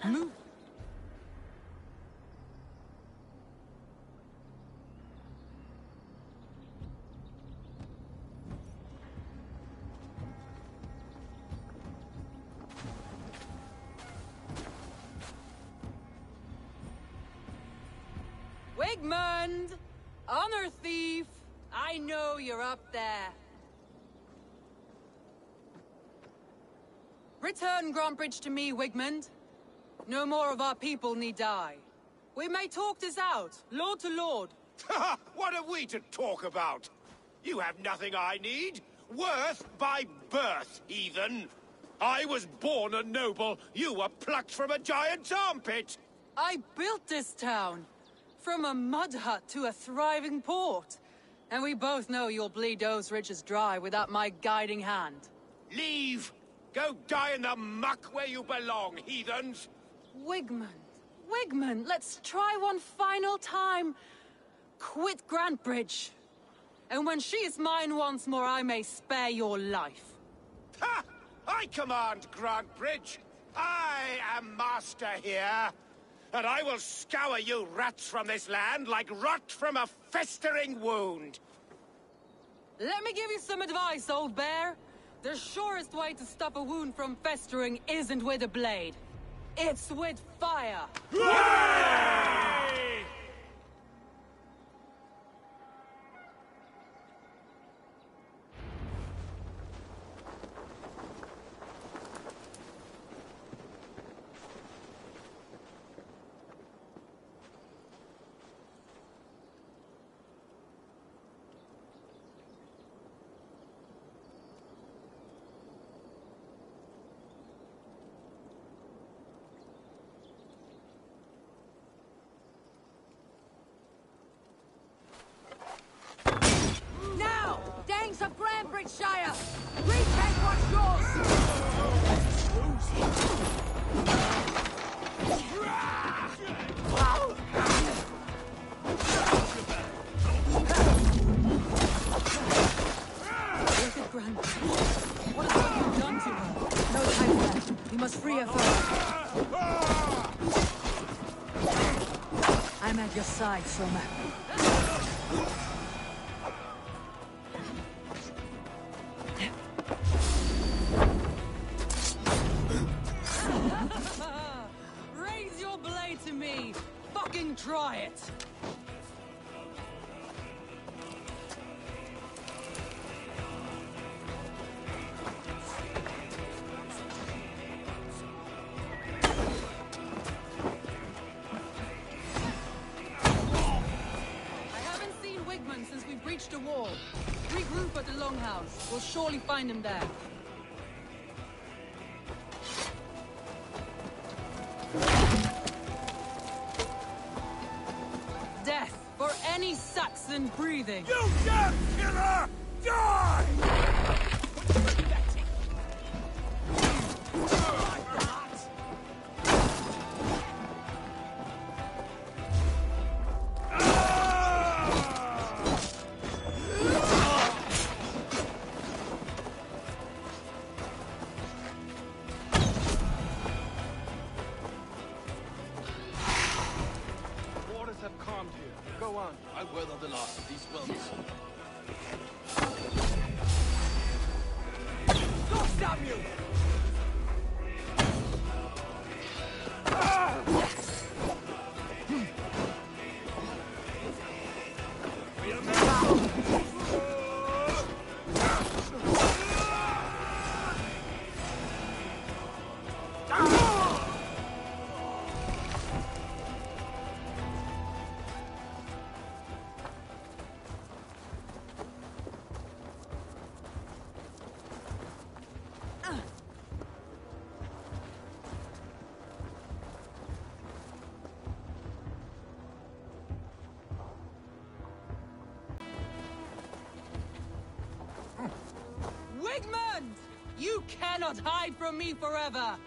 Move. Wigmund! Honor thief! I know you're up there. Return Grantbridge to me, Wigmund. No more of our people need die. We may talk this out, lord to lord. What have we to talk about? You have nothing I need. Worth by birth, heathen. I was born a noble. You were plucked from a giant's armpit. I built this town. From a mud hut to a thriving port. And we both know you'll bleed those riches dry without my guiding hand. Leave! Go die in the muck where you belong, heathens! Wigmund, Wigmund, let's try one final time. Quit Grantbridge. And when she is mine once more, I may spare your life. Ha! I command Grantbridge. I am master here. And I will scour you rats from this land like rot from a festering wound. Let me give you some advice, old bear. The surest way to stop a wound from festering isn't with a blade. It's with fire. Hooray! Danes of Grantbridgeshire! Retake what's yours! Look at Grantbridge. What have you done to her? No time left. We must free her first. I'm at your side, Soma. Raise your blade to me! Fucking try it! I haven't seen Wigmund since we breached the wall. Regroup at the Longhouse. We'll surely find him there. Death for any Saxon breathing. You damn killer! Die! Waters have calmed here. Go on. I weather the last of these swells. God damn you! Wigmund! You cannot hide from me forever!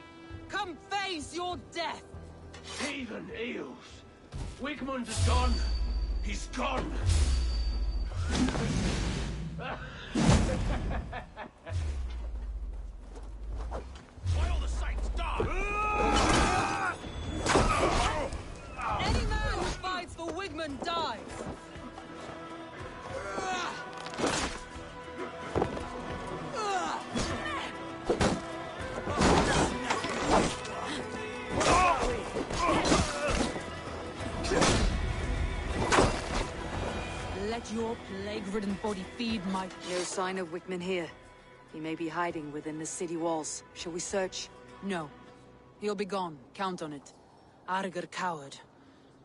Come face your death! Heathen eels! Wigmund is gone! He's gone! Why all the saints die? let your plague-ridden body feed my... No sign of Wickman here. He may be hiding within the city walls. Shall we search? No. He'll be gone. Count on it. Arger coward.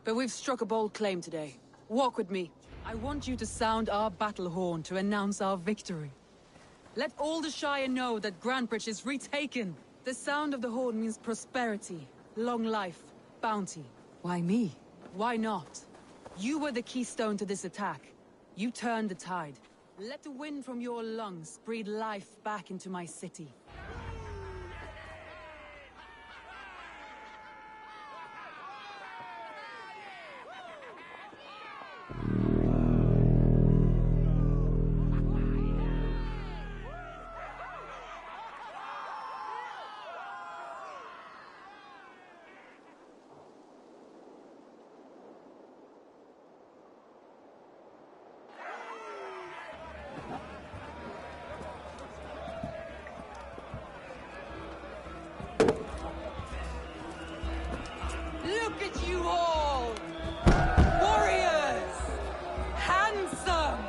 But we've struck a bold claim today. Walk with me. I want you to sound our battle horn to announce our victory. Let all the Shire know that Grantbridge is retaken. The sound of the horn means prosperity, long life, bounty. Why me? Why not? You were the keystone to this attack. You turned the tide. Let the wind from your lungs breathe life back into my city. Look at you all! Warriors! Handsome!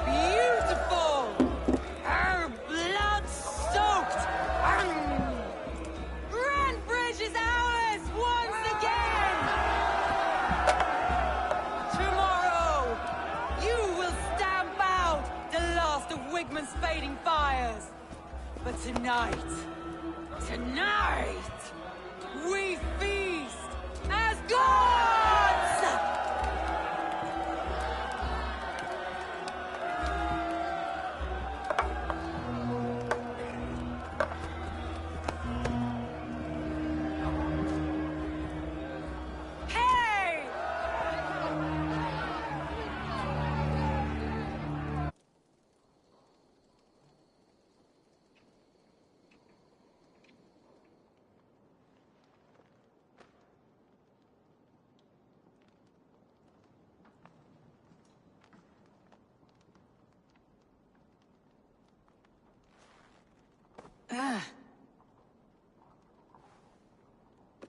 Beautiful! Blood-soaked! Grantbridge is ours once again! Tomorrow, you will stamp out the last of Wigman's fading fires. But tonight, we feast as gods! Hey!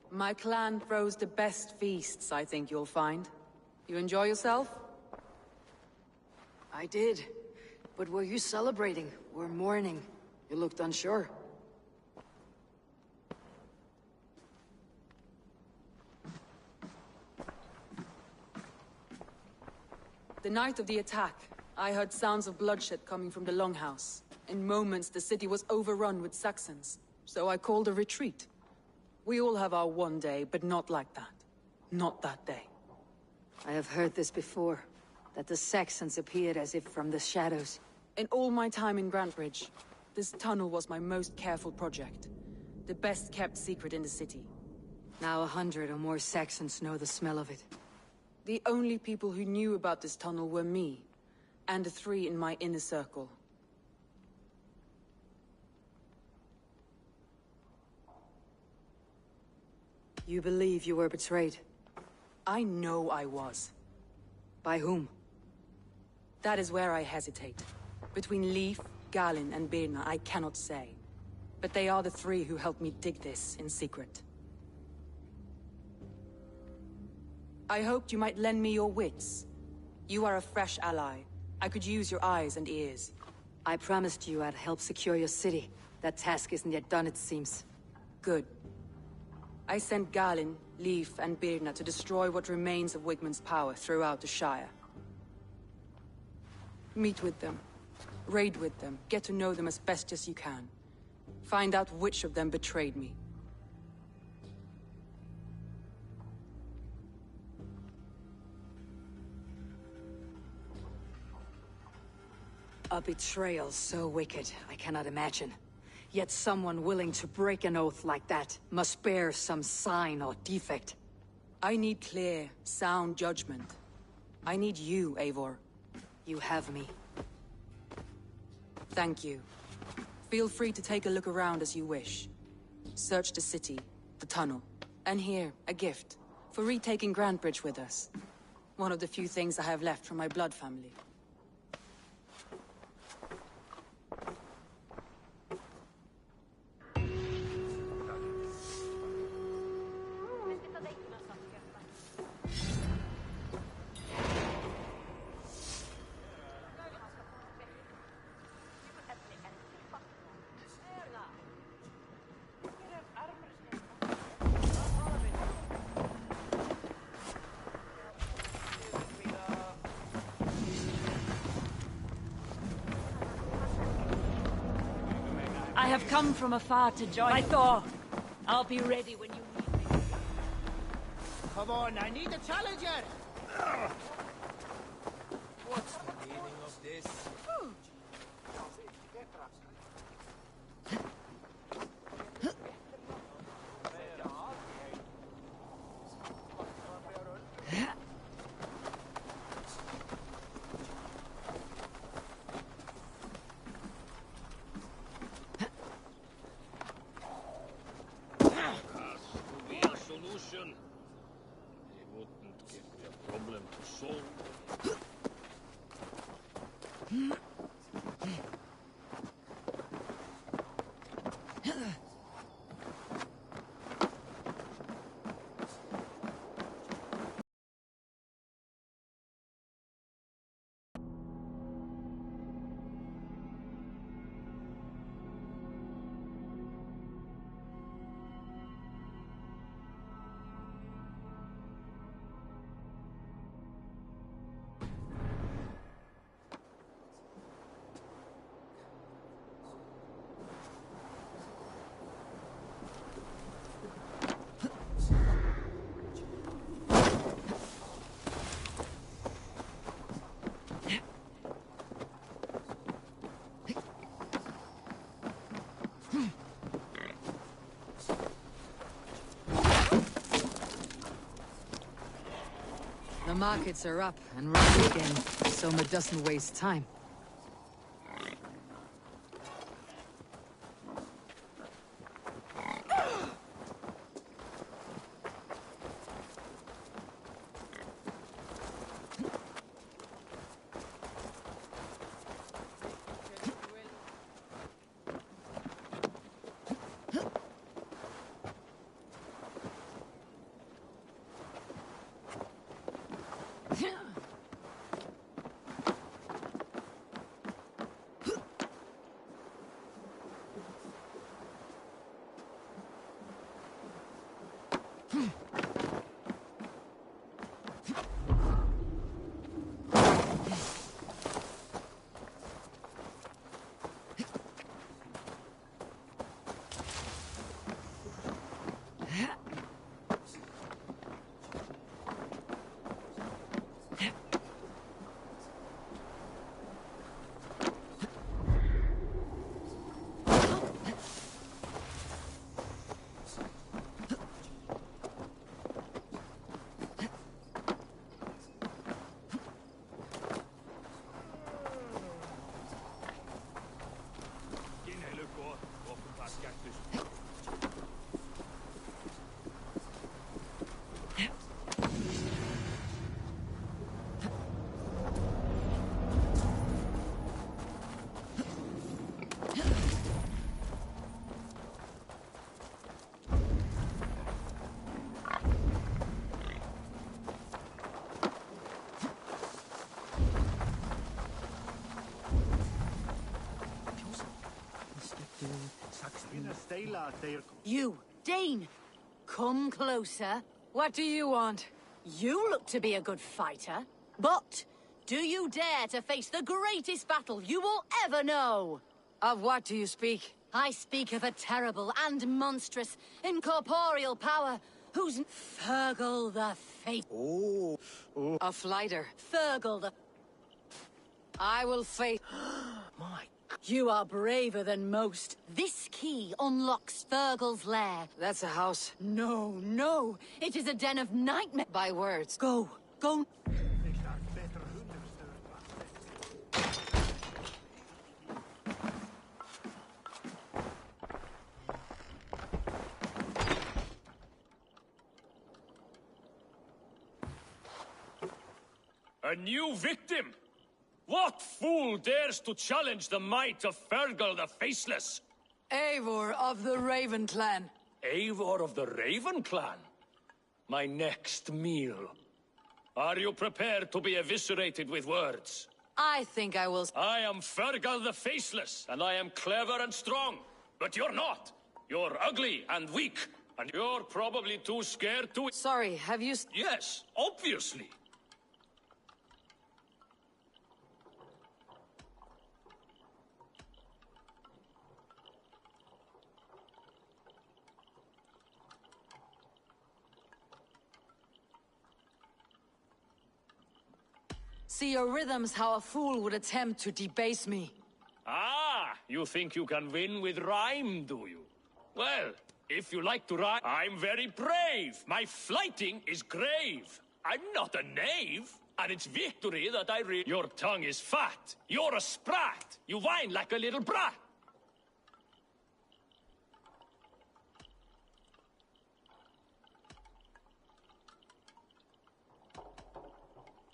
My clan throws the best feasts, I think you'll find. You enjoy yourself? I did. But were you celebrating or mourning? You looked unsure. The night of the attack, I heard sounds of bloodshed coming from the Longhouse. In moments, the city was overrun with Saxons, so I called a retreat. We all have our one day, but not like that. Not that day. I have heard this before, that the Saxons appeared as if from the shadows. In all my time in Grantbridge, this tunnel was my most careful project. The best kept secret in the city. Now 100 or more Saxons know the smell of it. The only people who knew about this tunnel were me, and the 3 in my inner circle. You believe you were betrayed? I know I was. By whom? That is where I hesitate. Between Leif, Galin, and Birna, I cannot say. But they are the 3 who helped me dig this in secret. I hoped you might lend me your wits. You are a fresh ally. I could use your eyes and ears. I promised you I'd help secure your city. That task isn't yet done, it seems. Good. I sent Galin, Leif, and Birna to destroy what remains of Wigman's power throughout the Shire. Meet with them. Raid with them. Get to know them as best as you can. Find out which of them betrayed me. A betrayal so wicked, I cannot imagine. Yet someone willing to break an oath like that must bear some sign or defect. I need clear, sound judgment. I need you, Eivor. You have me. Thank you. Feel free to take a look around as you wish. Search the city, the tunnel, and here, a gift, for retaking Grantbridge with us. One of the few things I have left from my blood family. I have come from afar to join my Thor. I'll be ready when you need me. Come on, I need a challenger! What's the meaning of this? Solution. He wouldn't give me a problem to solve. The markets are up and running again, so Soma doesn't waste time. You, Dane! Come closer. What do you want? You look to be a good fighter, but do you dare to face the greatest battle you will ever know? Of what do you speak? I speak of a terrible and monstrous incorporeal power whose Fergal the Fate. A fighter. Fergal the... I will face... You are braver than most. This key unlocks Fergal's lair. That's a house. No, no. It is a den of nightmare. By words. Go. Go. A new victim? What fool dares to challenge the might of Fergal the Faceless? Eivor of the Raven Clan. Eivor of the Raven Clan? My next meal. Are you prepared to be eviscerated with words? I think I will... I am Fergal the Faceless, and I am clever and strong. But you're not. You're ugly and weak, and you're probably too scared to... Sorry, have you... Yes, obviously. See your rhythms how a fool would attempt to debase me. Ah, you think you can win with rhyme, do you? Well, if you like to rhyme, I'm very brave. My flighting is grave. I'm not a knave, and it's victory that I Your tongue is fat. You're a sprat. You whine like a little brat.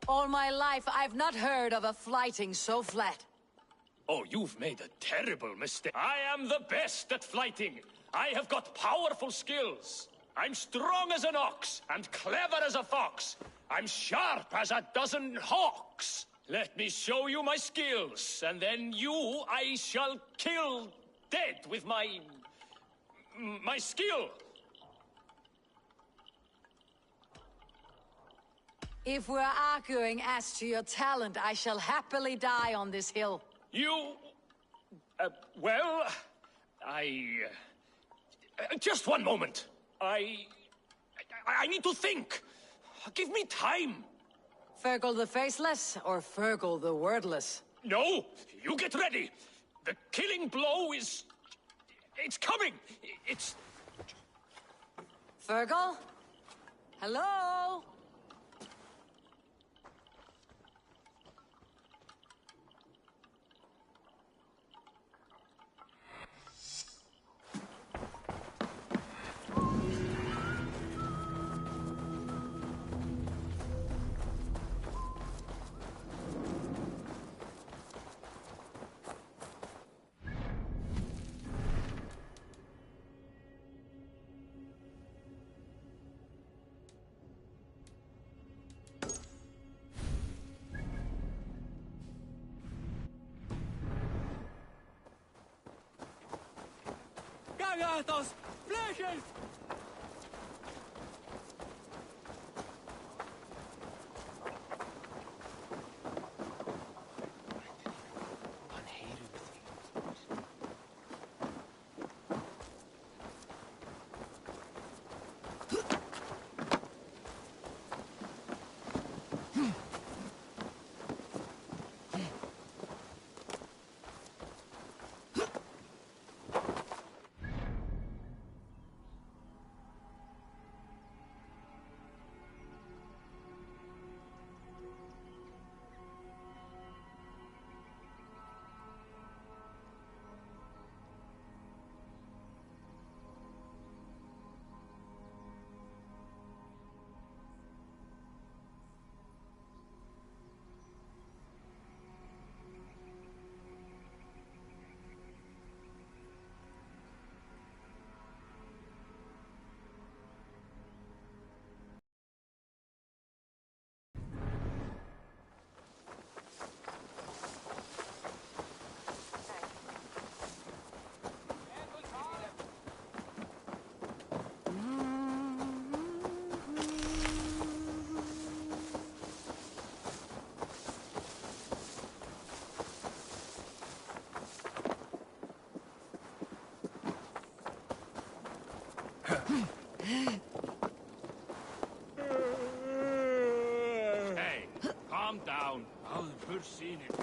All my life, I've not heard of a flighting so flat. Oh, you've made a terrible mistake. I am the best at flighting. I have got powerful skills. I'm strong as an ox, and clever as a fox. I'm sharp as a dozen hawks. Let me show you my skills, and then you I shall kill dead with my skill. If we're arguing as to your talent, I shall happily die on this hill. You... well... just one moment. I need to think. Give me time. Fergal the Faceless, or Fergal the Wordless? No, you get ready. The killing blow is... it's coming. It's... Fergal? Hello? Gatos! Flashes! Hey, calm down. I'll first seen it.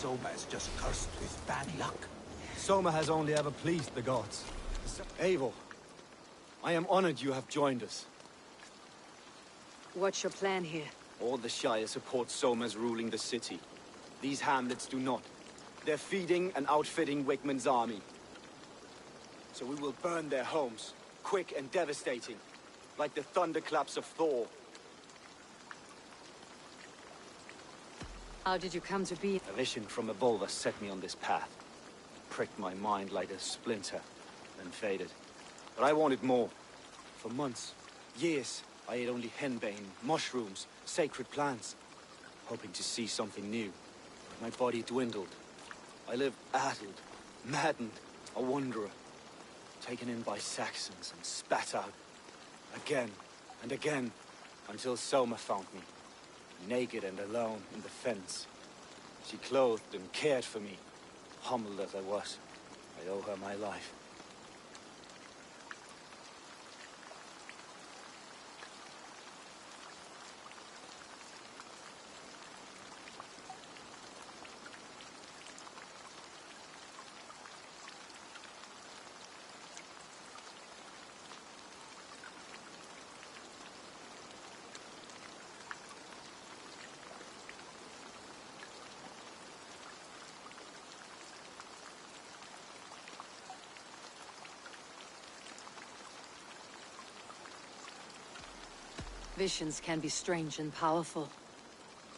Soma is just cursed with bad luck. Soma has only ever pleased the gods. Eivor, I am honored you have joined us. What's your plan here? All the Shire support Soma's ruling the city. These hamlets do not. They're feeding and outfitting Wickman's army. So we will burn their homes, quick and devastating, like the thunderclaps of Thor. How did you come to be? A vision from above has set me on this path. Pricked my mind like a splinter, then faded. But I wanted more. For months, years, I ate only henbane, mushrooms, sacred plants, hoping to see something new. But my body dwindled. I lived addled, maddened, a wanderer, taken in by Saxons and spat out, again and again, until Soma found me, naked and alone in the fens. She clothed and cared for me, humbled as I was. I owe her my life. Visions can be strange and powerful.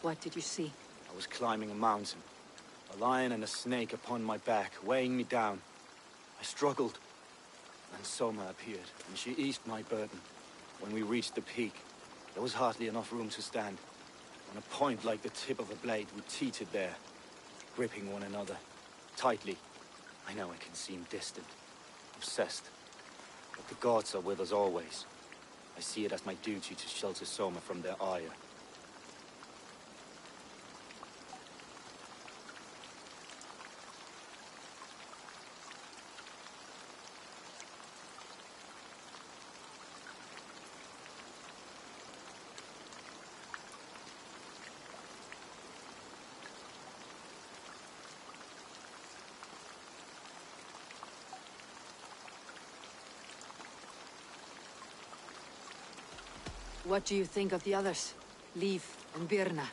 What did you see? I was climbing a mountain. A lion and a snake upon my back, weighing me down. I struggled. And Soma appeared, and she eased my burden. When we reached the peak, there was hardly enough room to stand. On a point like the tip of a blade, we teetered there, gripping one another, tightly. I know it can seem distant, obsessed, but the gods are with us always. I see it as my duty to shelter Soma from their ire. What do you think of the others? Leif and Birna?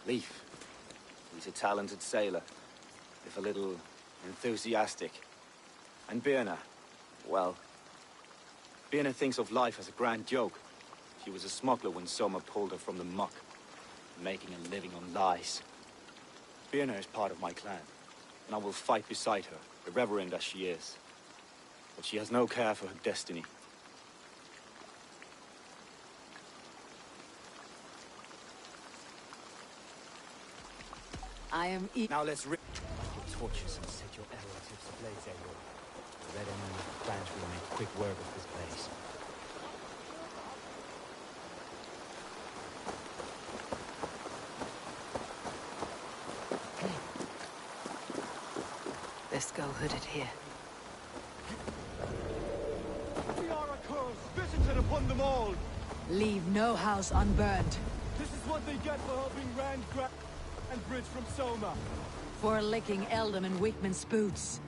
Leif. He's a talented sailor, if a little enthusiastic. And Birna, well, Birna thinks of life as a grand joke. She was a smuggler when Soma pulled her from the muck, making a living on lies. Birna is part of my clan, and I will fight beside her, irreverent as she is. But she has no care for her destiny. I am Now let's rip Your torches and set your arrow tips ablaze, Eivor. The red enemy of the branch will make quick work of this place. Let's go hooded here. We are a curse visited upon them all! Leave no house unburned. This is what they get for helping Rand grab and bridge from Soma. For licking Eldon and Wickman's boots.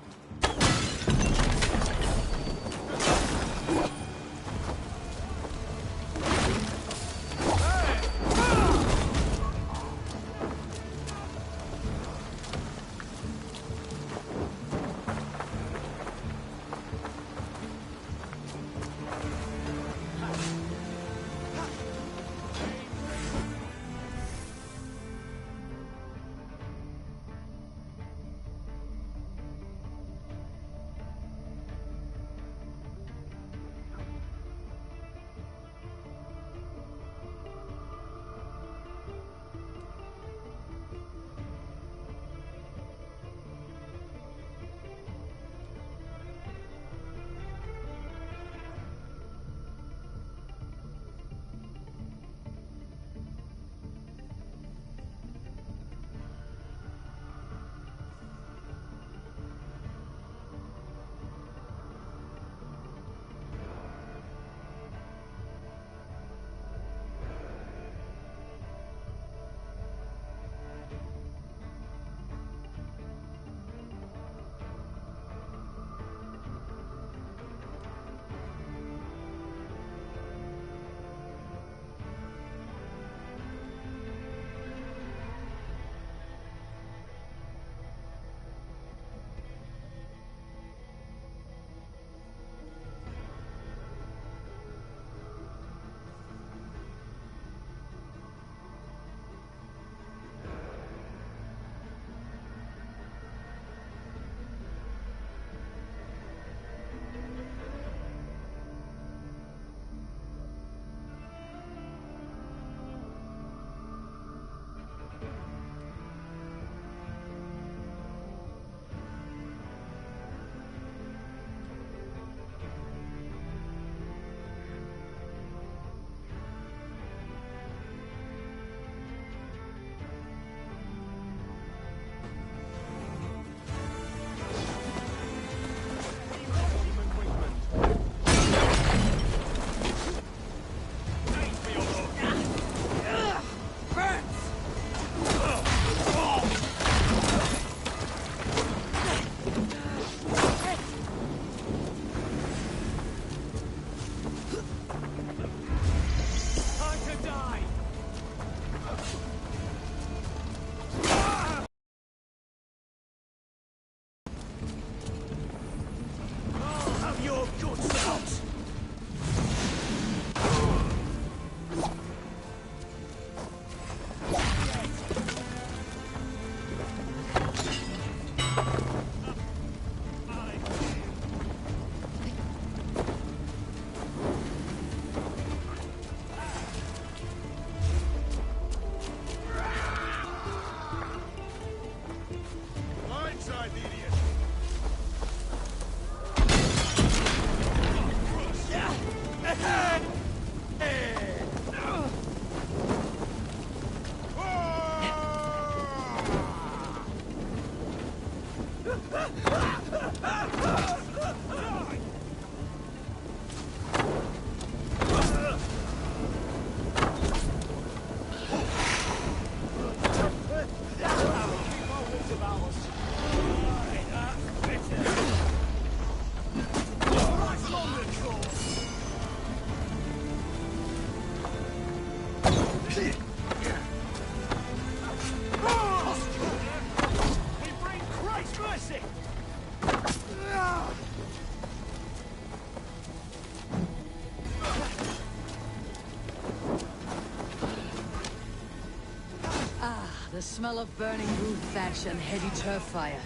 The smell of burning roof thatch and heavy turf fire.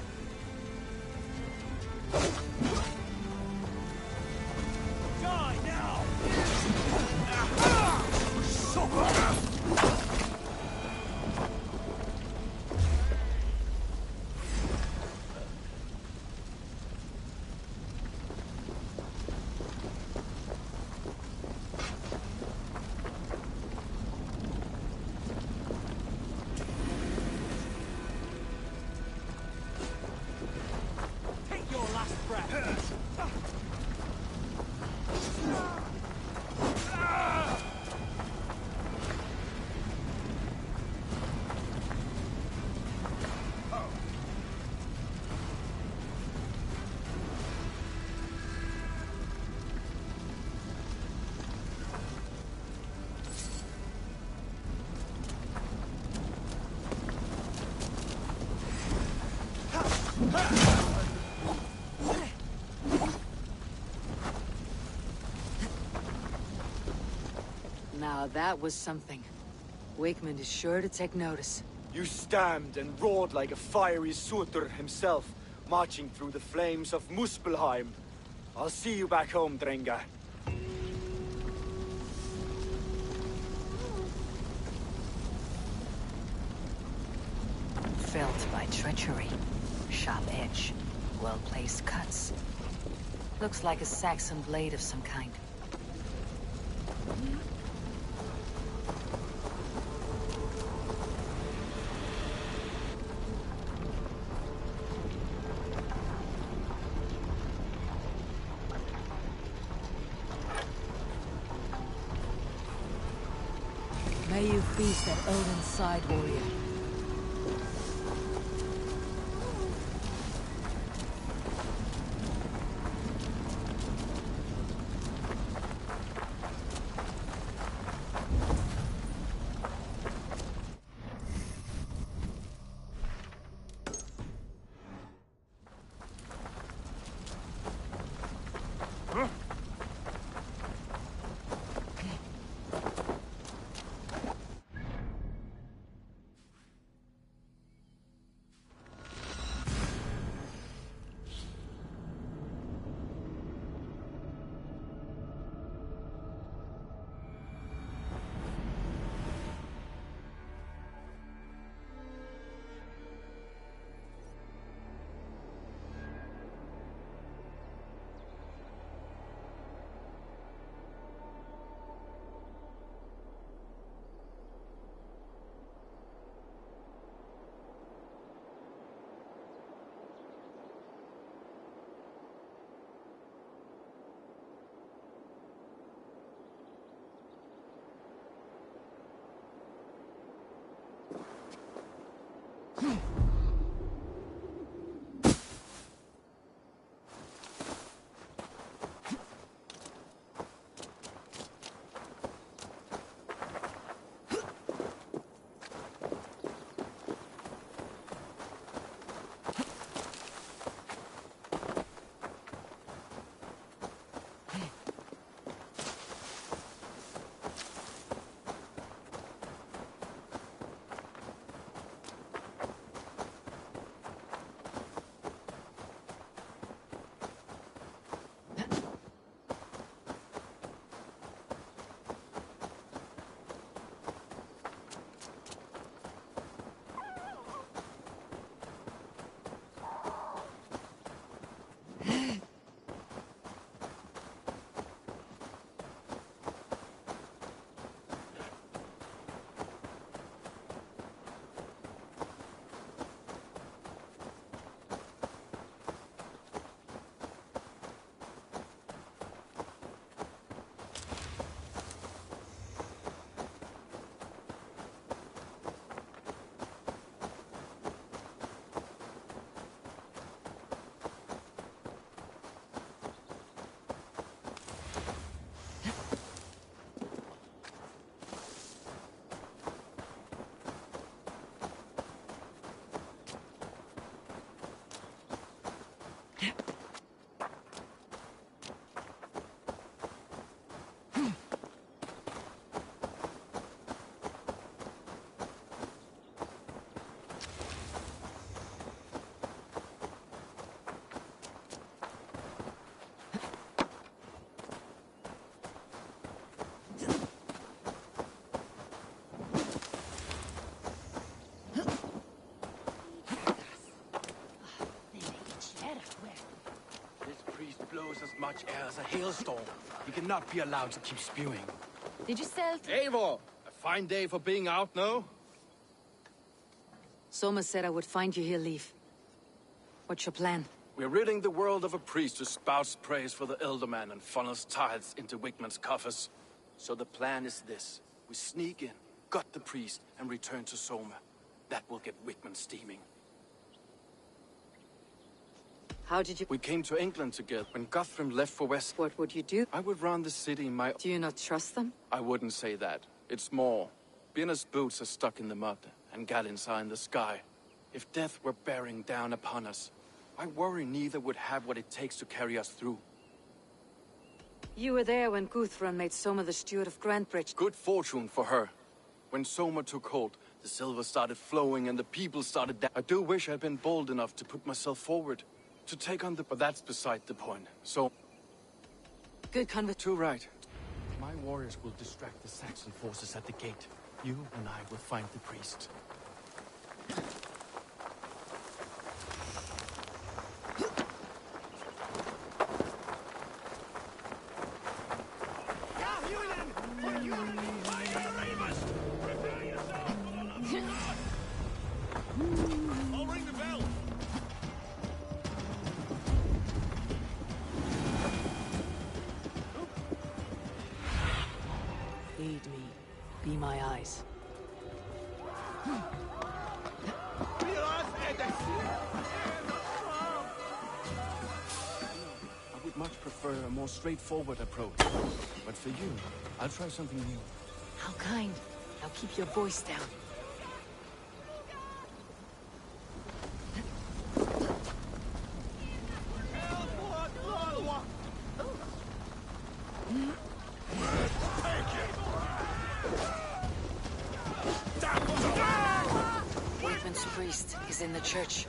Die now! Take your last breath. Now that was something. Wakeman is sure to take notice. You stamped and roared like a fiery Surtur himself, marching through the flames of Muspelheim. I'll see you back home, Drenga. Felt by treachery. Sharp edge. Well-placed cuts. Looks like a Saxon blade of some kind. May you feast at Odin's side, warrior. such air as a hailstorm. He cannot be allowed to keep spewing. Did you sell? Eivor! A fine day for being out, no? Soma said I would find you here, Leaf. What's your plan? We're ridding the world of a priest who spouts praise for the Elderman and funnels tithes into Wigman's coffers. So the plan is this. We sneak in, gut the priest, and return to Soma. That will get Wigman steaming. How did you... We came to England together. When Guthrum left for West... What would you do? I would run the city in my... Do you not trust them? I wouldn't say that. It's more. Birna's boots are stuck in the mud, and Galen's are in the sky. If death were bearing down upon us, I worry neither would have what it takes to carry us through. You were there when Guthrum made Soma the steward of Grantbridge. Good fortune for her. When Soma took hold, the silver started flowing and the people started I do wish I'd been bold enough to put myself forward. To take on the... But that's beside the point. So... Good convo... Too right. My warriors will distract the Saxon forces at the gate. You and I will find the priest. I'll ring the bell. Lead me. Be my eyes. I would much prefer a more straightforward approach. But for you, I'll try something new. How kind. Now keep your voice down. Wigman's priest is in the church.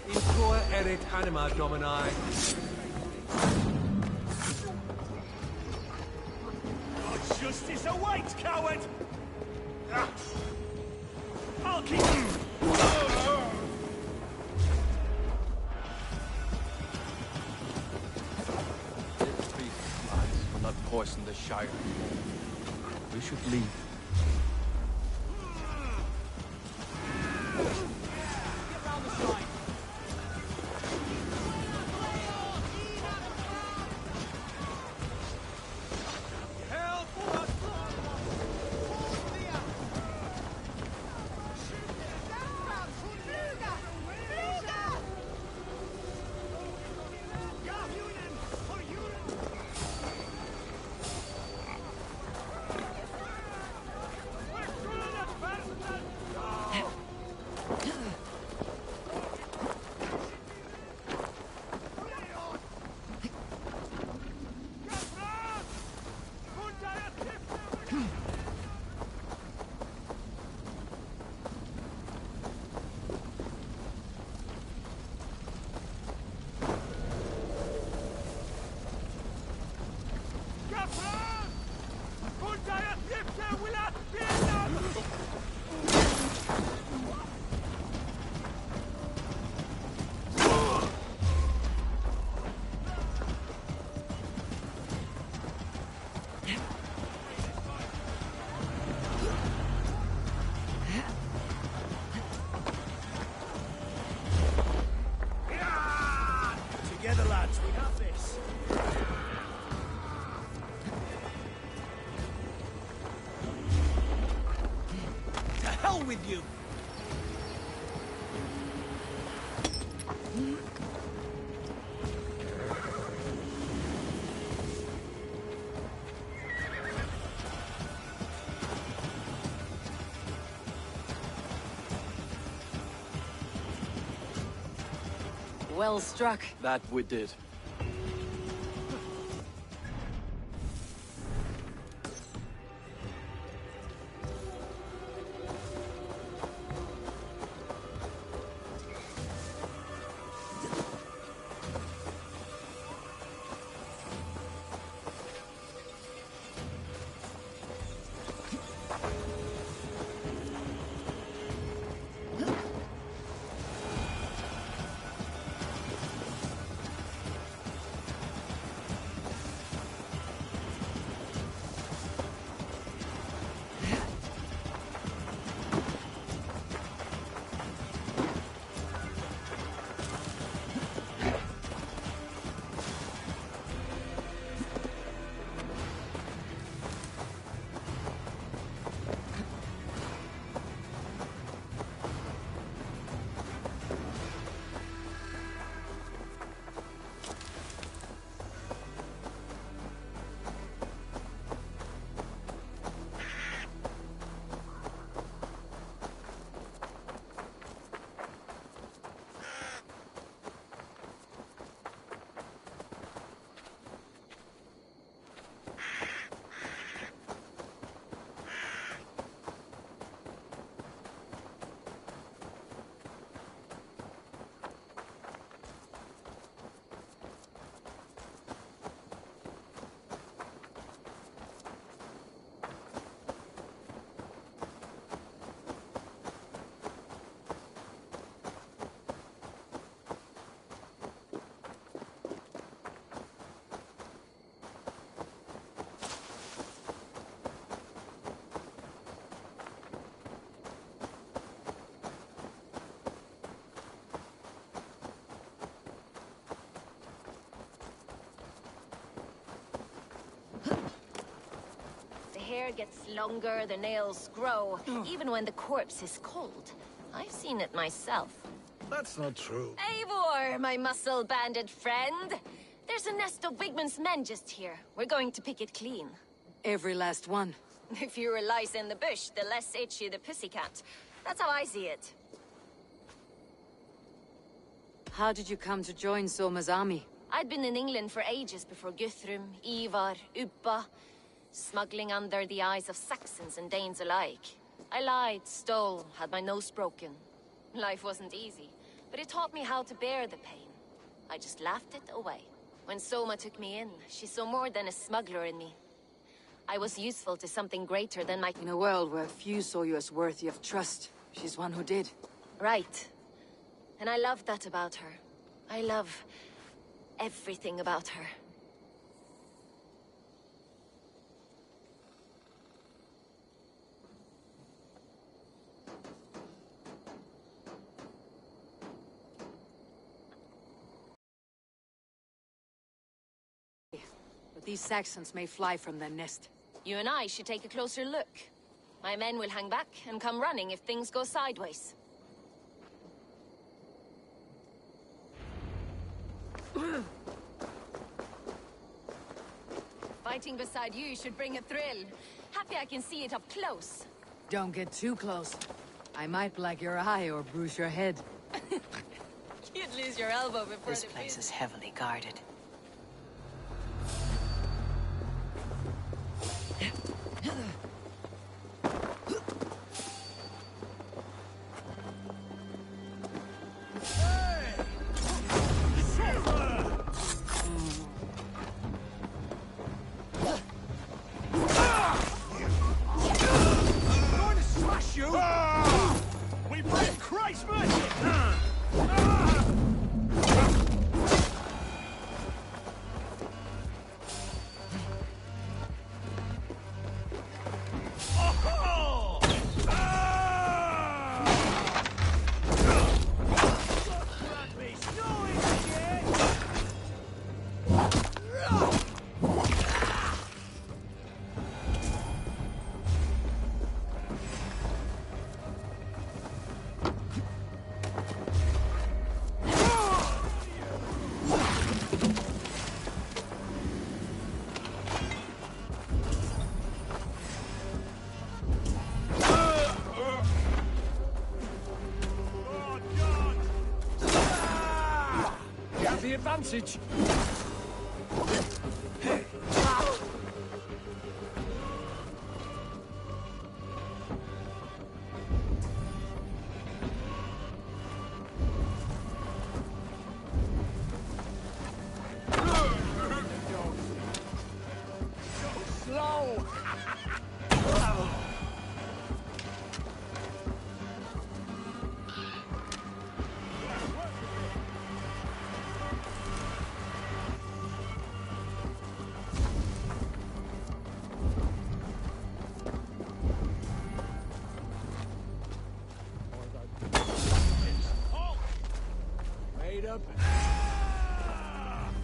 Introa erit anima domini. Justice awaits, coward! I'll keep... This priest's lies will not poison the Shire. We should leave. Together, lads, we have this. To hell with you! Well struck. That we did. hair gets longer, the nails grow, even when the corpse is cold. I've seen it myself. That's not true. Eivor, my muscle-banded friend! There's a nest of Wigman's men just here. We're going to pick it clean. Every last one. The fewer lice in the bush, the less itchy the pussycat. That's how I see it. How did you come to join Soma's army? I'd been in England for ages before Guthrum, Ivar, Ubba, smuggling under the eyes of Saxons and Danes alike. I lied, stole, had my nose broken. Life wasn't easy, but it taught me how to bear the pain. I just laughed it away. When Soma took me in, she saw more than a smuggler in me. I was useful to something greater than my... In a world where few saw you as worthy of trust, she's one who did. Right. And I love that about her. I love everything about her. But these Saxons may fly from their nest. You and I should take a closer look. My men will hang back and come running if things go sideways. Fighting beside you should bring a thrill. Happy I can see it up close. Don't get too close. I might black your eye or bruise your head. You'd lose your elbow before This place is heavily guarded. The advantage.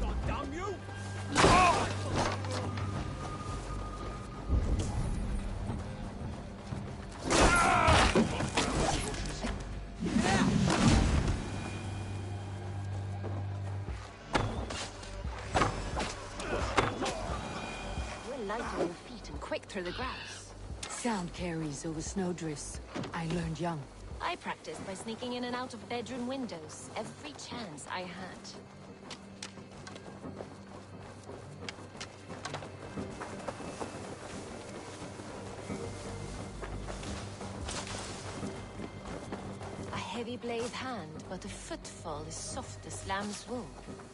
God damn you! We're light on your feet and quick through the grass. Sound carries over snowdrifts. I learned young. I practiced by sneaking in and out of bedroom windows every chance I had. A heavy blade hand, but a footfall as soft as lamb's wool.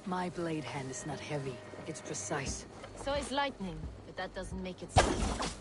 My blade hand is not heavy. It's precise. So is lightning, but that doesn't make it safe.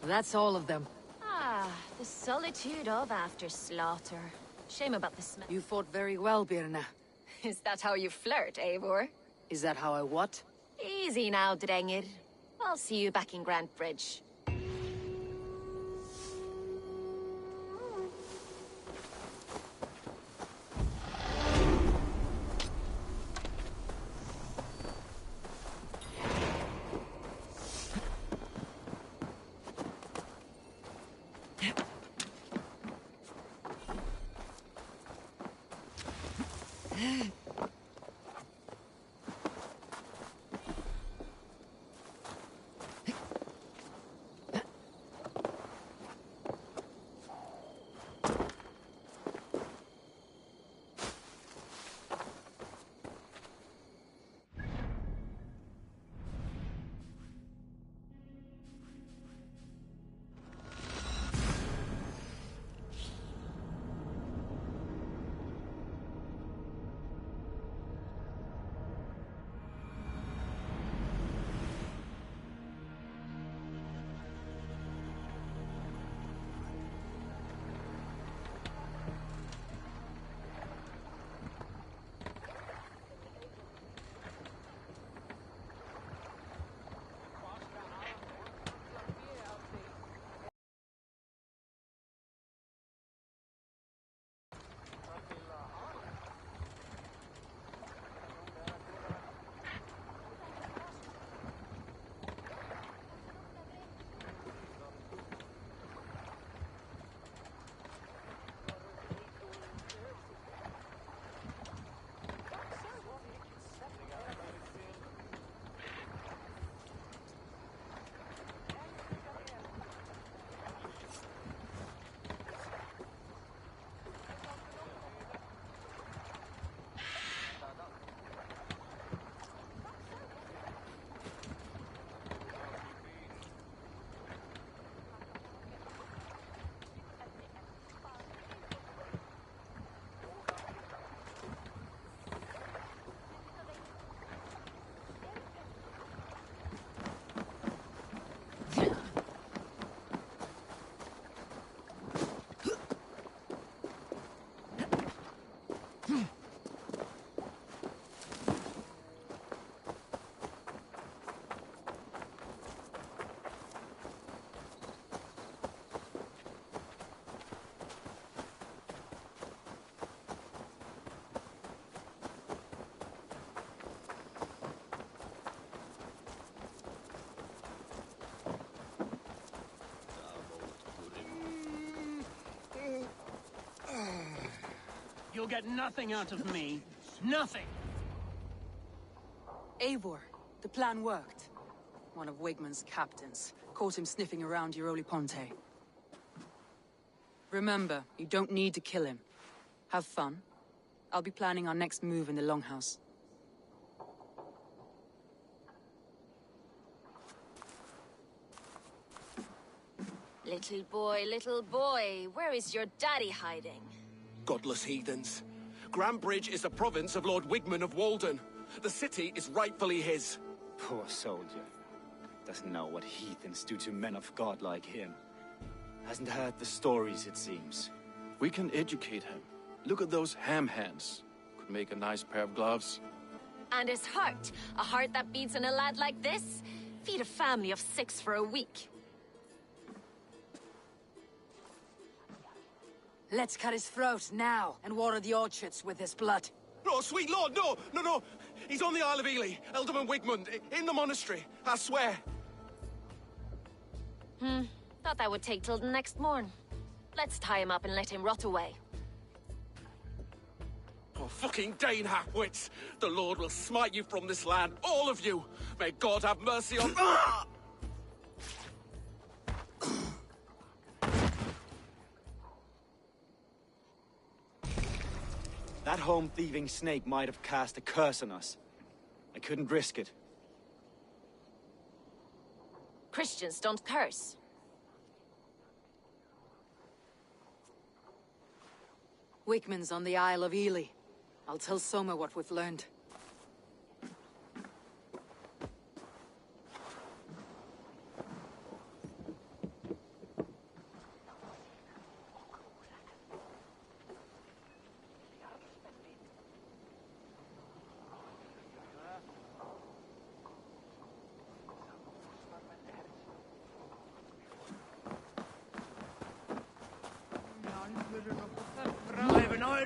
That's all of them. Ah, the solitude of after slaughter. Shame about the smell. You fought very well, Birna. Is that how you flirt, Eivor? Is that how I what? Easy now, Drengir. I'll see you back in Grand Bridge. You'll get nothing out of me. Nothing! Eivor, the plan worked. One of Wigmund's captains caught him sniffing around Euroli Ponte. Remember, you don't need to kill him. Have fun. I'll be planning our next move in the Longhouse. Little boy, where is your daddy hiding? Godless heathens. Grand Bridge is a province of Lord Wigmund of Walden. The city is rightfully his. Poor soldier. Doesn't know what heathens do to men of God like him. Hasn't heard the stories, it seems. We can educate him. Look at those ham hands. Could make a nice pair of gloves. And his heart. A heart that beats in a lad like this? Feed a family of 6 for a week. Let's cut his throat now and water the orchards with his blood. No, sweet lord, no! No, no! He's on the Isle of Ely, Ealdorman Wigmund, in the monastery, I swear. Thought that would take till the next morn. Let's tie him up and let him rot away. Oh, fucking Dane halfwits! The Lord will smite you from this land, all of you! May God have mercy on... That home-thieving snake might have cast a curse on us. I couldn't risk it. Christians don't curse. Wigmund's on the Isle of Ely. I'll tell Soma what we've learned.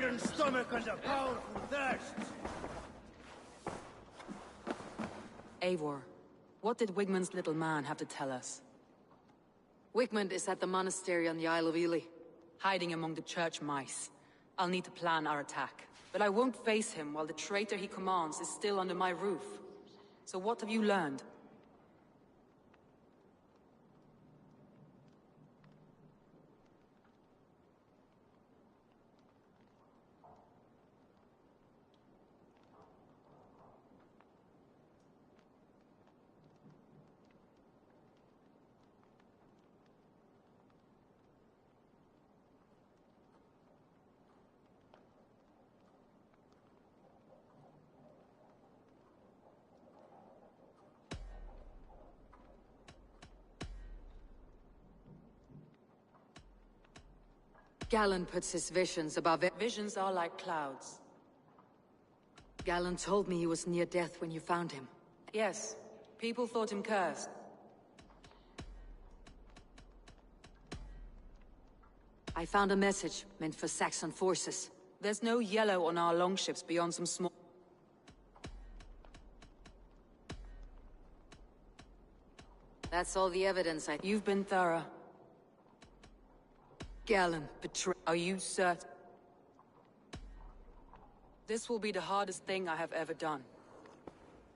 iron stomach and a powerful thirst. Eivor, what did Wigmund's little man have to tell us? Wigmund is at the monastery on the Isle of Ely. Hiding among the church mice. I'll need to plan our attack. But I won't face him while the traitor he commands is still under my roof. So what have you learned? Galen puts his visions above it. Visions are like clouds. Galen told me he was near death when you found him. Yes, people thought him cursed. I found a message meant for Saxon forces. There's no yellow on our longships beyond some small... That's all the evidence You've been thorough. Galen betrayed. Are you certain? This will be the hardest thing I have ever done.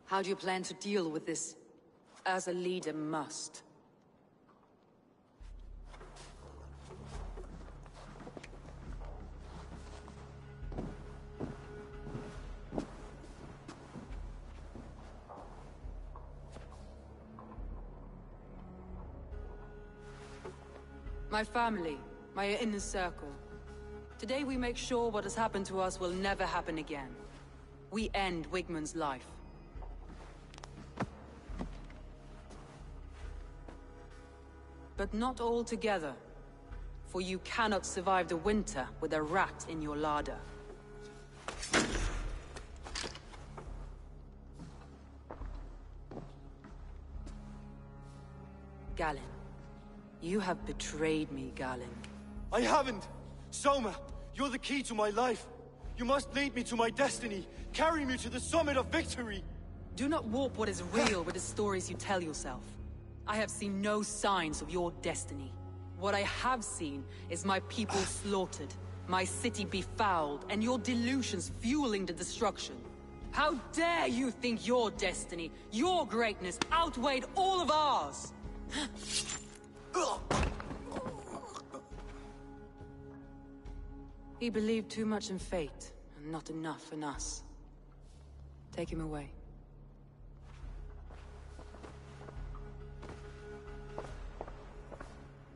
How do you plan to deal with this? As a leader must. My family, my inner circle. Today we make sure what has happened to us will never happen again. We end Wigmund's life. But not all together, for you cannot survive the winter with a rat in your larder. Galen, you have betrayed me, Galen. I haven't! Soma, you're the key to my life. You must lead me to my destiny. Carry me to the summit of victory. Do not warp what is real with the stories you tell yourself. I have seen no signs of your destiny. What I have seen is my people slaughtered, my city befouled, and your delusions fueling the destruction. How dare you think your destiny, your greatness, outweighed all of ours? He believed too much in fate, and not enough in us. Take him away.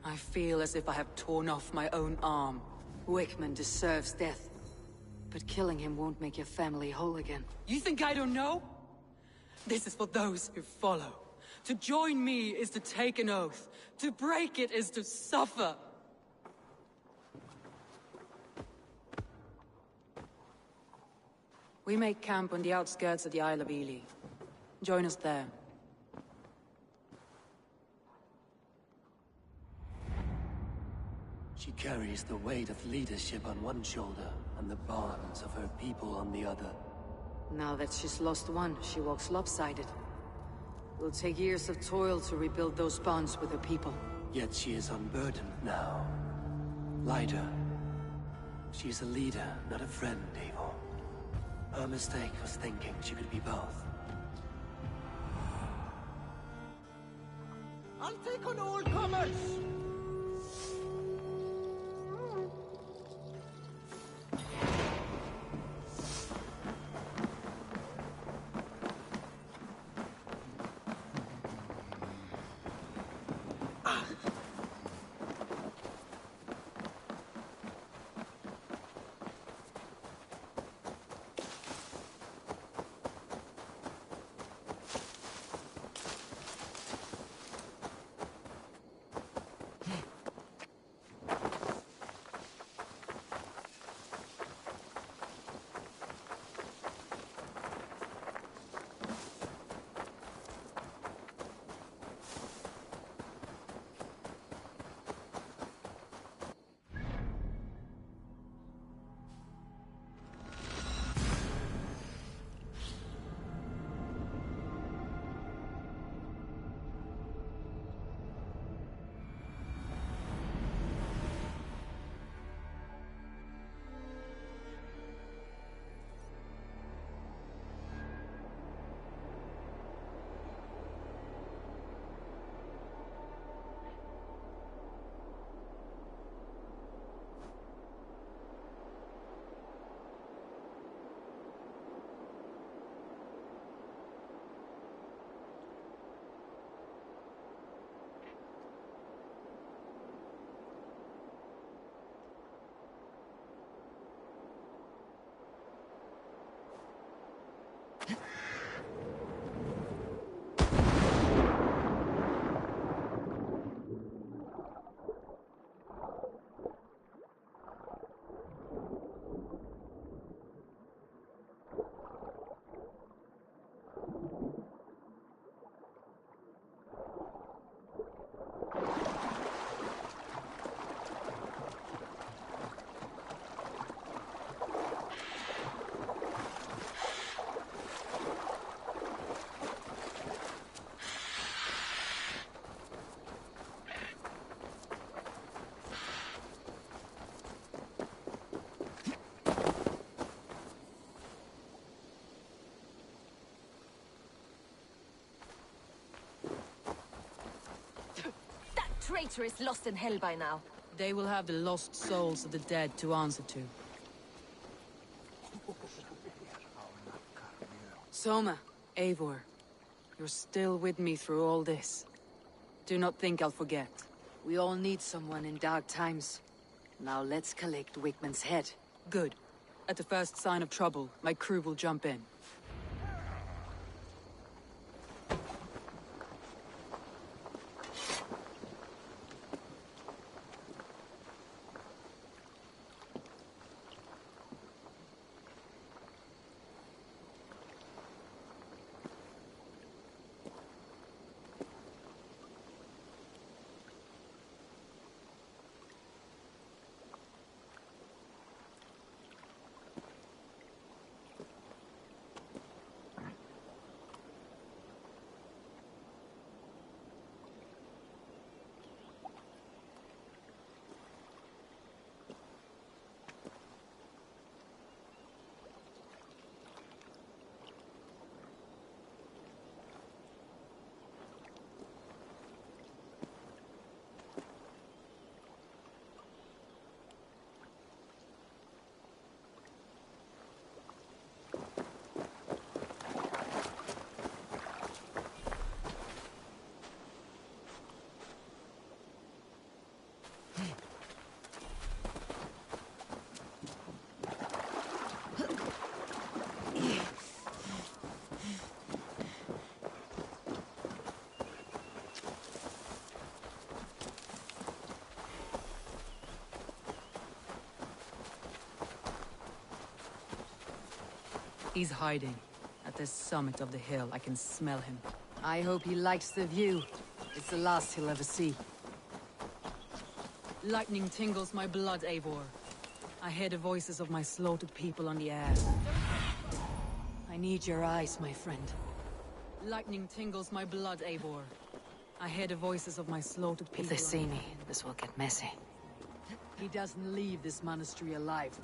I feel as if I have torn off my own arm. Wigmund deserves death, but killing him won't make your family whole again. You think I don't know? This is for those who follow. To join me is to take an oath. To break it is to suffer. We make camp on the outskirts of the Isle of Ely. Join us there. She carries the weight of leadership on one shoulder, and the bonds of her people on the other. Now that she's lost one, she walks lopsided. Will take years of toil to rebuild those bonds with her people. Yet she is unburdened now. Lighter. She's a leader, not a friend, Eivor. Her mistake was thinking she could be both. I'll take on all comers! Traitor is lost in hell by now. They will have the lost souls of the dead to answer to. Soma, Eivor, you're still with me through all this. Do not think I'll forget. We all need someone in dark times. Now let's collect Wickman's head. Good. At the first sign of trouble, my crew will jump in. He's hiding. At the summit of the hill, I can smell him. I hope he likes the view. It's the last he'll ever see. Lightning tingles my blood, Eivor. I hear the voices of my slaughtered people on the air. I need your eyes, my friend. Lightning tingles my blood, Eivor. I hear the voices of my slaughtered people. If they see me, this will get messy. He doesn't leave this monastery alive.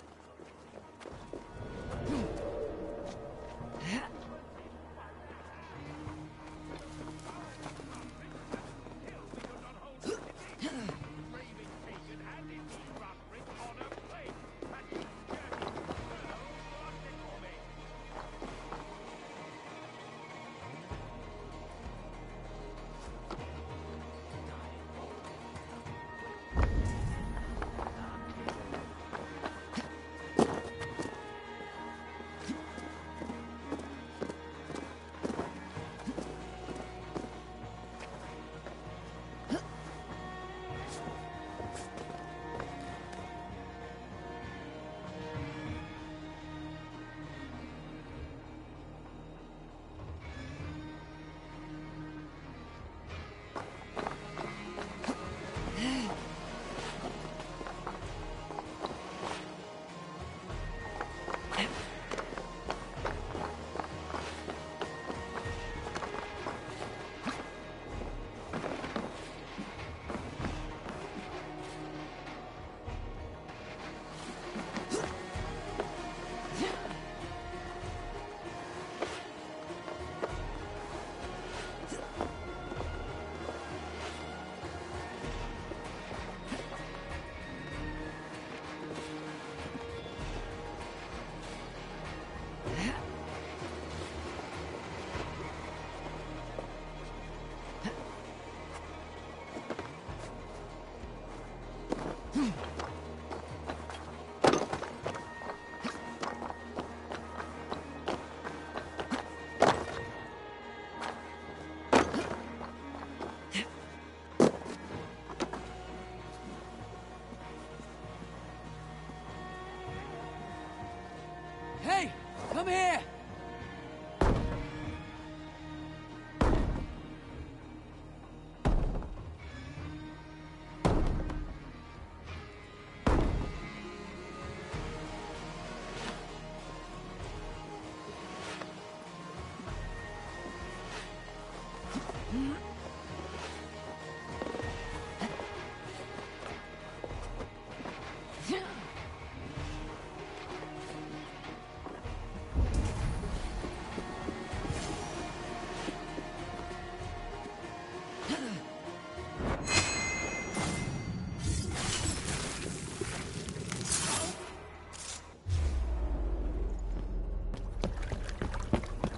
Come here!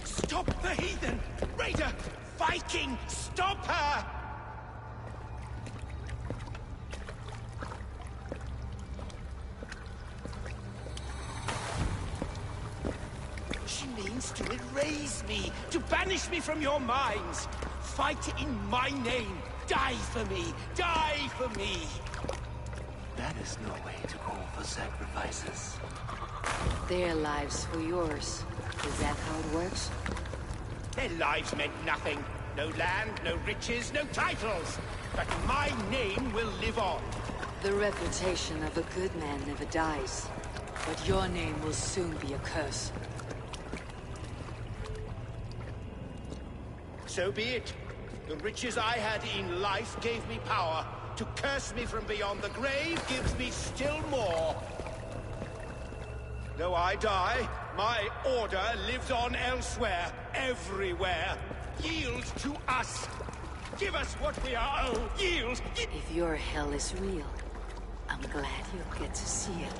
Stop the heathen! Raider! Viking! Stop her! She means to erase me, to banish me from your minds. Fight in my name. Die for me. Die for me. That is no way to call for sacrifices. Their lives for yours. Is that how it works? Their lives meant nothing. No land, no riches, no titles. But my name will live on. The reputation of a good man never dies. But your name will soon be a curse. So be it. The riches I had in life gave me power. To curse me from beyond the grave gives me still more. Though I die, my order lives on elsewhere, everywhere. Yield to us. Give us what we are owed. Yield. If your hell is real, I'm glad you'll get to see it.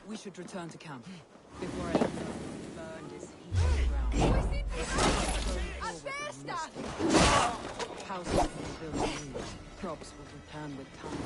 We should return to camp before I burn this heat to the ground. Houses will be built anew. Crops will return with time.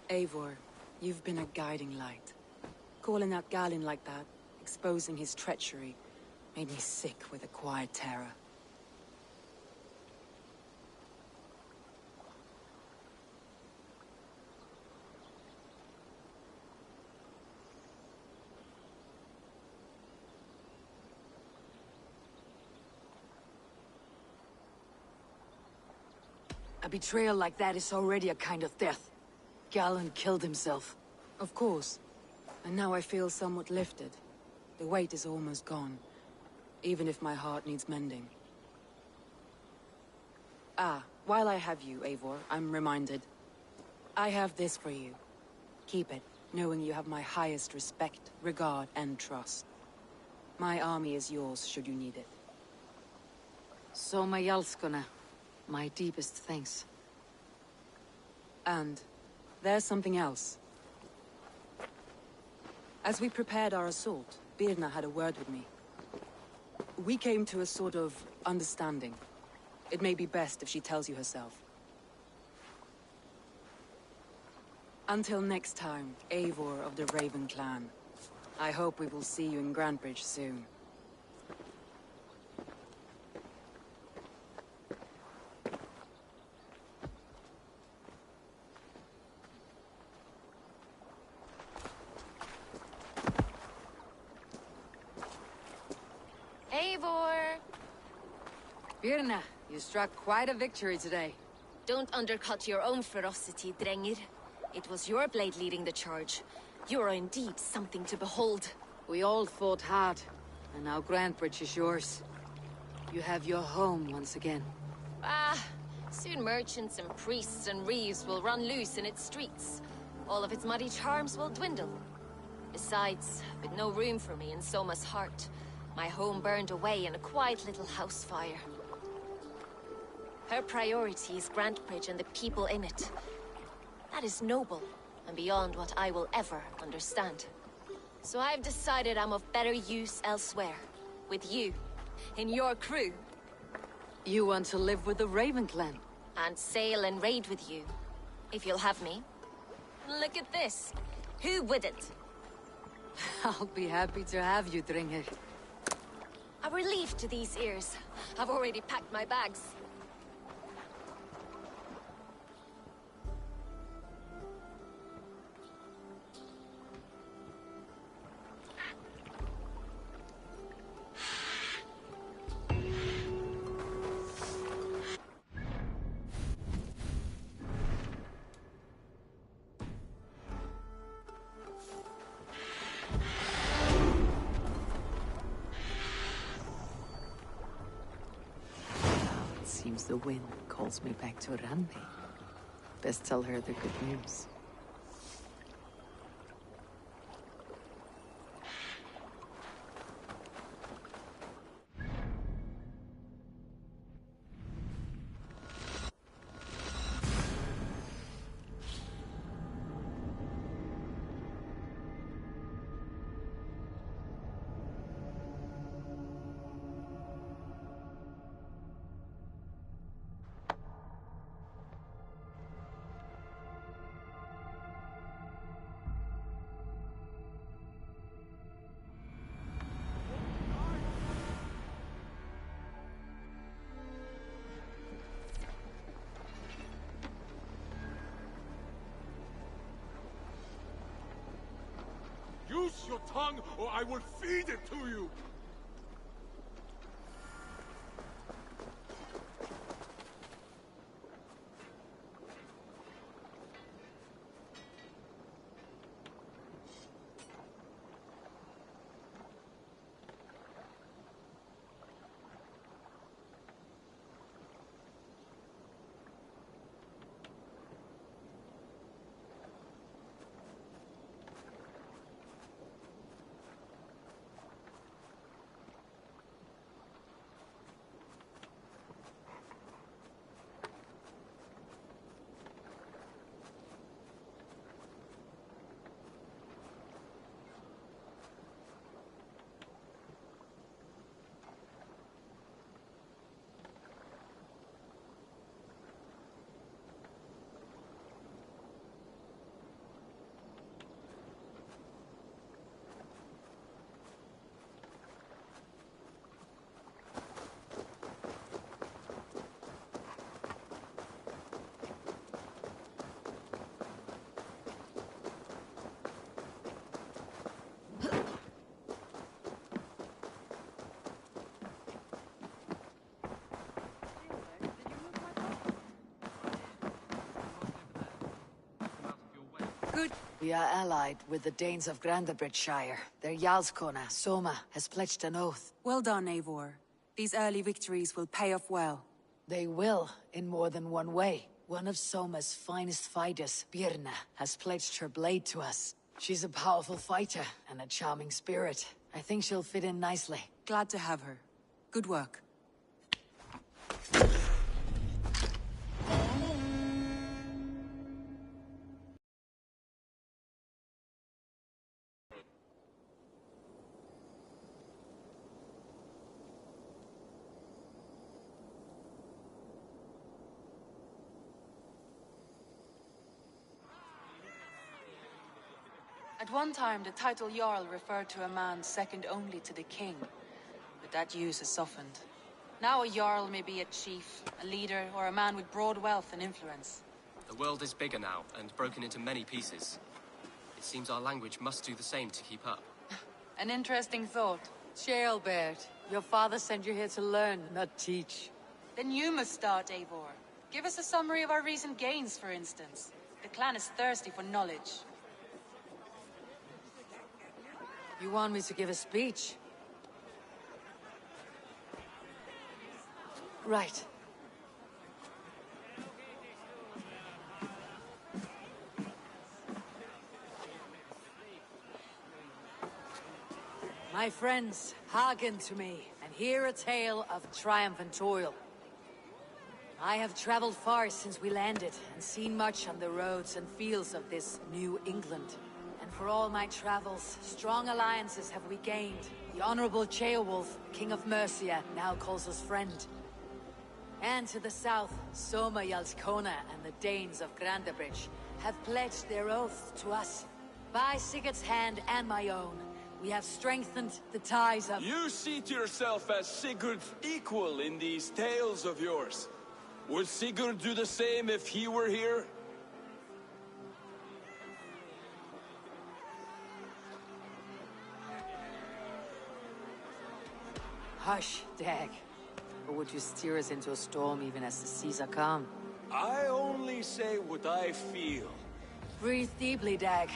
Eivor, you've been a guiding light. Calling out Galinn like that, exposing his treachery, made me sick with a quiet terror. A betrayal like that is already a kind of death. Galinn killed himself. Of course. And now I feel somewhat lifted. The weight is almost gone, even if my heart needs mending. Ah, while I have you, Eivor, I'm reminded. I have this for you. Keep it, knowing you have my highest respect, regard, and trust. My army is yours, should you need it. Soma Jalskona. My deepest thanks. And there's something else. As we prepared our assault, Birna had a word with me. We came to a sort of understanding. It may be best if she tells you herself. Until next time, Eivor of the Raven Clan. I hope we will see you in Grantebridge soon. Eivor! Birna, you struck quite a victory today. Don't undercut your own ferocity, Drengir. It was your blade leading the charge. You are indeed something to behold. We all fought hard, and now Grantebridge is yours. You have your home once again. Soon merchants and priests and reeves will run loose in its streets. All of its muddy charms will dwindle. Besides, with no room for me in Soma's heart, my home burned away in a quiet little house fire. Her priority is Grantebridge and the people in it. That is noble, and beyond what I will ever understand. So I've decided I'm of better use elsewhere. With you. In your crew. You want to live with the Raven clan? And sail and raid with you. If you'll have me. Look at this. Who wouldn't? I'll be happy to have you, Dringr. A relief to these ears. I've already packed my bags. Seems the wind calls me back to Randi. Best tell her the good news. Use your tongue, or I will feed it to you! Good. We are allied with the Danes of Grantebridgeshire. Their Jarlskona, Soma, has pledged an oath. Well done, Eivor. These early victories will pay off well. They will, in more than one way. One of Soma's finest fighters, Birna, has pledged her blade to us. She's a powerful fighter and a charming spirit. I think she'll fit in nicely. Glad to have her. Good work. At one time, the title Jarl referred to a man second only to the king, but that use has softened. Now a Jarl may be a chief, a leader, or a man with broad wealth and influence. The world is bigger now, and broken into many pieces. It seems our language must do the same to keep up. An interesting thought. Jailbird, your father sent you here to learn, not teach. Then you must start, Eivor. Give us a summary of our recent gains, for instance. The clan is thirsty for knowledge. You want me to give a speech? Right. My friends, hearken to me, and hear a tale of triumph and toil. I have traveled far since we landed, and seen much on the roads and fields of this New England. And for all my travels, strong alliances have we gained. The Honorable Ceolwulf, King of Mercia, now calls us friend. And to the south, Soma Yalskona and the Danes of Grandabridge have pledged their oath to us. By Sigurd's hand and my own, we have strengthened the ties of— You see to yourself as Sigurd's equal in these tales of yours. Would Sigurd do the same if he were here? Hush, Dag. Or would you steer us into a storm even as the seas are calm? I only say what I feel. Breathe deeply, Dag.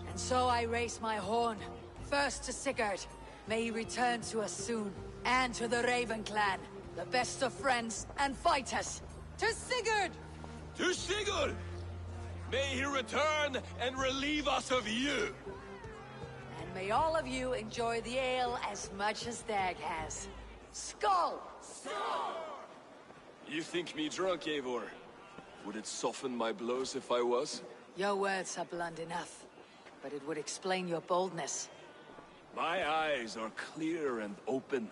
And so I raise my horn. First to Sigurd. May he return to us soon. And to the Raven clan. The best of friends and fighters. To Sigurd! To Sigurd! May he return and relieve us of you! And may all of you enjoy the ale as much as Dag has. Skull! Skull! You think me drunk, Eivor? Would it soften my blows if I was? Your words are blunt enough, but it would explain your boldness. My eyes are clear and open,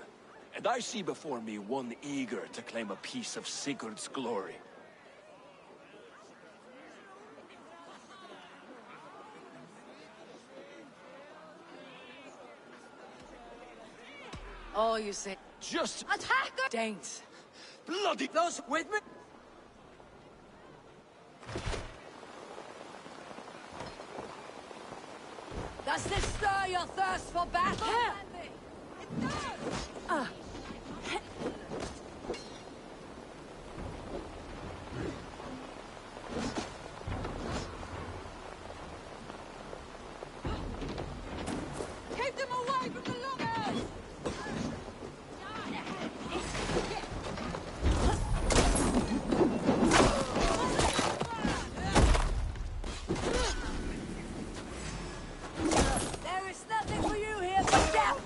and I see before me one eager to claim a piece of Sigurd's glory. All you say— Just— Attack! Danes! Bloody— Those with me! Does this stir your thirst for battle? It does! Keep them away from the loggers! There is nothing for you here but death!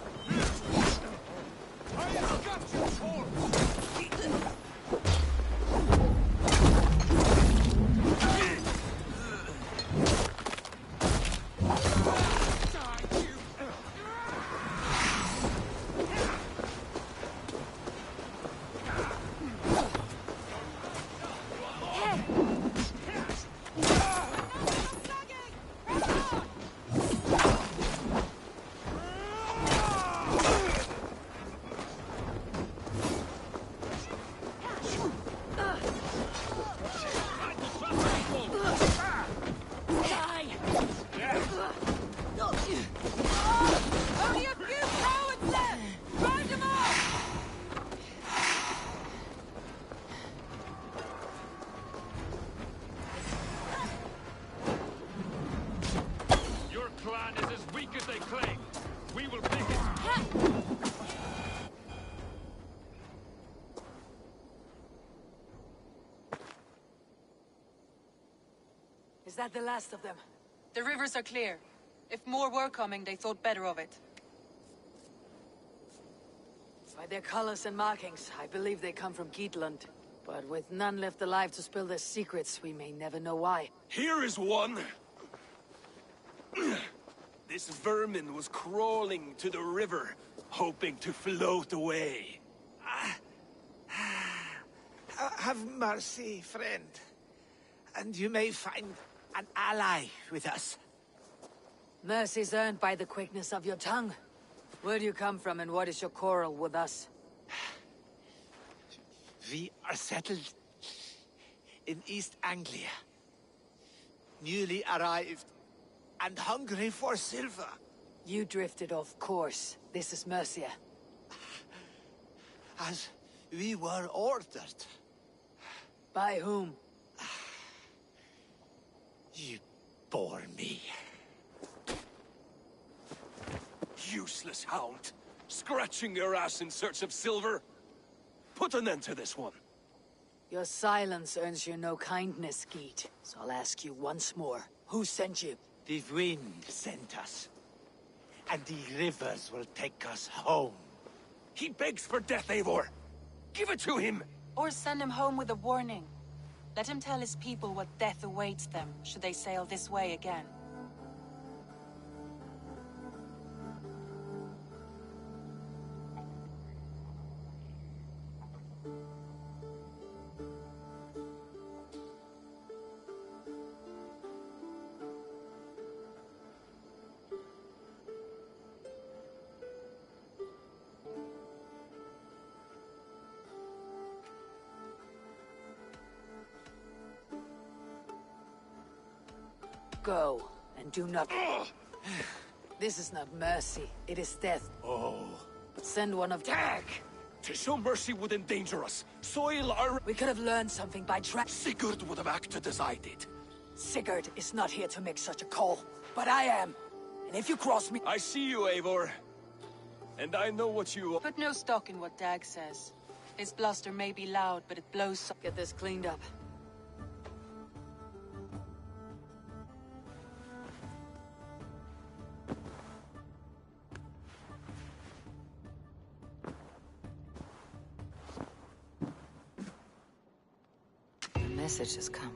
I have got you, Thor! Only a few cowards left! Round them off! Your clan is as weak as they claim. We will take it. Is that the last of them? The rivers are clear. If more were coming, they thought better of it. By their colors and markings, I believe they come from Geatland. But with none left alive to spill their secrets, we may never know why. Here is one! This vermin was crawling to the river, hoping to float away. Have mercy, friend. And you may find an ally with us. Mercy's earned by the quickness of your tongue. Where do you come from and what is your quarrel with us? We are settled in East Anglia. Newly arrived and hungry for silver. You drifted off course. This is Mercia. As we were ordered. By whom? You bore me. Useless hound. Scratching your ass in search of silver. Put an end to this one. Your silence earns you no kindness, Geet. So I'll ask you once more. Who sent you? The wind sent us. And the rivers will take us home. He begs for death, Eivor. Give it to him! Or send him home with a warning. Let him tell his people what death awaits them, should they sail this way again. Go, and do not... This is not mercy, it is death. Oh. Send one of... Tag! To show mercy would endanger us. Soil our... We could have learned something by Sigurd would have acted as I did. Sigurd is not here to make such a call. But I am. And if you cross me... I see you, Eivor. And I know what you... Put no stock in what Dag says. His bluster may be loud, but it blows so... Get this cleaned up. The message has come.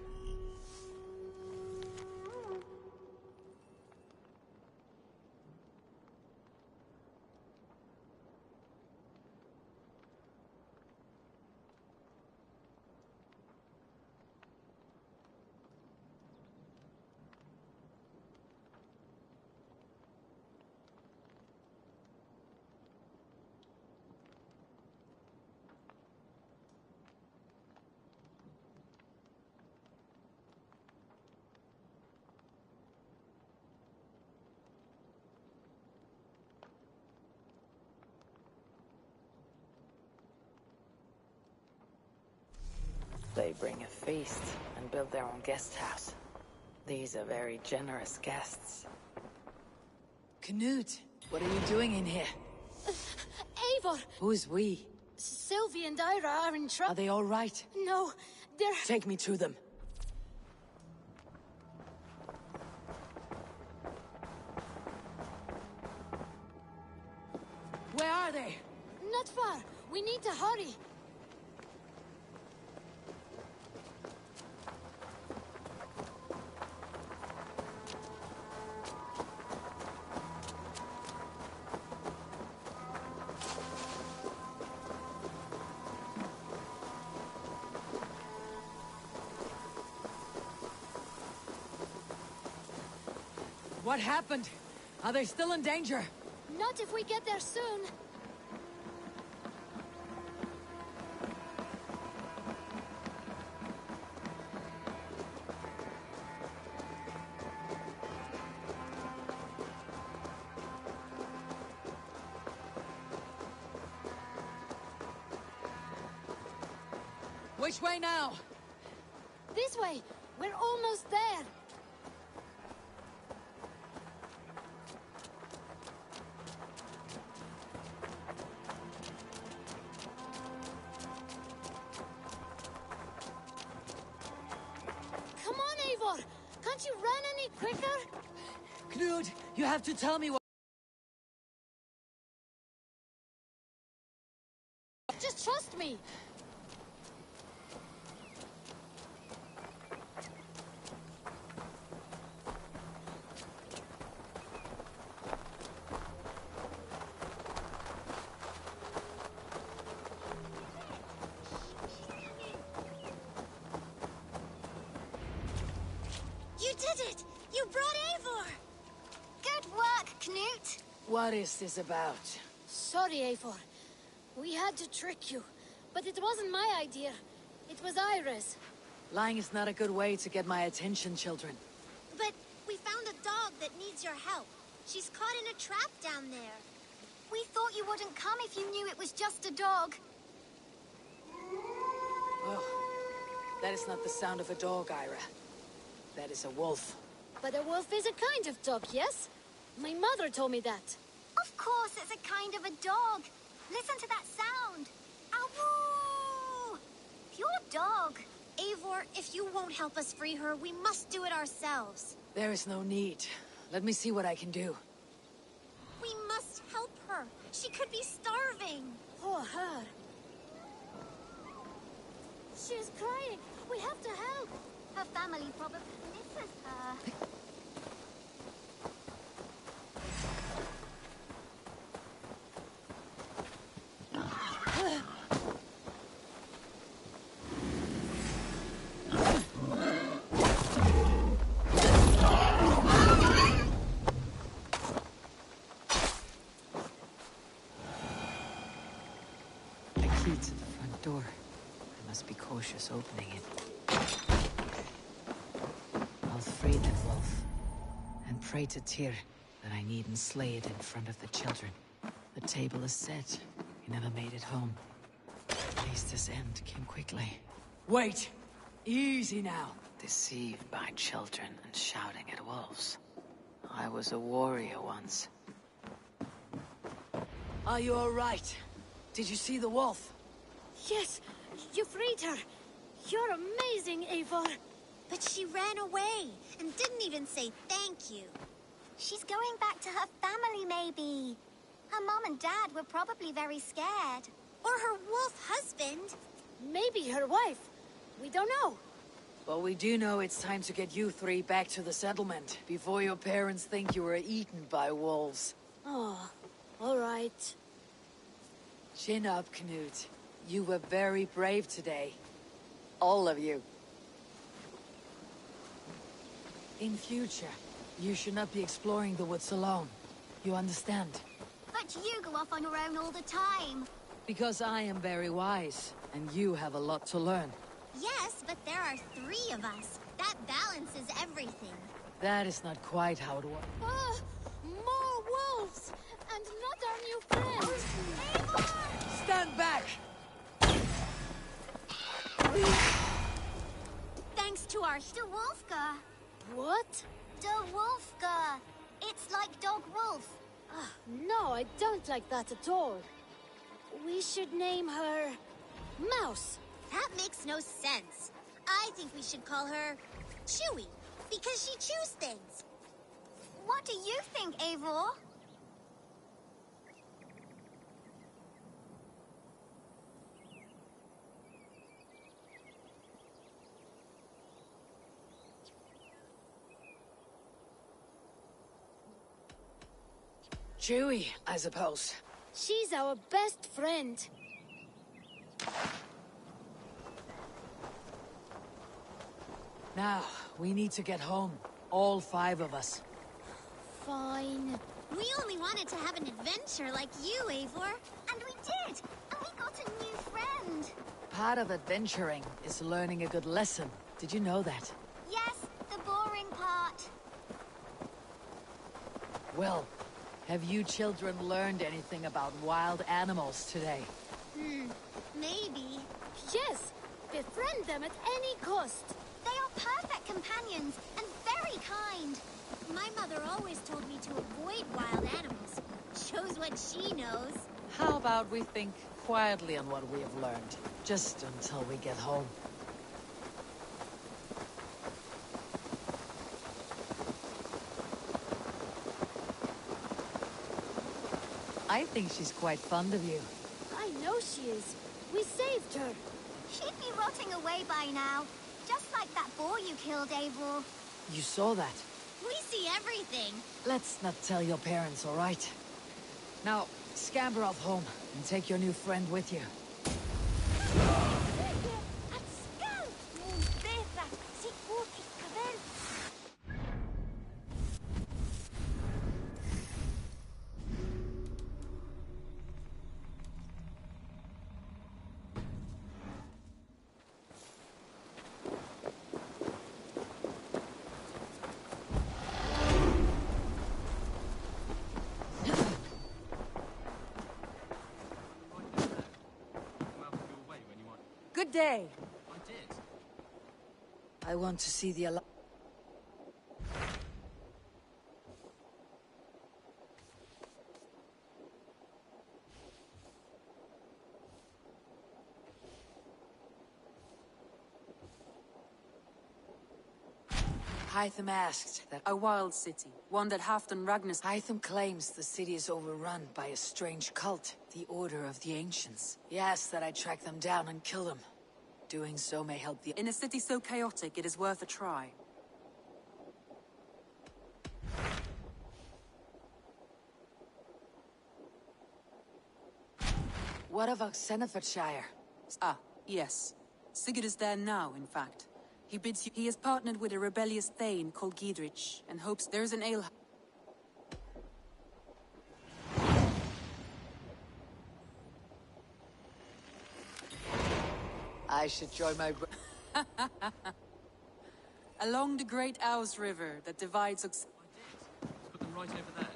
They bring a feast and build their own guest house. These are very generous guests. Knut, what are you doing in here? Eivor! Who's we? Sylvie and Ira are in trouble. Are they all right? No, they're... Take me to them. Where are they? Not far. We need to hurry. What happened? Are they still in danger? Not if we get there soon. Which way now? This way. We're almost there. Come on, Eivor! Can't you run any quicker? Knut, you have to tell me what... Just trust me! You did it! You brought Eivor! Good work, Knut! What is this about? Sorry, Eivor. We had to trick you. But it wasn't my idea. It was Ira's. Lying is not a good way to get my attention, children. But we found a dog that needs your help. She's caught in a trap down there. We thought you wouldn't come if you knew it was just a dog. Oh, that is not the sound of a dog, Ira. That is a wolf. But a wolf is a kind of dog, yes? My mother told me that. Of course it's a kind of a dog. Listen to that sound. Awoo! Pure dog. Eivor, if you won't help us free her, we must do it ourselves. There is no need. Let me see what I can do. We must help her. She could be starving. Poor her. She's crying. We have to help. Her family probably misses her. Door. I must be cautious opening it. I'll free that wolf, and pray to Tyr that I needn't slay it in front of the children. The table is set. He never made it home. At least his end came quickly. Wait! Easy now! Deceived by children and shouting at wolves. I was a warrior once. Are you all right? Did you see the wolf? Yes, you freed her. You're amazing, Eivor. But she ran away and didn't even say thank you. She's going back to her family, maybe. Her mom and dad were probably very scared. Or her wolf husband. Maybe her wife. We don't know. Well, we do know it's time to get you three back to the settlement before your parents think you were eaten by wolves. Oh, all right. Chin up, Knut. You were very brave today. All of you. In future, you should not be exploring the woods alone. You understand? But you go off on your own all the time. Because I am very wise, and you have a lot to learn. Yes, but there are 3 of us. That balances everything. That is not quite how it works. Oh, more wolves! And not our new friend! Eivor! Stand back! Thanks to our Wolfga. What? Wolfga. It's like dog wolf. No, I don't like that at all. We should name her... Mouse. That makes no sense. I think we should call her Chewy, because she chews things. What do you think, Eivor? Chewy, I suppose. She's our best friend. Now, we need to get home. All 5 of us. Fine. We only wanted to have an adventure like you, Eivor. And we did! And we got a new friend! Part of adventuring is learning a good lesson. Did you know that? Yes, the boring part. Well, have you children learned anything about wild animals today? Maybe. Yes, befriend them at any cost. They are perfect companions and very kind. My mother always told me to avoid wild animals. Shows what she knows. How about we think quietly on what we have learned, just until we get home? I think she's quite fond of you. I know she is. We saved her. She'd be rotting away by now. Just like that boar you killed, Eivor. You saw that? We see everything. Let's not tell your parents, all right? Now, scamper off home and take your new friend with you. day. I did. I want to see the Hytham asked that A wild city, one that Halfdan Ragnar's... Hytham claims the city is overrun by a strange cult, the Order of the Ancients. He asks that I track them down and kill them. Doing so may help the... In a city so chaotic, it is worth a try. What of Oxenfordshire? Ah, yes. Sigurd is there now, in fact. He bids you... He has partnered with a rebellious thane called Giedrich, and hopes there's an ale... I should join my... Along the great Ouse River that divides Ox... Put them right over there.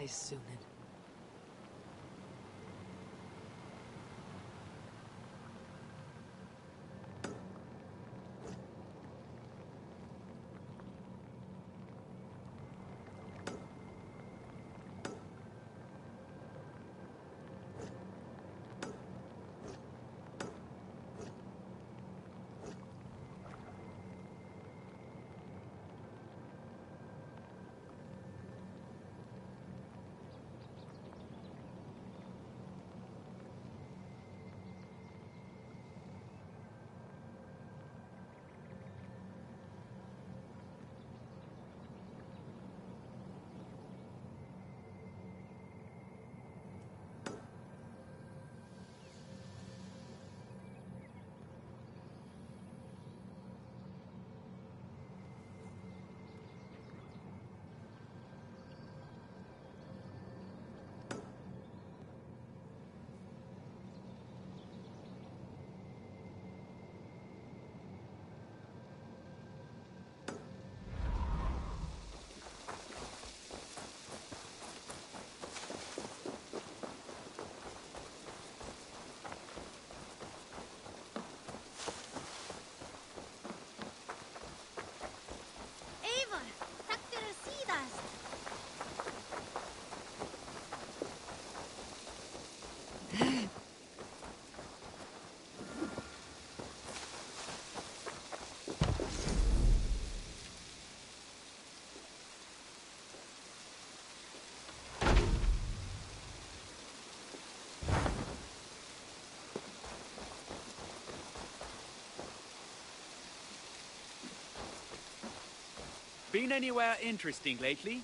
Sunan. Been anywhere interesting lately?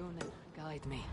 Sunan, guide me.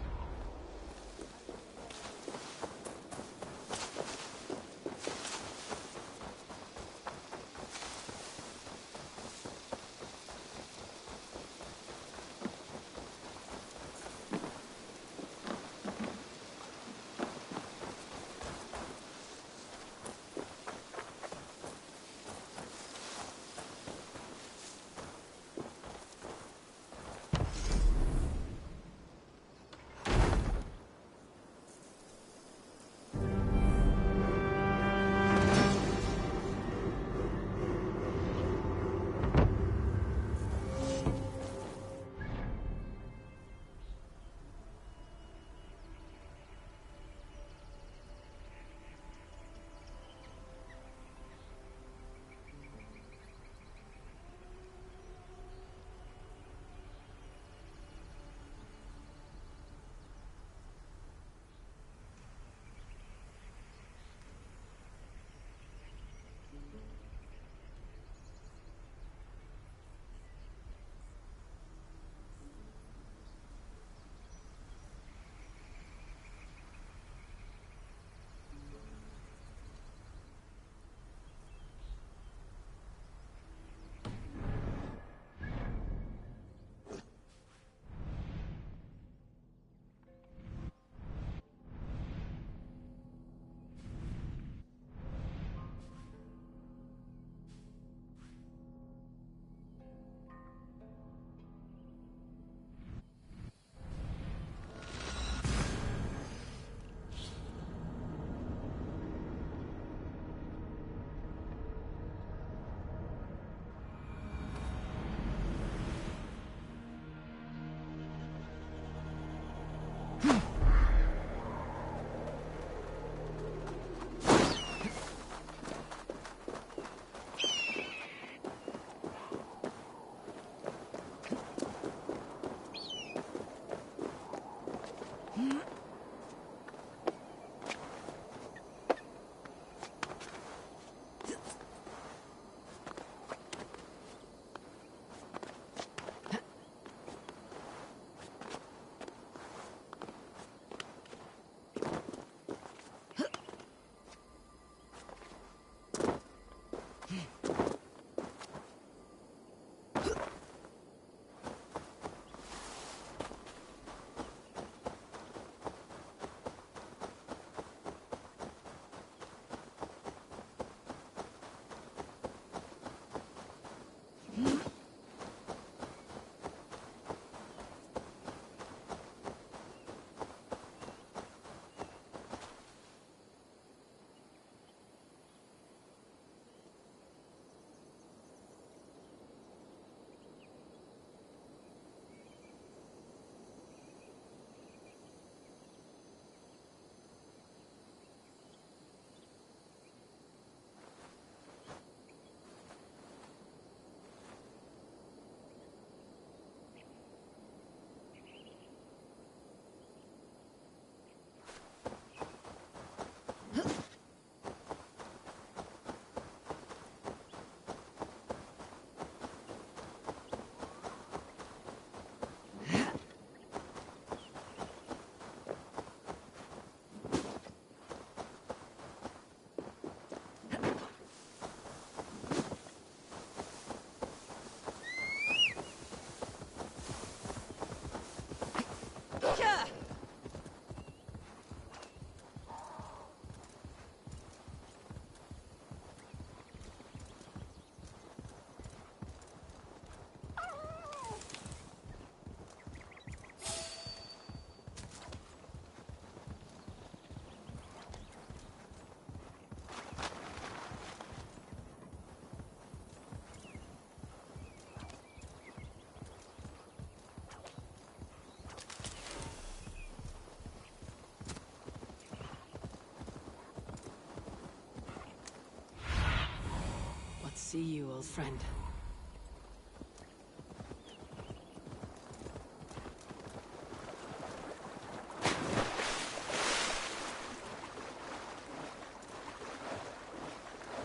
see you, old friend.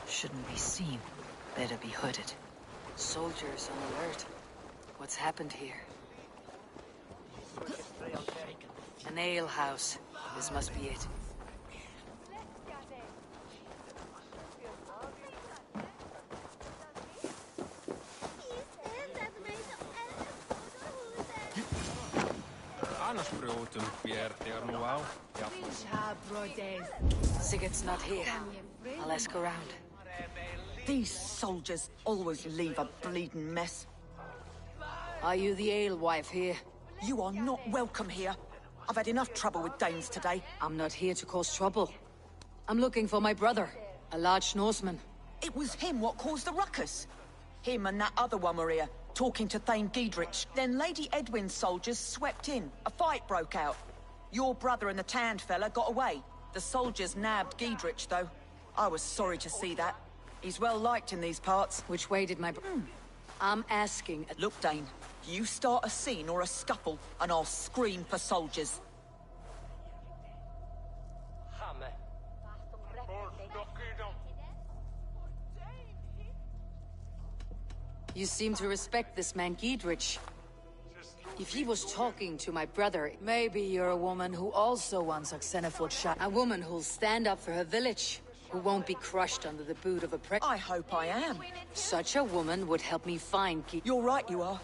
Shouldn't be seen. Better be hooded. Soldiers on alert. What's happened here? An ale house. This must be it. Sigurd's not here. I'll ask around. These soldiers always leave a bleeding mess. Are you the alewife here? You are not welcome here. I've had enough trouble with Danes today. I'm not here to cause trouble. I'm looking for my brother, a large Norseman. It was him what caused the ruckus. Him and that other one were here, talking to Thane Giedrich. Then Lady Edwin's soldiers swept in. A fight broke out. Your brother and the tanned fella got away. The soldiers nabbed Giedrich, though. I was sorry to see that. He's well liked in these parts. Which way did my I'm asking... Look, Dane. You start a scene or a scuffle, and I'll scream for soldiers. You seem to respect this man Giedrich. If he was talking to my brother, maybe you're a woman who also wants a Xenophoid shot. A woman who'll stand up for her village, who won't be crushed under the boot of a prick. I hope I am. Such a woman would help me find Giedrich. You're right, you are.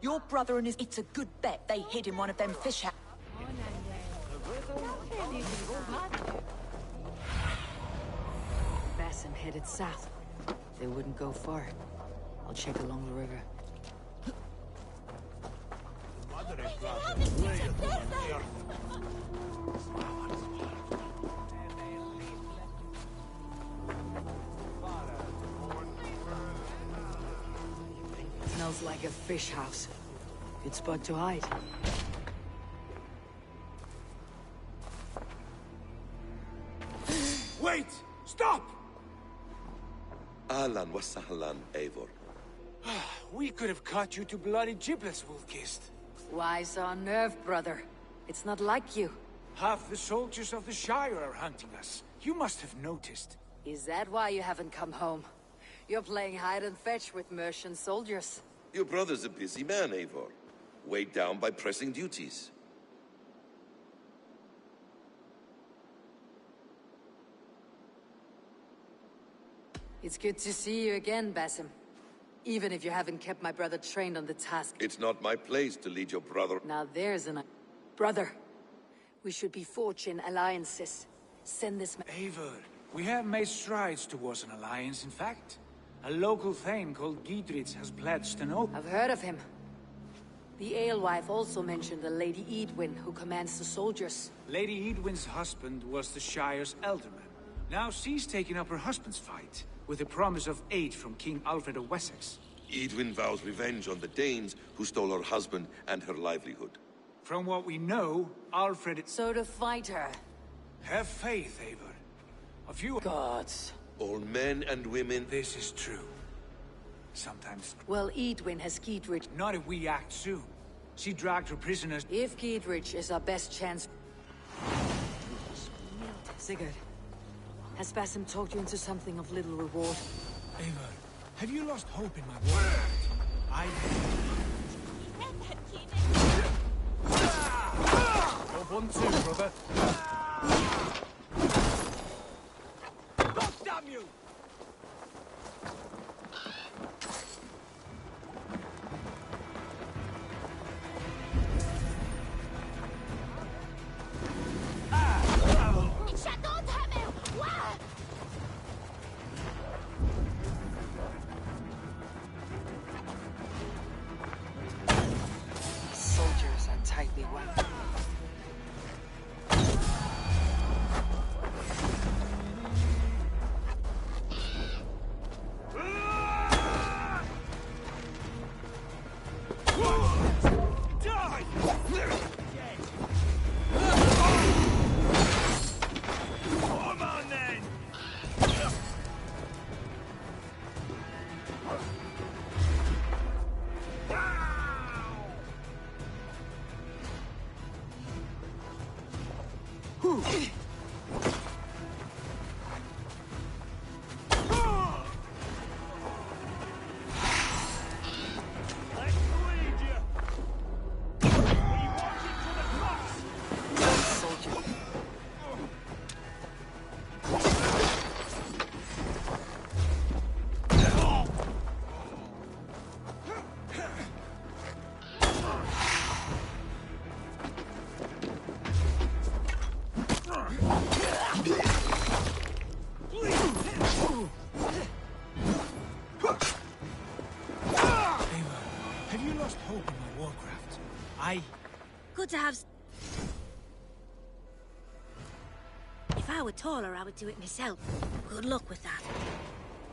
Your brother and his... It's a good bet they hid in one of them fish houses. Basim headed south. They wouldn't go far. I'll check along the river. Smells like a fish house. Good spot to hide. Wait! Stop! Ahlan wa sahlan, Eivor. We could have cut you to bloody giblets, Wolf-Kissed. Why so unnerved, brother? It's not like you. Half the soldiers of the Shire are hunting us. You must have noticed. Is that why you haven't come home? You're playing hide and fetch with Mercian soldiers. Your brother's a busy man, Eivor. Weighed down by pressing duties. It's good to see you again, Basim. Even if you haven't kept my brother trained on the task. It's not my place to lead your brother. Now there's an... Brother, we should be forging alliances. Send this... Eivor, we have made strides towards an alliance, in fact. A local thane called Giedrich has pledged an oath. I've heard of him. The alewife also mentioned a Lady Edwin, who commands the soldiers. Lady Edwin's husband was the Shire's elderman. Now she's taking up her husband's fight, with the promise of aid from King Alfred of Wessex. Edwin vows revenge on the Danes who stole her husband and her livelihood. From what we know, Alfred... So to fight her. Have faith, Eivor. A few... Gods. All men and women... This is true. Sometimes... Well, Edwin has Giedrich... Not if we act soon. She dragged her prisoners... If Giedrich is our best chance... Sigurd, has Basim talked you into something of little reward? Eivor, have you lost hope in my word? I... Oh, 1-2, brother. God damn you! Soldiers are tightly wound. Good to have... If I were taller, I would do it myself. Good luck with that.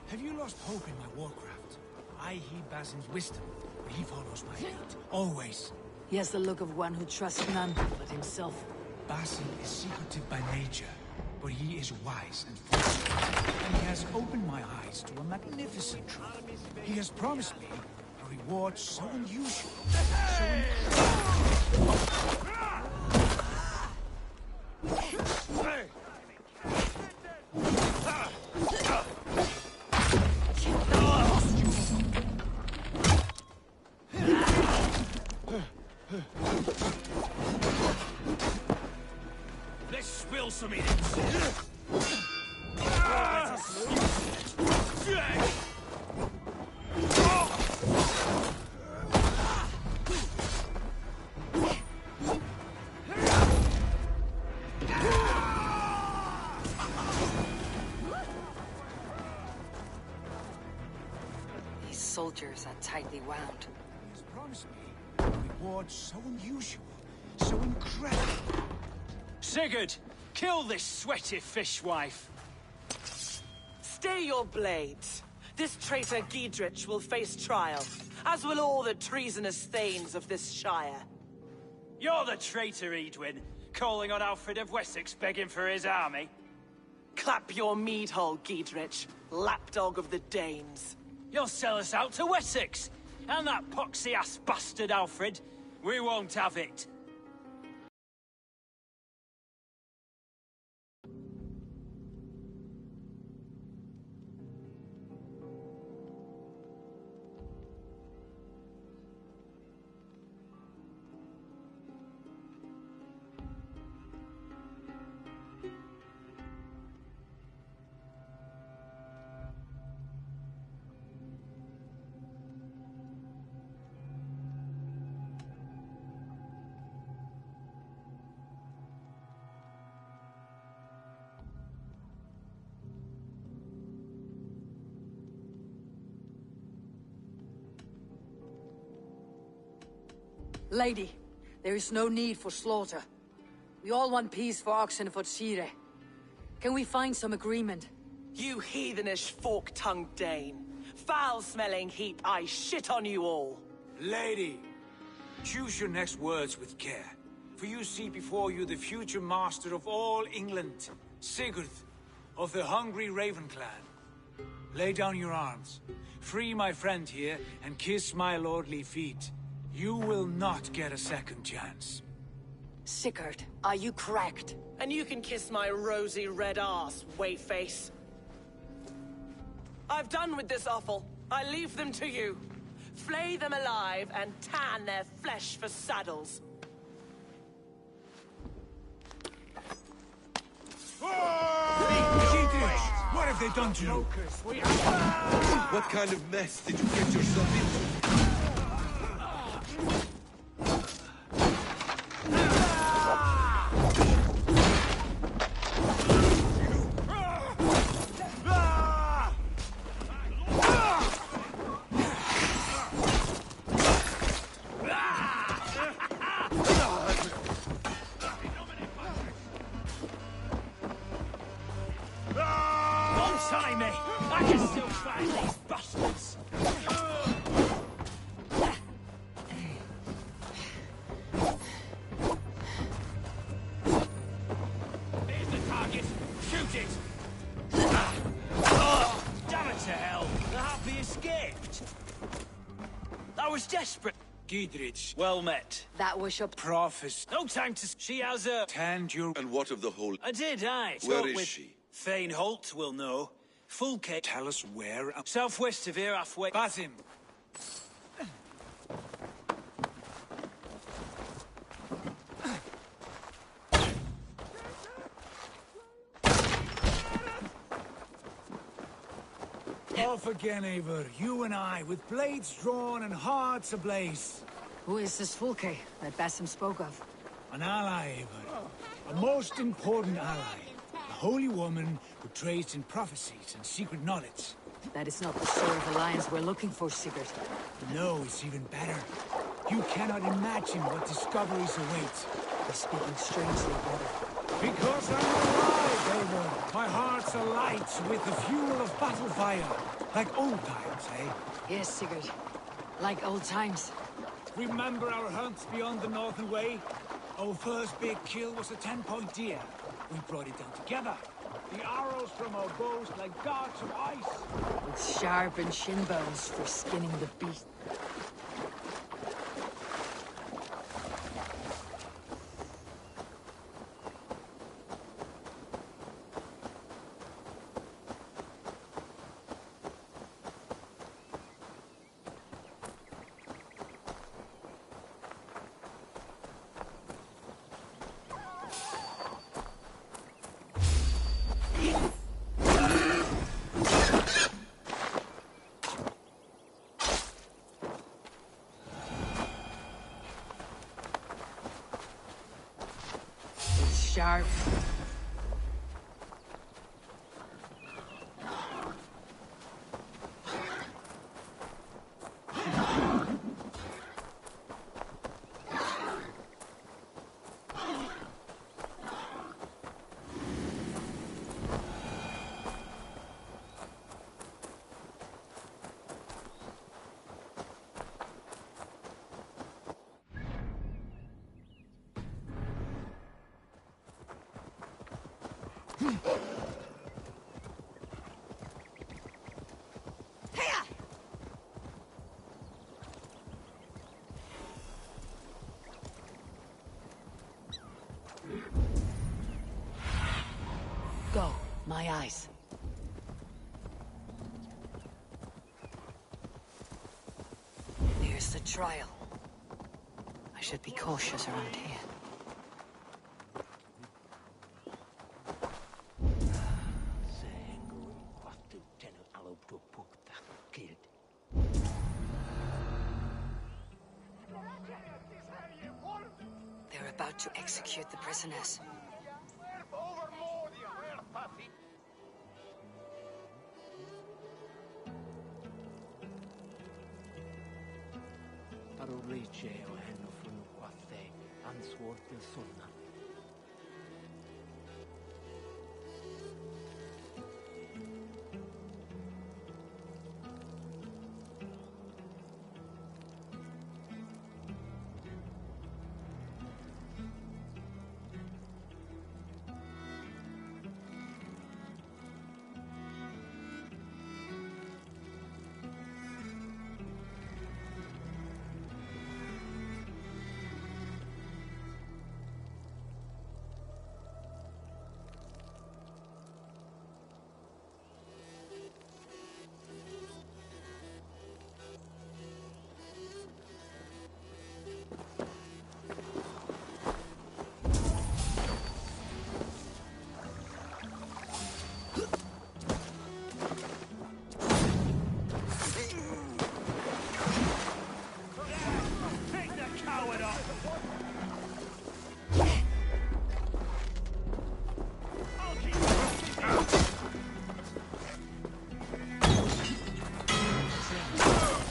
Have you lost hope in my warcraft? I heed Basin's wisdom, but he follows my lead. Always. He has the look of one who trusts none but himself. Basin is secretive by nature, but he is wise and forceful. And he has opened my eyes to a magnificent truth. He has promised me a reward so unusual, Let's spill some in it. These soldiers are tightly wound. He has promised me a reward so unusual, so incredible. Sigurd, kill this sweaty fishwife. Stay your blades. This traitor Giedrich will face trial, as will all the treasonous thanes of this shire. You're the traitor, Edwin, calling on Alfred of Wessex begging for his army. Clap your mead hole, Giedrich, lapdog of the Danes. You'll sell us out to Wessex, and that poxy-ass bastard Alfred. We won't have it. Lady, there is no need for slaughter. We all want peace for Oxenford Sire. Can we find some agreement? You heathenish fork-tongued Dane. Foul-smelling heap, I shit on you all. Lady, choose your next words with care. For you see before you the future master of all England, Sigurd, of the hungry Raven clan. Lay down your arms. Free my friend here, and kiss my lordly feet. You will not get a second chance. Sigurd, are you cracked? And you can kiss my rosy red ass, wayface. I've done with this offal. I leave them to you. Flay them alive and tan their flesh for saddles. What have they done to you? What kind of mess did you get yourself into? Desperate. Giedrich. Well met. That was your Prophes. No time to... She has a... Tandur. And what of the whole... I did, aye. Where Talk is with... she? Thane Holt will know. Full cake. Tell us where. Southwest of here, halfway. Basim. Off again, Eivor. You and I, with blades drawn and hearts ablaze. Who is this Fulke that Basim spoke of? An ally, Eivor. A most important ally. A holy woman who trades in prophecies and secret knowledge. That is not the sort of alliance we're looking for, Sigurd. No, it's even better. You cannot imagine what discoveries await. You're speaking strangely, brother. Because I'm alive, Eivor. My heart's alight with the fuel of battle fire. Like old times, eh? Yes, Sigurd. Like old times. Remember our hunts beyond the Northern Way? Our first big kill was a 10-point deer. We brought it down together. The arrows from our bows like darts of ice. With sharpened shin bones for skinning the beast. Sharp. Go, my eyes. There's the trial. I should be cautious around here. They're about to execute the prisoners.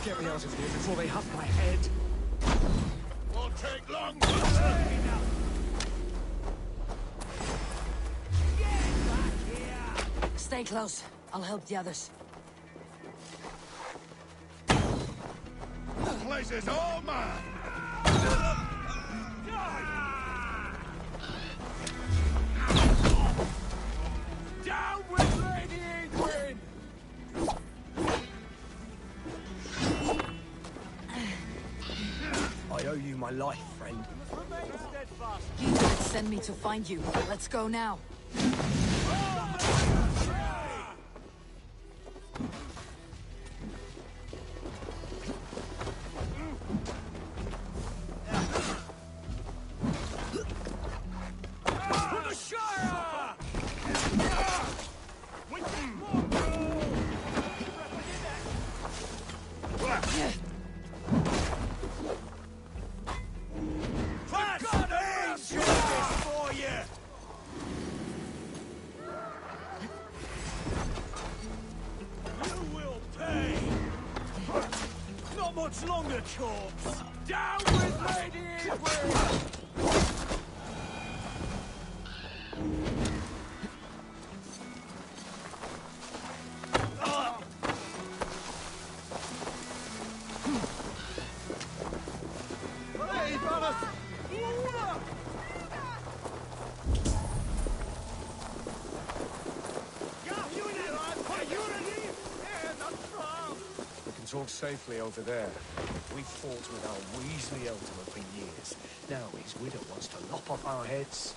Get me out of here before they huff my head. Won't take long. Stay close. I'll help the others. The place is all mine. Down with Lady Ingrid! I owe you my life, friend. You did send me to find you. Let's go now. Much longer, corpse! Down with Lady Ayfreez! Hey, brothers! We can talk safely over there. We fought with our Weasley Elder for years. Now his widow wants to lop off our heads.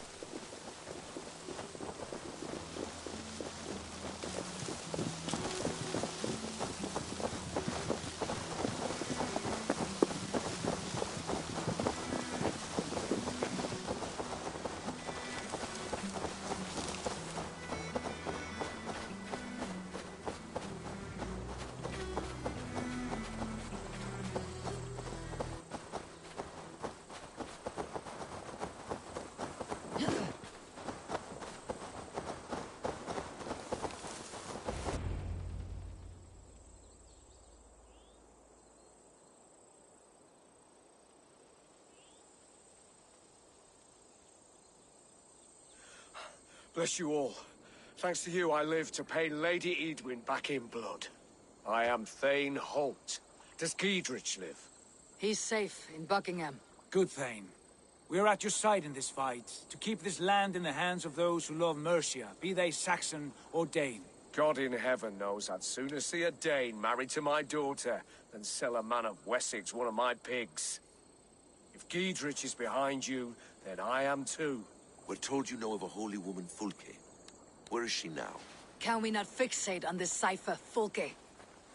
Bless you all. Thanks to you, I live to pay Lady Edwin back in blood. I am Thane Holt. Does Giedrich live? He's safe in Buckingham. Good, Thane. We are at your side in this fight, to keep this land in the hands of those who love Mercia, be they Saxon or Dane. God in heaven knows I'd sooner see a Dane married to my daughter than sell a man of Wessex one of my pigs. If Giedrich is behind you, then I am too. We're told you know of a holy woman, Fulke. Where is she now? Can we not fixate on this cipher, Fulke?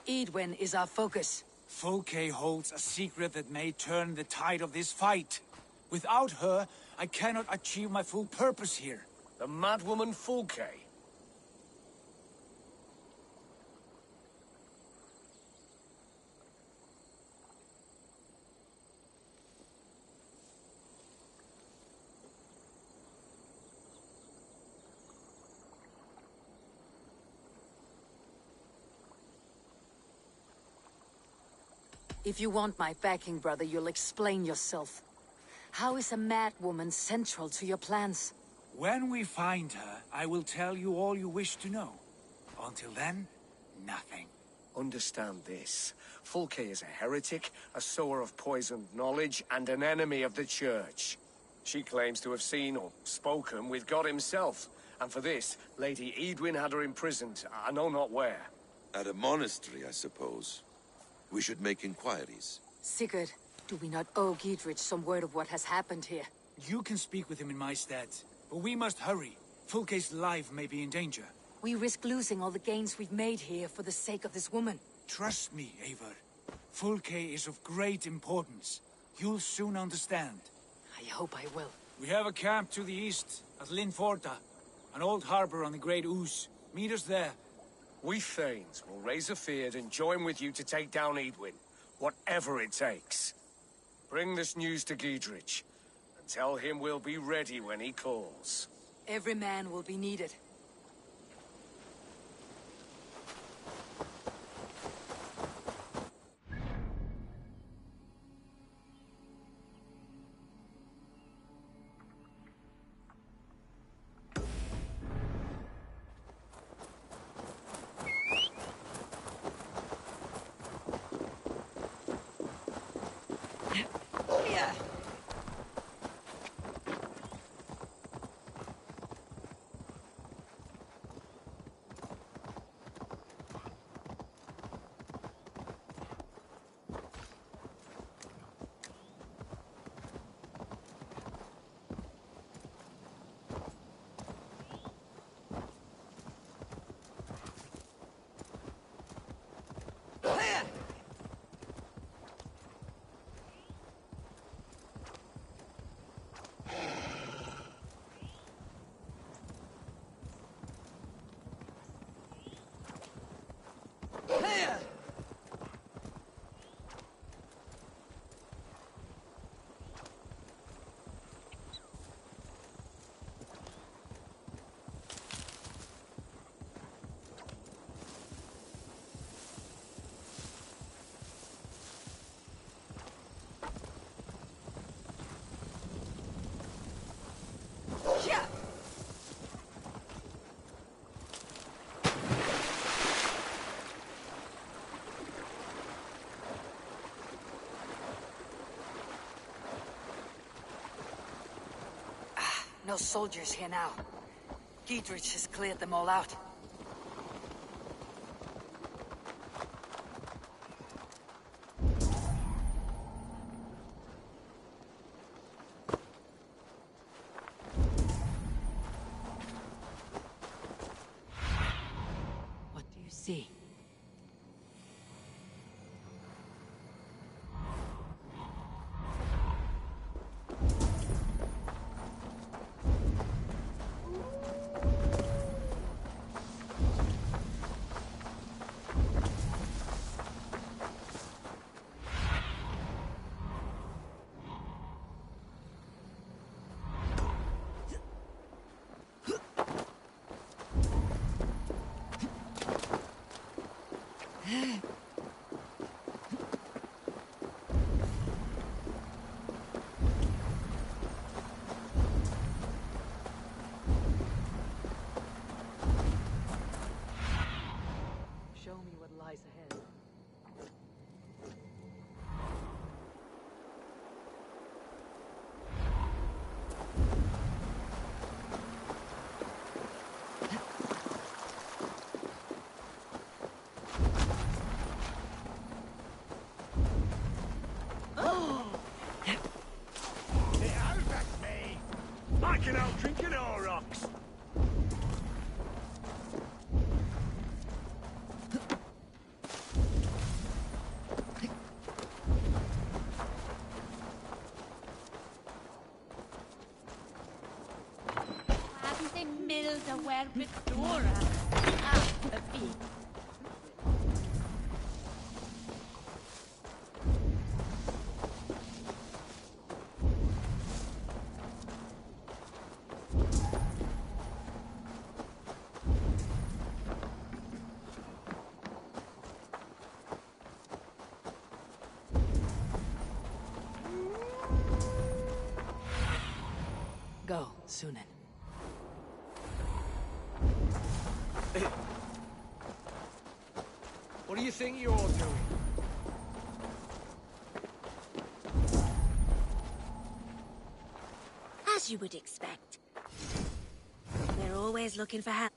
Edwin is our focus. Fulke holds a secret that may turn the tide of this fight. Without her, I cannot achieve my full purpose here. The madwoman Fulke? If you want my backing, brother, you'll explain yourself. How is a mad woman central to your plans? When we find her, I will tell you all you wish to know. Until then, nothing. Understand this. Fulke is a heretic, a sower of poisoned knowledge, and an enemy of the Church. She claims to have seen or spoken with God himself. And for this, Lady Edwin had her imprisoned, I know not where. At a monastery, I suppose. We should make inquiries. Sigurd, do we not owe Giedrich some word of what has happened here? You can speak with him in my stead, but we must hurry. Fulke's life may be in danger. We risk losing all the gains we've made here for the sake of this woman. Trust me, Eivor. Fulke is of great importance. You'll soon understand. I hope I will. We have a camp to the east, at Linforta. An old harbor on the Great Ouse. Meet us there. We Thanes will raise a feard and join with you to take down Edwin, whatever it takes. Bring this news to Giedrich, and tell him we'll be ready when he calls. Every man will be needed. No soldiers here now. Giedrich has cleared them all out. What do you see? Show me what lies ahead. I can out drink it all rocks. Hadn't they milled a werbit Dora? Ah, a bee. Go, Sunan. What do you think you're doing? As you would expect. They're always looking for help.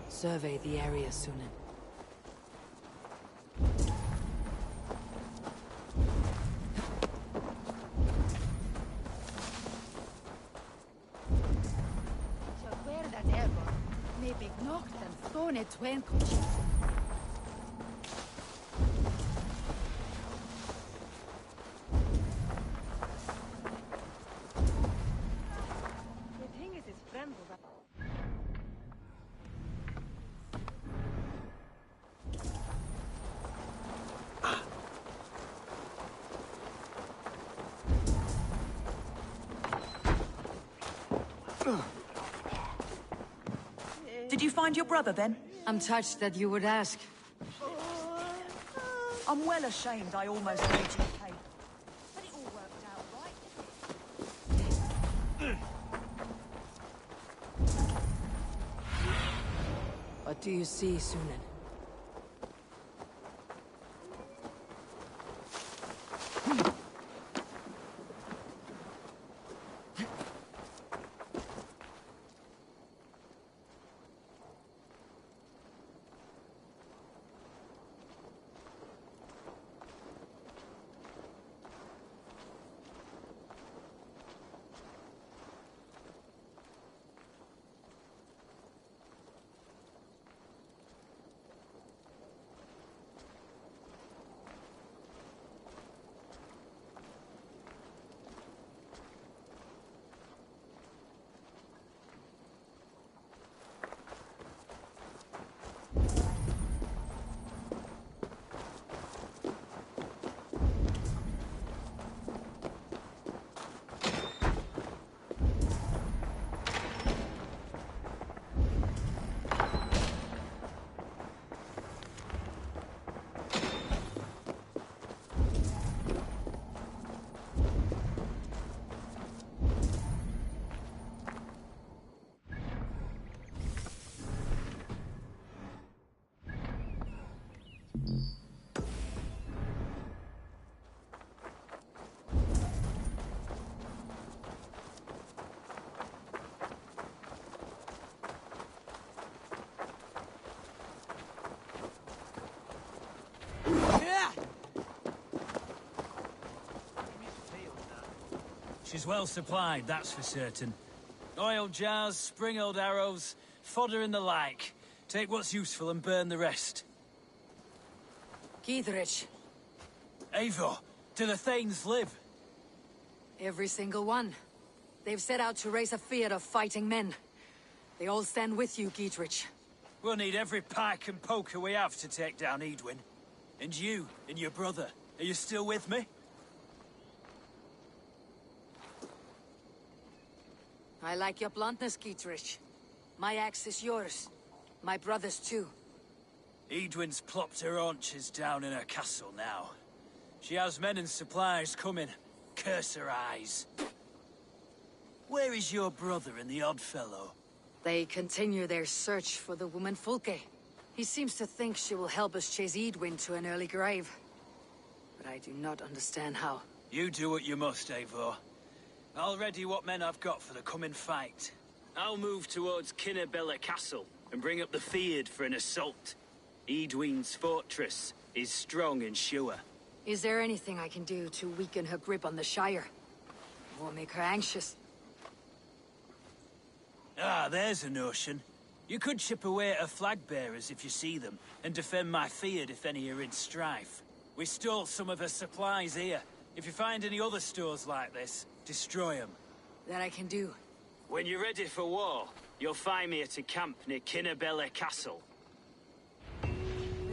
Survey the area, Sunan. Så where that ever? Maybe knocked and thrown it when The thing is his friend was Did you find your brother, then? I'm touched that you would ask. I'm well ashamed I almost made you pay. But it all worked out right. What do you see, Sunan? She's well supplied, that's for certain. Oil jars, spring-old arrows, fodder and the like. Take what's useful and burn the rest. Giedrich. Eivor, do the Thanes live? Every single one. They've set out to raise a fear of fighting men. They all stand with you, Giedrich. We'll need every pike and poker we have to take down Edwin. And you, and your brother, are you still with me? I like your bluntness, Giedrich. My axe is yours. My brother's too. Edwin's plopped her haunches down in her castle now. She has men and supplies coming. Curse her eyes. Where is your brother and the odd fellow? They continue their search for the woman Fulke. He seems to think she will help us chase Edwin to an early grave. But I do not understand how. You do what you must, Eivor. I'll ready what men I've got for the coming fight. I'll move towards Kinnabella Castle and bring up the Fyrd for an assault. Edwin's fortress is strong and sure. Is there anything I can do to weaken her grip on the Shire? Or make her anxious? Ah, there's a notion. You could chip away at her flag-bearers if you see them, and defend my Fyrd if any are in strife. We stole some of her supplies here. If you find any other stores like this, destroy them. That I can do. When you're ready for war, you'll find me at a camp near Kinnabella Castle. They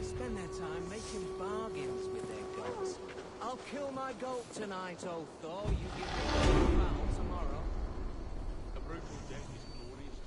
spend their time making bargains with their goats. I'll kill my goat tonight, old Thor. You give me a foul tomorrow. A brutal death is glorious.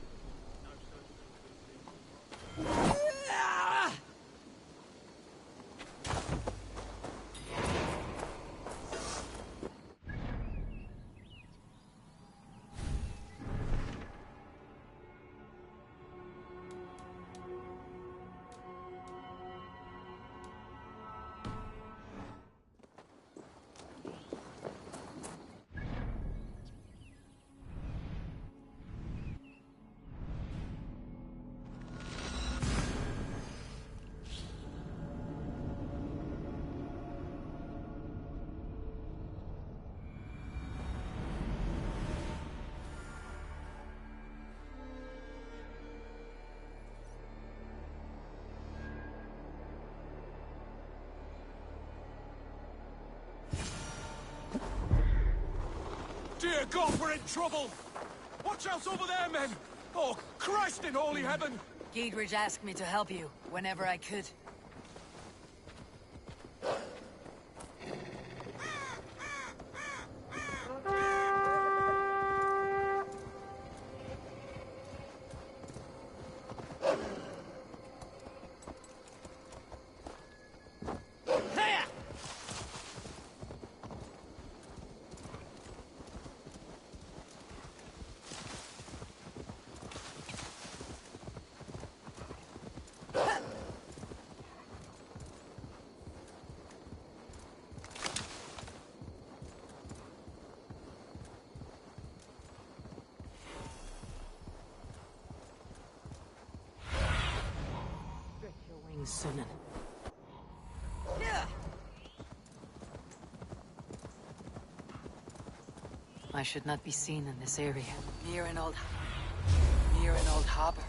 Dear God, we're in trouble! Watch out over there, men! Oh, Christ in holy heaven! Giedrich asked me to help you, whenever I could. Sunan. I should not be seen in this area. Near an old harbor.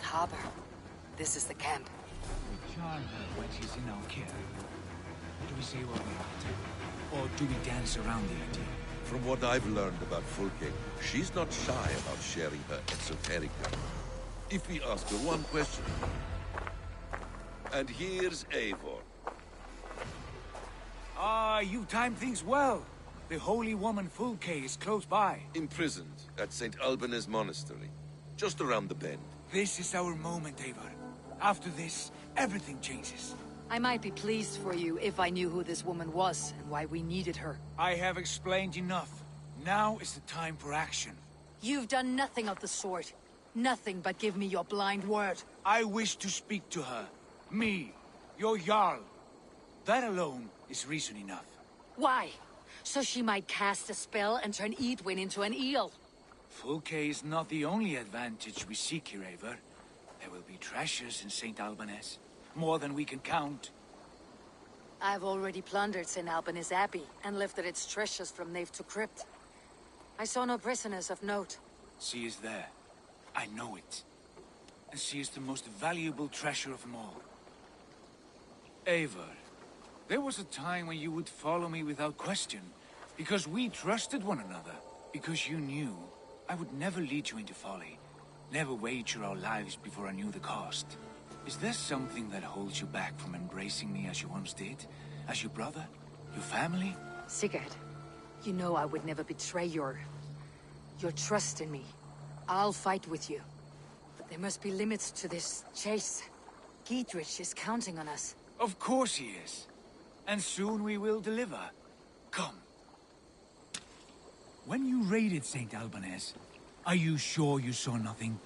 Harbor. This is the camp. We charm her when she's in our care. Do we say what we have to? Or do we dance around the idea? From what I've learned about Fulke, she's not shy about sharing her esoterica. If we ask her one question... And here's Eivor. Ah, you timed things well. The holy woman Fulke is close by. Imprisoned at St. Alban's Monastery, just around the bend. This is our moment, Eivor. After this, everything changes. I might be pleased for you if I knew who this woman was and why we needed her. I have explained enough. Now is the time for action. You've done nothing of the sort. Nothing but give me your blind word. I wish to speak to her. Me, your Jarl. That alone is reason enough. Why? So she might cast a spell and turn Edwin into an eel. Fulke is not the only advantage we seek here, Eivor. There will be treasures in St. Albanese. More than we can count. I've already plundered St. Albanese Abbey and lifted its treasures from nave to crypt. I saw no prisoners of note. She is there. I know it. And she is the most valuable treasure of them all. Eivor, there was a time when you would follow me without question, because we trusted one another, because you knew I would never lead you into folly, never wager our lives before I knew the cost. Is there something that holds you back from embracing me as you once did? As your brother? Your family? Sigurd, you know I would never betray your trust in me. I'll fight with you. But there must be limits to this chase. Giedrich is counting on us. Of course he is. And soon we will deliver. Come. When you raided St. Albanese, are you sure you saw nothing?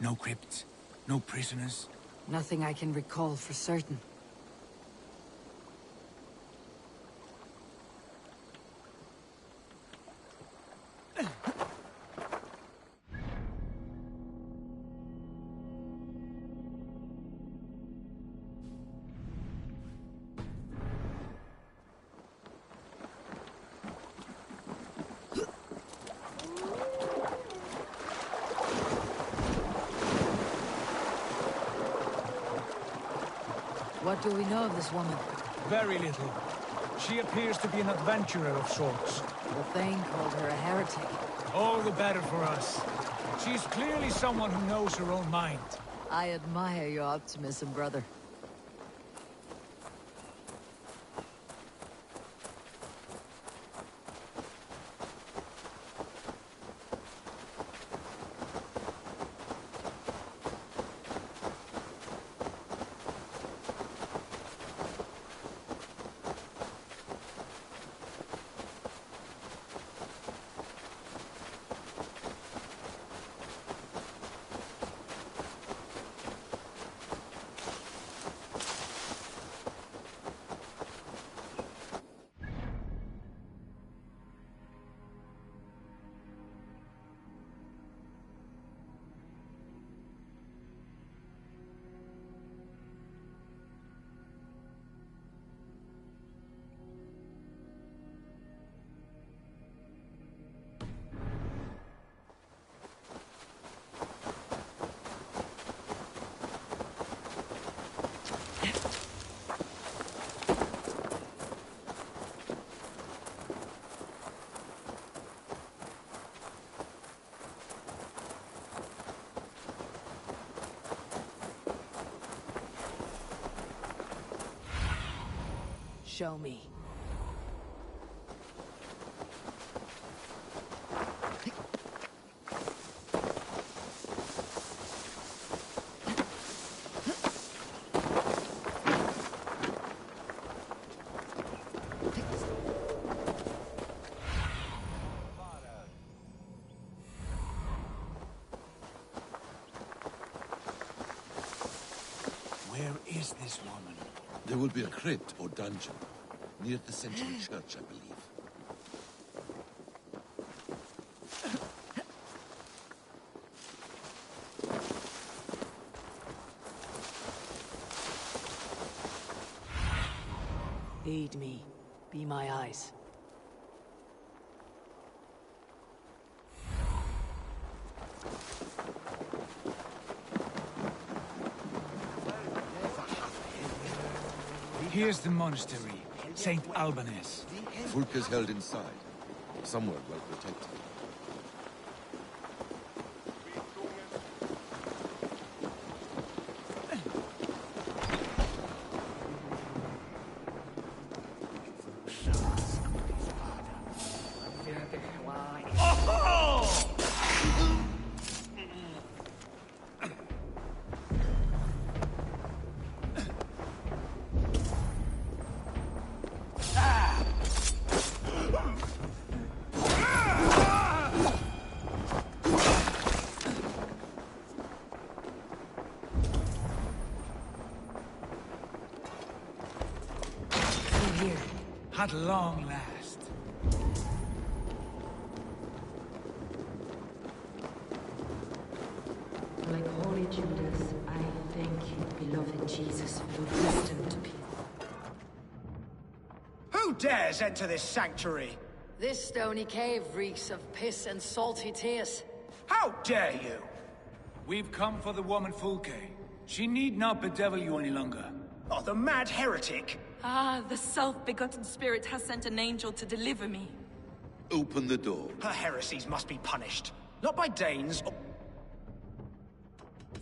No crypts? No prisoners? Nothing I can recall for certain. What do we know of this woman? Very little. She appears to be an adventurer of sorts. The Thane called her a heretic. All the better for us. She's clearly someone who knows her own mind. I admire your optimism, brother. Show me. Where is this woman? There will be a crypt or dungeon near the central church, I believe. Aid me. Be my eyes. Here's the monastery, St. Albanese. Fulk is held inside, somewhere well protected. At long last. Like Holy Judas, I thank you, beloved Jesus, for the wisdom to be. Who dares enter this sanctuary? This stony cave reeks of piss and salty tears. How dare you? We've come for the woman Fulke. She need not bedevil you any longer. Oh, the mad heretic! Ah, the self-begotten spirit has sent an angel to deliver me. Open the door. Her heresies must be punished. Not by Danes or...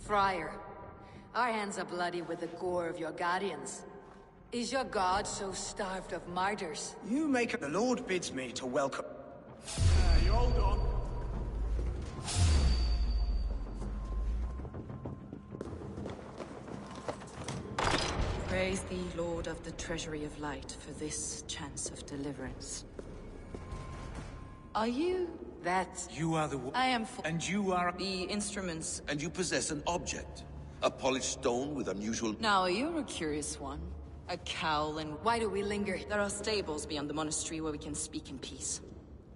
Friar, our hands are bloody with the gore of your guardians. Is your god so starved of martyrs? You make... The Lord bids me to welcome... You hold on. Praise thee, Lord of the Treasury of Light, for this chance of deliverance. Are you... That... You are the... I am... And you are... The instruments... And you possess an object. A polished stone with unusual... Now, you're a curious one. A cowl and... Why do we linger? There are stables beyond the monastery where we can speak in peace.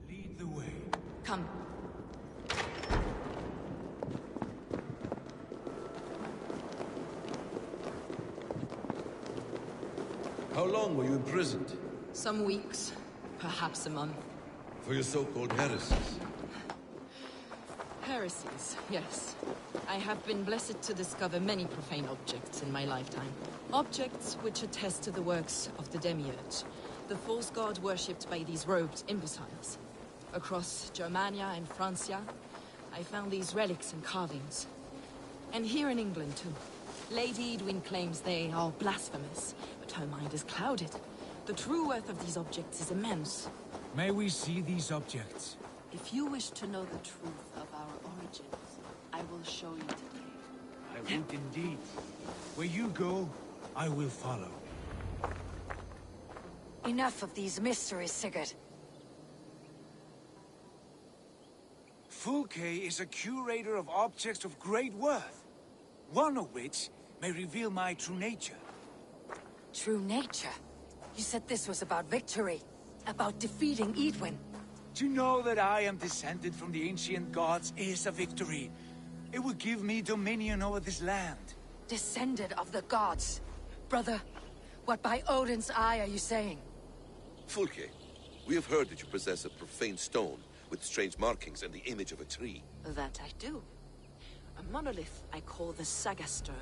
Lead the way. Come. How long were you imprisoned? Some weeks, perhaps a month. For your so-called heresies? Heresies, yes. I have been blessed to discover many profane objects in my lifetime. Objects which attest to the works of the Demiurge, the false god worshipped by these robed imbeciles. Across Germania and Francia, I found these relics and carvings. And here in England, too. Lady Edwin claims they are blasphemous, but her mind is clouded. The true worth of these objects is immense. May we see these objects? If you wish to know the truth of our origins, I will show you today. I would indeed. Where you go, I will follow. Enough of these mysteries, Sigurd. Fulke is a curator of objects of great worth, one of which may reveal my true nature. True nature? You said this was about victory, about defeating Edwin. To know that I am descended from the ancient gods is a victory. It will give me dominion over this land. Descended of the gods? Brother, what by Odin's eye are you saying? Fulke, we have heard that you possess a profane stone with strange markings and the image of a tree. That I do. A monolith I call the Saga Stone,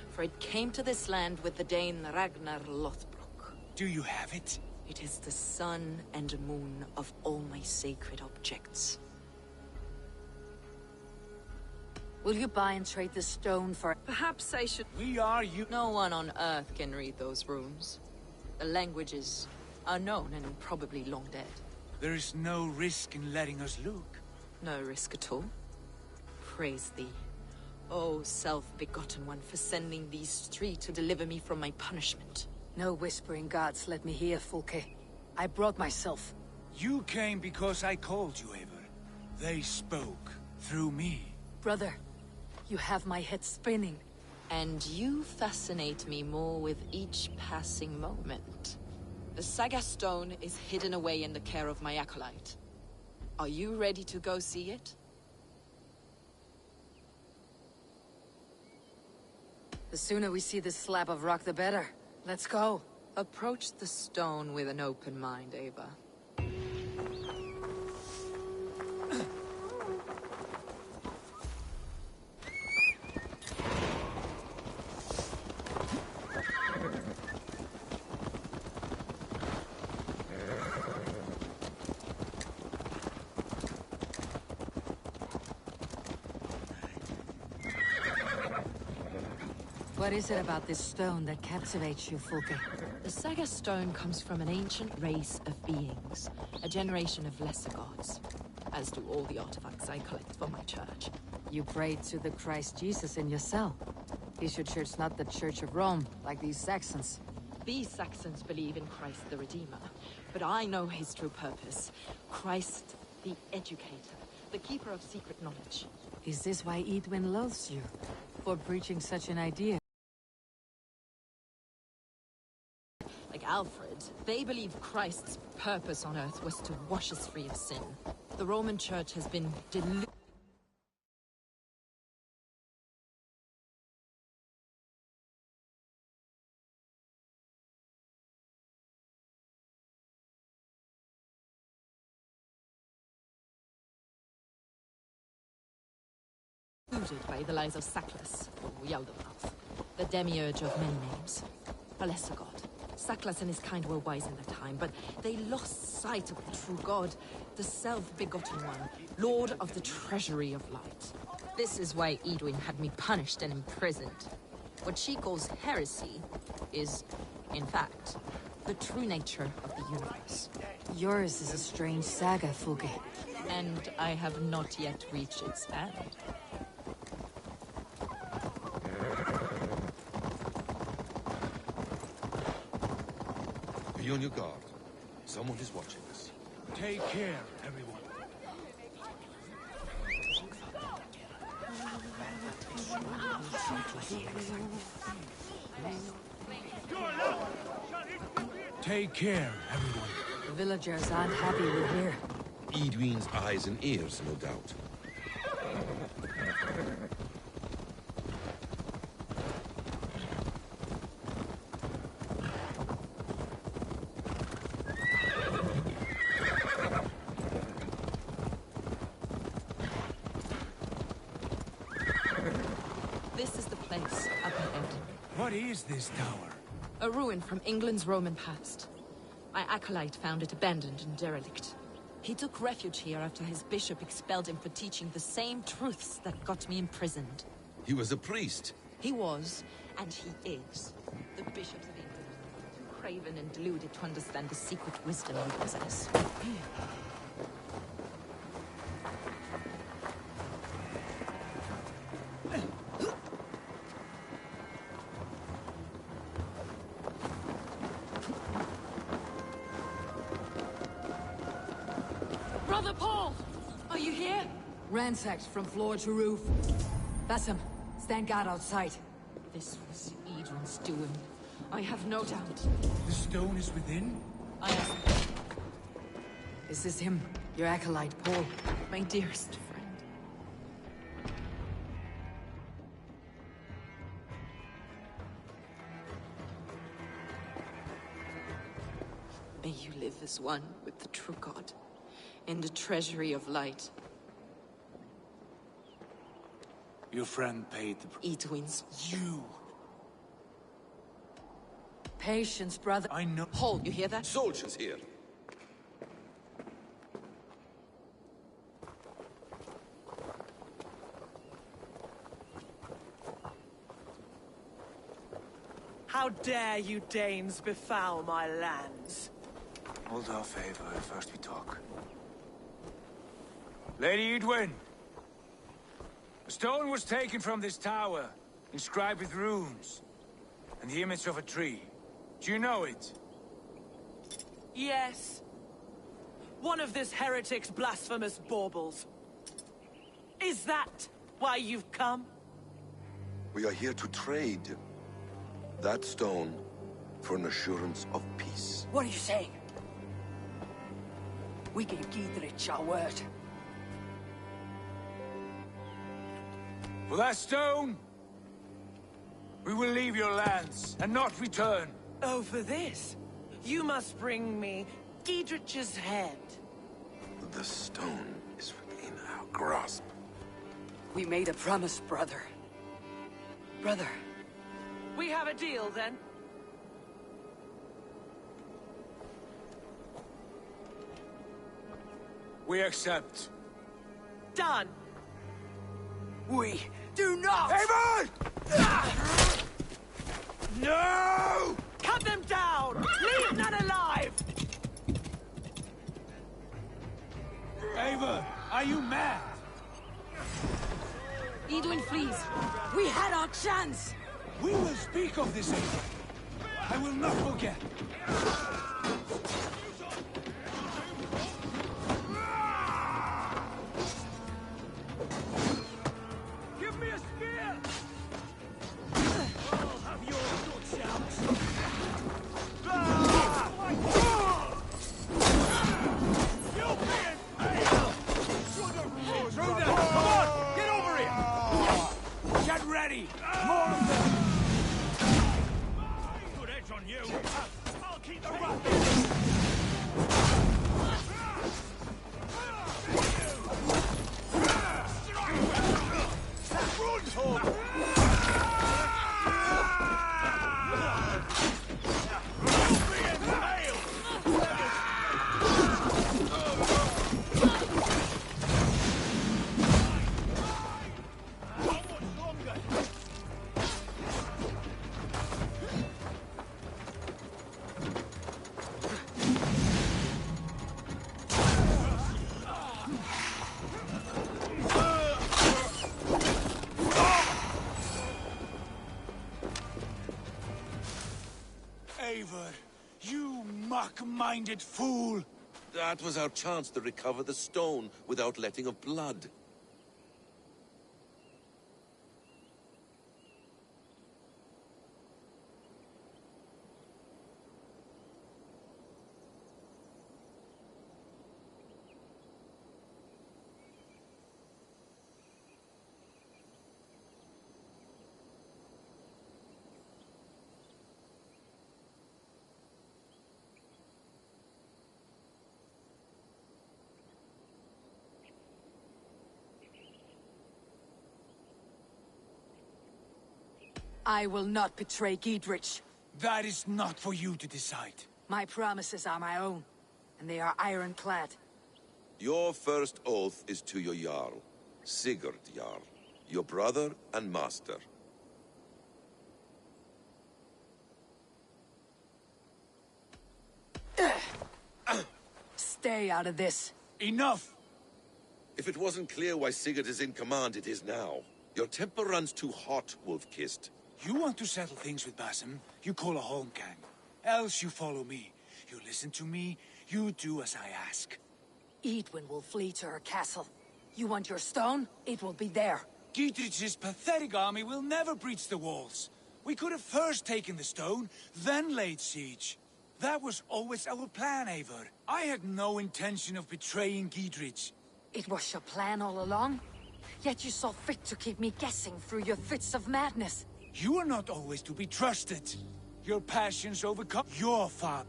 for it came to this land with the Dane Ragnar Lothbrok. Do you have it? It is the sun and moon of all my sacred objects. Will you buy and trade the stone for... Perhaps I should... We are you... No one on Earth can read those runes. The languages are known and probably long dead. There is no risk in letting us look. No risk at all. Praise thee, O self-begotten one, for sending these three to deliver me from my punishment. No whispering gods let me hear, Fulke. I brought myself. You came because I called you, Eivor. They spoke through me. Brother, you have my head spinning. And you fascinate me more with each passing moment. The Saga Stone is hidden away in the care of my acolyte. Are you ready to go see it? The sooner we see this slab of rock, the better. Let's go. Approach the stone with an open mind, Ava. What is it about this stone that captivates you, Fulke? The Saga Stone comes from an ancient race of beings, a generation of lesser gods, as do all the artifacts I collect for my church. You prayed to the Christ Jesus in your cell. Is your church not the Church of Rome, like these Saxons? These Saxons believe in Christ the Redeemer, but I know his true purpose. Christ the Educator, the keeper of secret knowledge. Is this why Edwin loathes you? For preaching such an idea? Like Alfred, they believe Christ's purpose on earth was to wash us free of sin. The Roman Church has been deluded by the lies of Saklas, or Yaldabaoth, the demiurge of many names. A lesser god. Saklas and his kind were wise in their time, but they lost sight of the true god, the self-begotten one, lord of the treasury of light. This is why Edwin had me punished and imprisoned. What she calls heresy is, in fact, the true nature of the universe. Yours is a strange saga, Fulke. And I have not yet reached its end. Be on your guard. Someone is watching us. Take care, everyone. Take care, everyone. The villagers aren't happy we're here. Edwin's eyes and ears, no doubt. This is the place up ahead. What is this tower? A ruin from England's Roman past. My acolyte found it abandoned and derelict. He took refuge here after his bishop expelled him for teaching the same truths that got me imprisoned. He was a priest. He was, and he is, the bishops of England, too craven and deluded to understand the secret wisdom we possess. Brother Paul! Are you here? Ransacked from floor to roof. That's him. Stand guard outside. This was Edwin's doing. I have no doubt. The stone is within? I ask. Is this him? Your acolyte, Paul? My dearest friend. May you live as one with the true God, in the treasury of light. Your friend paid the... Edwin's. You! Patience, brother. I know... Paul, you hear that? Soldiers here. How dare you Danes befoul my lands? Hold off, Ava. First we talk. Lady Edwin! A stone was taken from this tower, inscribed with runes, and the image of a tree. Do you know it? Yes. One of this heretic's blasphemous baubles. Is that why you've come? We are here to trade that stone for an assurance of peace. What are you saying? We gave Giedrich our word. For that stone, we will leave your lands and not return. Oh, for this, you must bring me Giedrich's head. The stone is within our grasp. We made a promise, brother. Brother. We have a deal, then? We accept. Done. We do not! Avon! No! Cut them down! Leave none alive! Ava, are you mad? Edwin flees. We had our chance! We will speak of this, Ava. I will not forget. Give me a spear! I'll have your guts out. Ready! More of them! Good edge on you. I'll keep the Eivor, you muck-minded fool! That was our chance to recover the stone without letting of blood. I will not betray Giedrich. That is not for you to decide. My promises are my own, and they are ironclad. Your first oath is to your Jarl, Sigurd Jarl, your brother and master. Stay out of this. Enough! If it wasn't clear why Sigurd is in command, it is now. Your temper runs too hot, Wolf-Kissed. You want to settle things with Basim, you call a holmgang. Else you follow me. You listen to me, you do as I ask. Edwin will flee to her castle. You want your stone? It will be there. Giedrich's pathetic army will never breach the walls. We could have first taken the stone, then laid siege. That was always our plan, Eivor. I had no intention of betraying Giedrich. It was your plan all along? Yet you saw fit to keep me guessing through your fits of madness. You are not always to be trusted. Your passions overcome your father.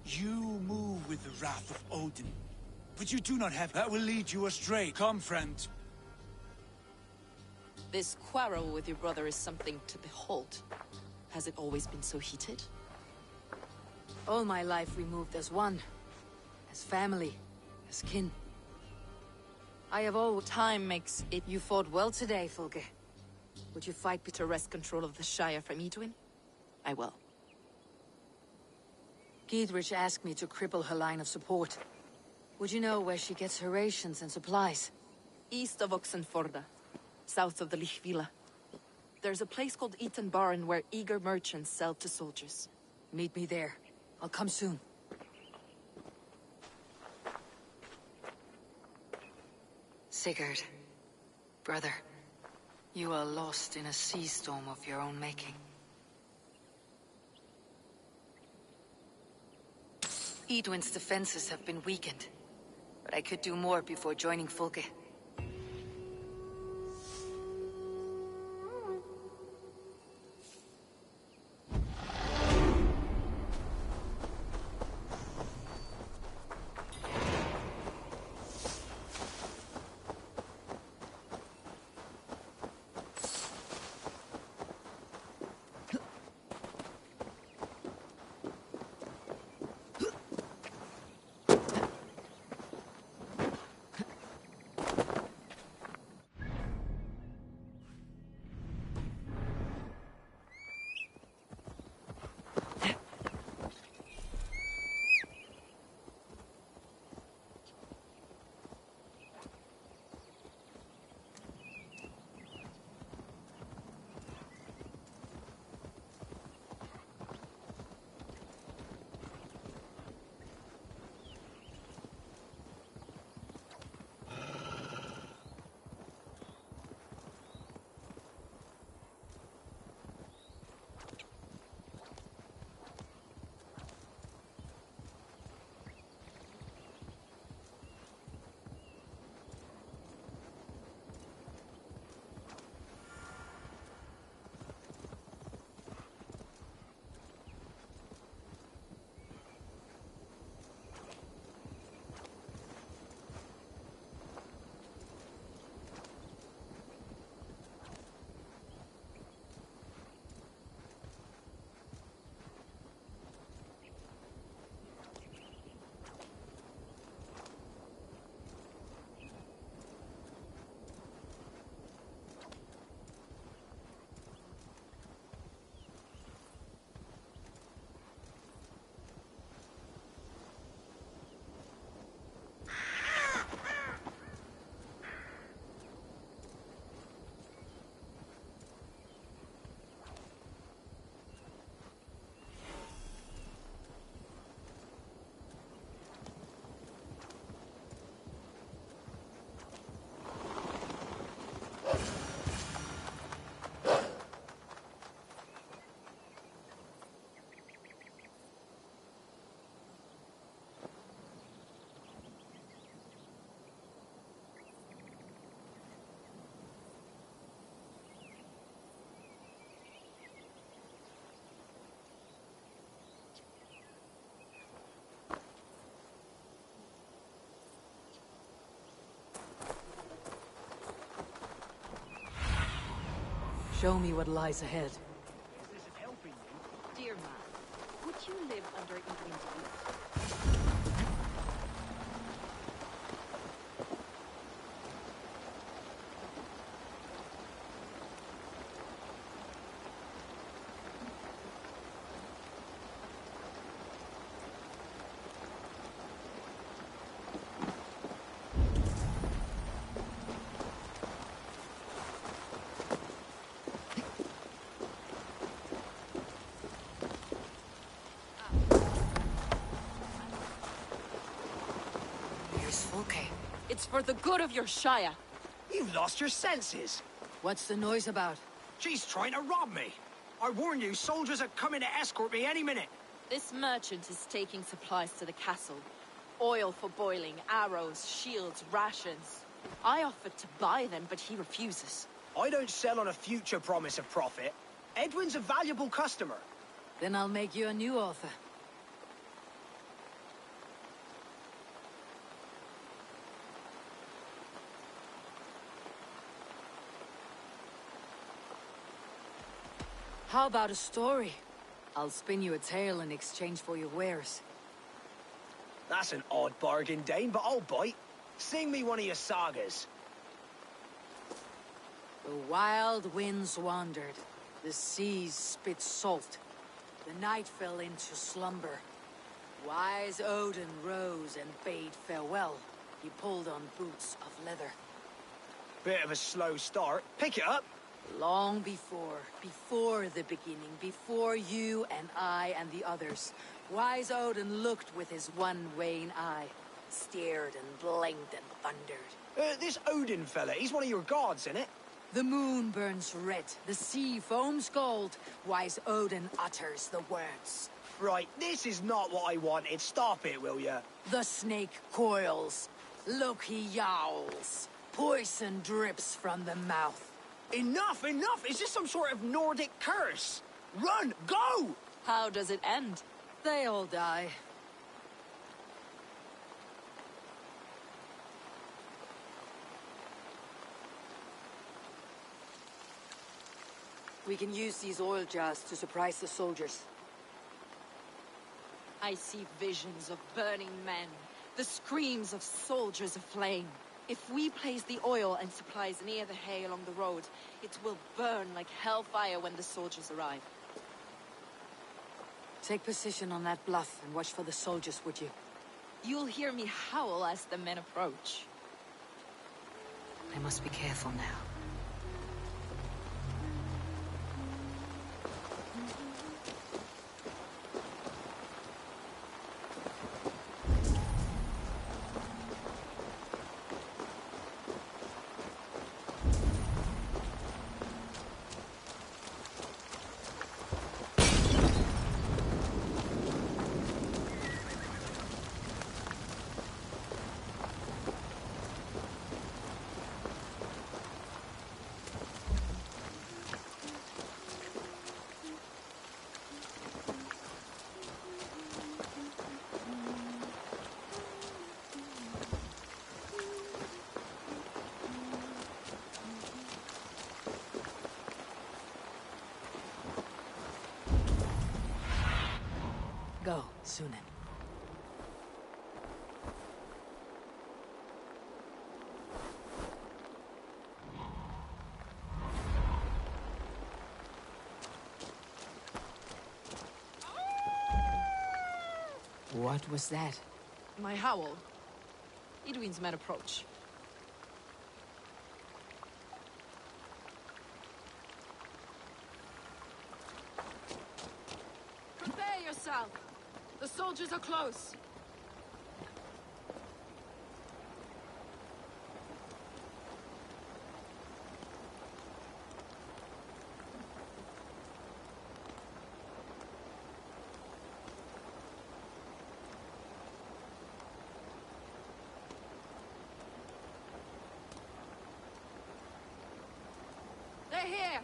You move with the wrath of Odin. But you do not have that will lead you astray. Come, friend. This quarrel with your brother is something to behold. Has it always been so heated? All my life we moved as one. As family. As kin. I have all time makes it. You fought well today, Fulke. Would you fight me to wrest control of the Shire from Edwin? I will. Giedrich asked me to cripple her line of support. Would you know where she gets her rations and supplies? East of Oxenforda, south of the Lichvila. There's a place called Eaton Barn where eager merchants sell to soldiers. Meet me there. I'll come soon. Sigurd, brother, you are lost in a sea storm of your own making. Edwin's defenses have been weakened, but I could do more before joining Fulke. Show me what lies ahead. Dear man, would you live under Edwin's roof? Okay. It's for the good of your Shire. You've lost your senses. What's the noise about? She's trying to rob me. I warn you, soldiers are coming to escort me any minute. This merchant is taking supplies to the castle. Oil for boiling, arrows, shields, rations. I offered to buy them, but he refuses. I don't sell on a future promise of profit. Edwin's a valuable customer. Then I'll make you a new offer. How about a story? I'll spin you a tale in exchange for your wares. That's an odd bargain, Dane, but I'll bite. Sing me one of your sagas. The wild winds wandered. The seas spit salt. The night fell into slumber. Wise Odin rose and bade farewell. He pulled on boots of leather. Bit of a slow start. Pick it up. Long before the beginning, before you and I and the others, wise Odin looked with his one wan eye, stared and blinked and thundered. This Odin fella, he's one of your gods, isn't it? The moon burns red, the sea foams gold, wise Odin utters the words. Right, this is not what I wanted. Stop it, will ya? The snake coils. Look, he yowls. Poison drips from the mouth. Enough, enough! Is this some sort of Nordic curse? Run! Go! How does it end? They all die. We can use these oil jars to surprise the soldiers. I see visions of burning men, the screams of soldiers aflame. If we place the oil and supplies near the hay along the road, it will burn like hellfire when the soldiers arrive. Take position on that bluff and watch for the soldiers, would you? You'll hear me howl as the men approach. I must be careful now. Go, Sunan. What was that? My howl. Edwin's men approach. Prepare yourself! The soldiers are close! They're here!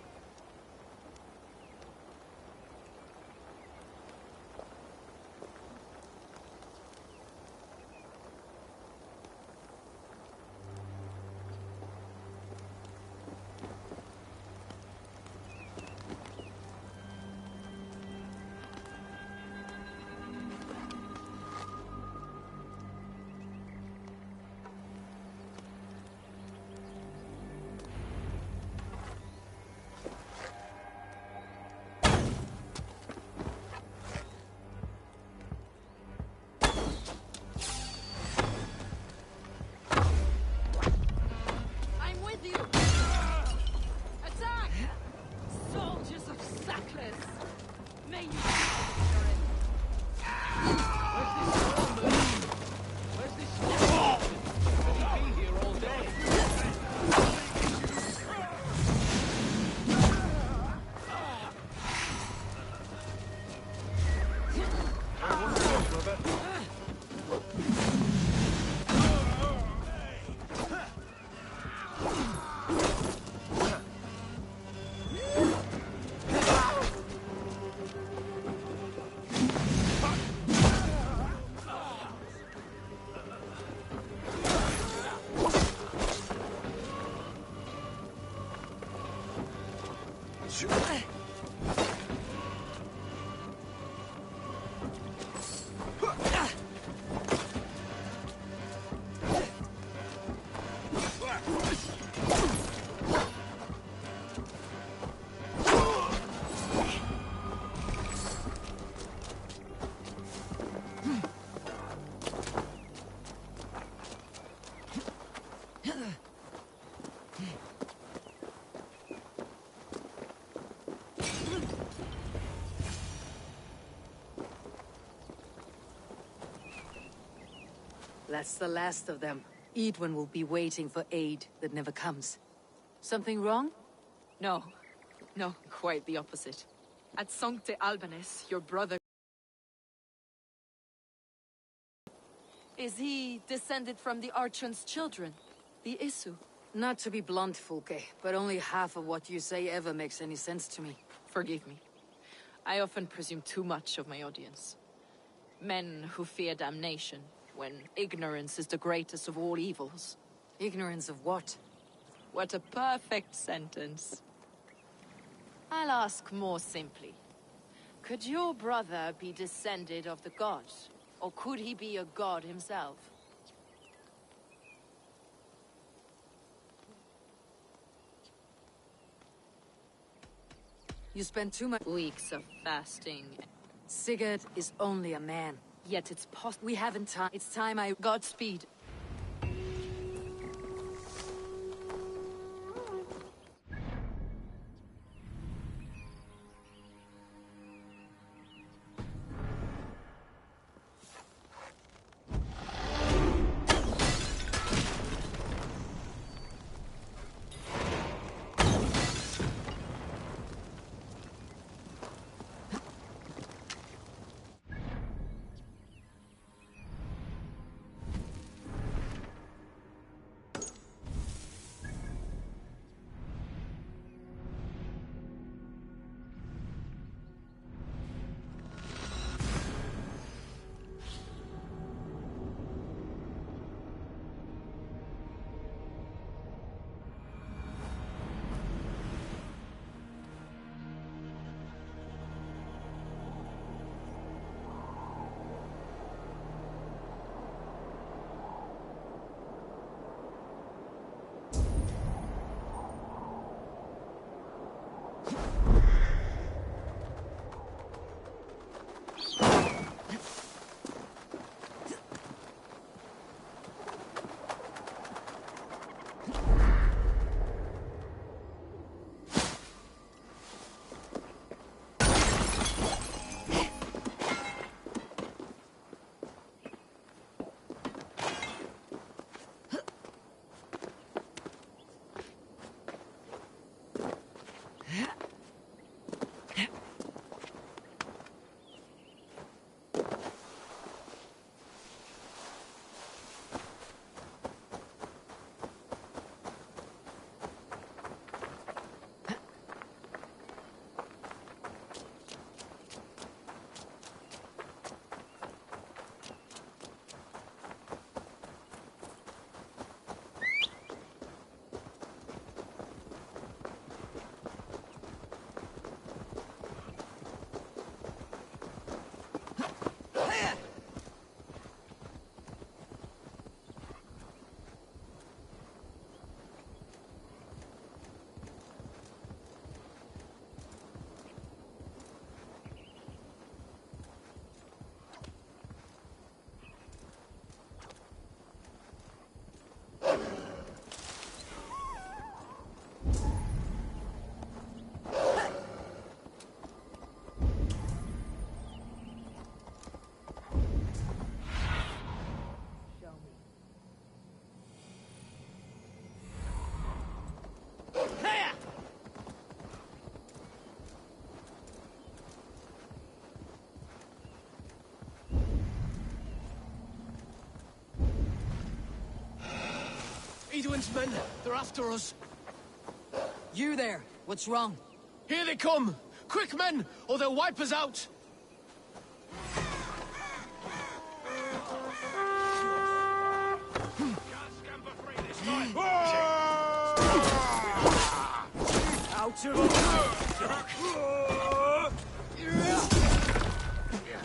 That's the last of them. Edwin will be waiting for aid that never comes. Something wrong? No. No, quite the opposite. At Sancte Albanus, your brother... Is he descended from the Archon's children? The Isu? Not to be blunt, Fulke, but only half of what you say ever makes any sense to me. Forgive me. I often presume too much of my audience. Men who fear damnation, when ignorance is the greatest of all evils. Ignorance of what? What a perfect sentence. I'll ask more simply. Could your brother be descended of the gods? Or could he be a god himself? You spend too much weeks of fasting. Sigurd is only a man. Yet it's possible. We haven't time. It's time I... Godspeed. Edwin's men, they're after us. You there, what's wrong? Here they come! Quick, men, or they'll wipe us out! Out of order!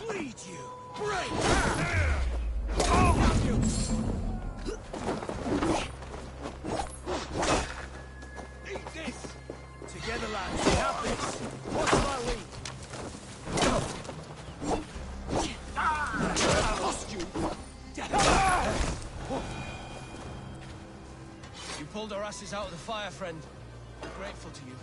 Bleed you! Break! Eat this! Together, lads, we have this! What's my lead? Lost you! You pulled our asses out of the fire, friend. I'm grateful to you.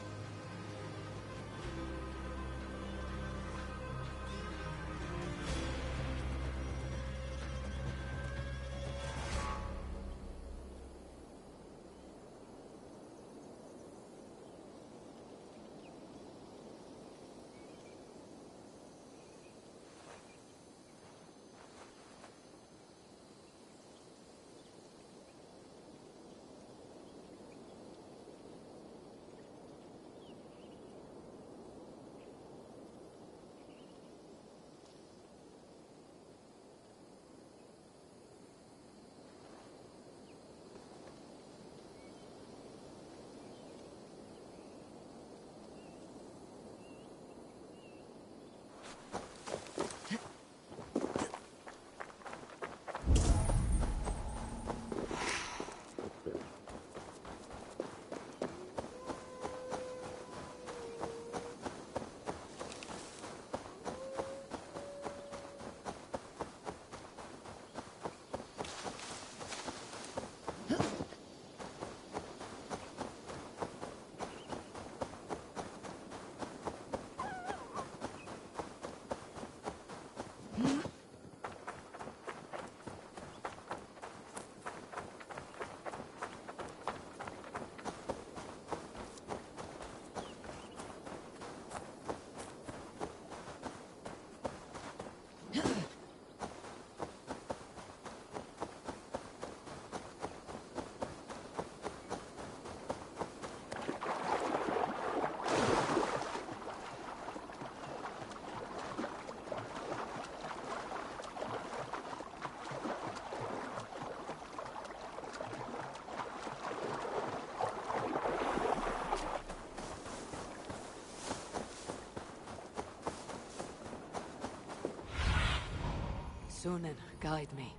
Sunan, guide me.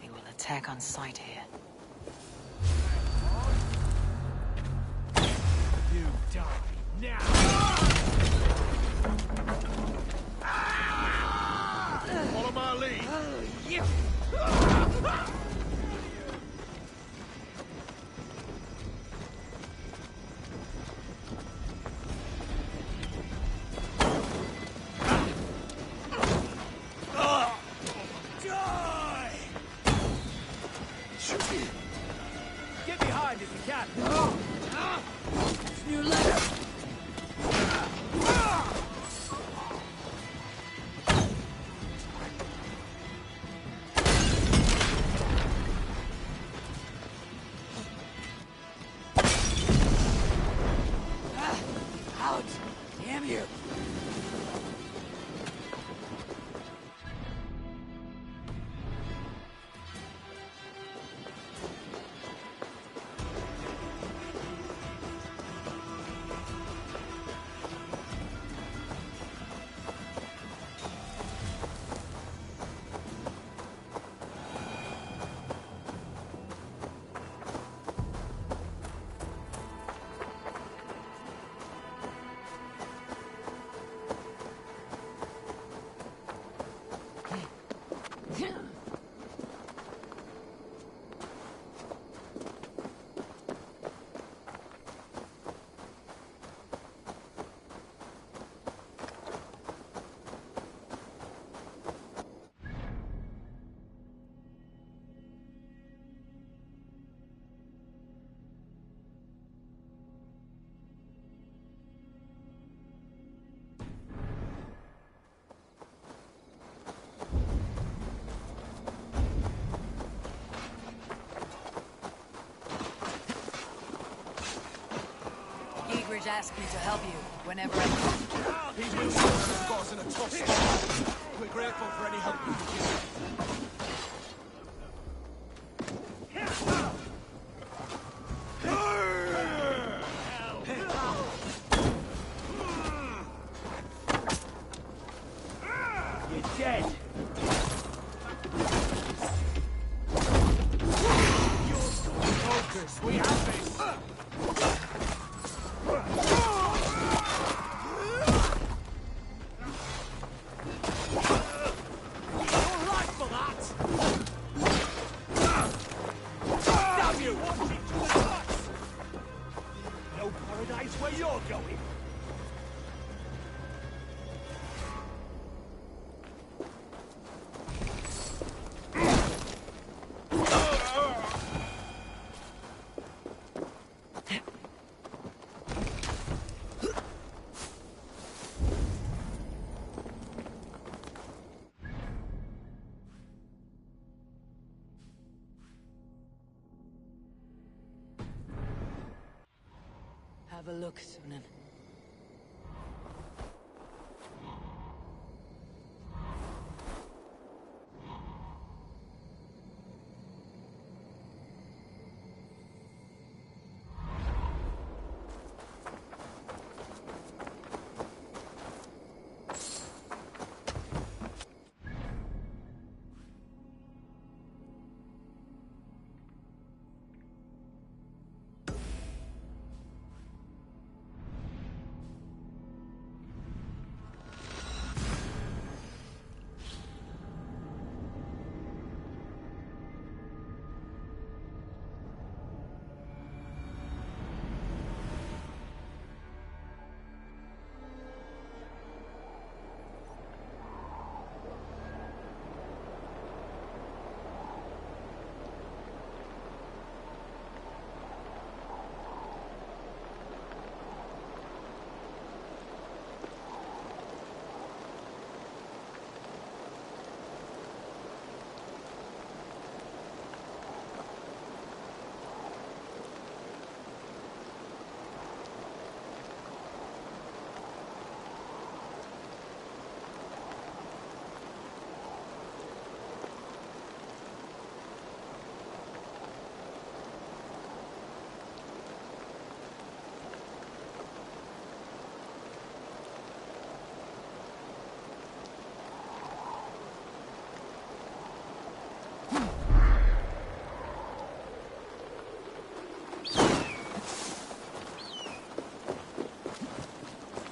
They will attack on sight here. You die now! Follow my lead. Die! Get behind if you can. New letter. ask me to help you whenever I can. He will have got us in a tough spot. We're grateful for any help we can give. You're dead. Focus, we have this. Have a look, Sunan.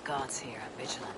Gods here are vigilant.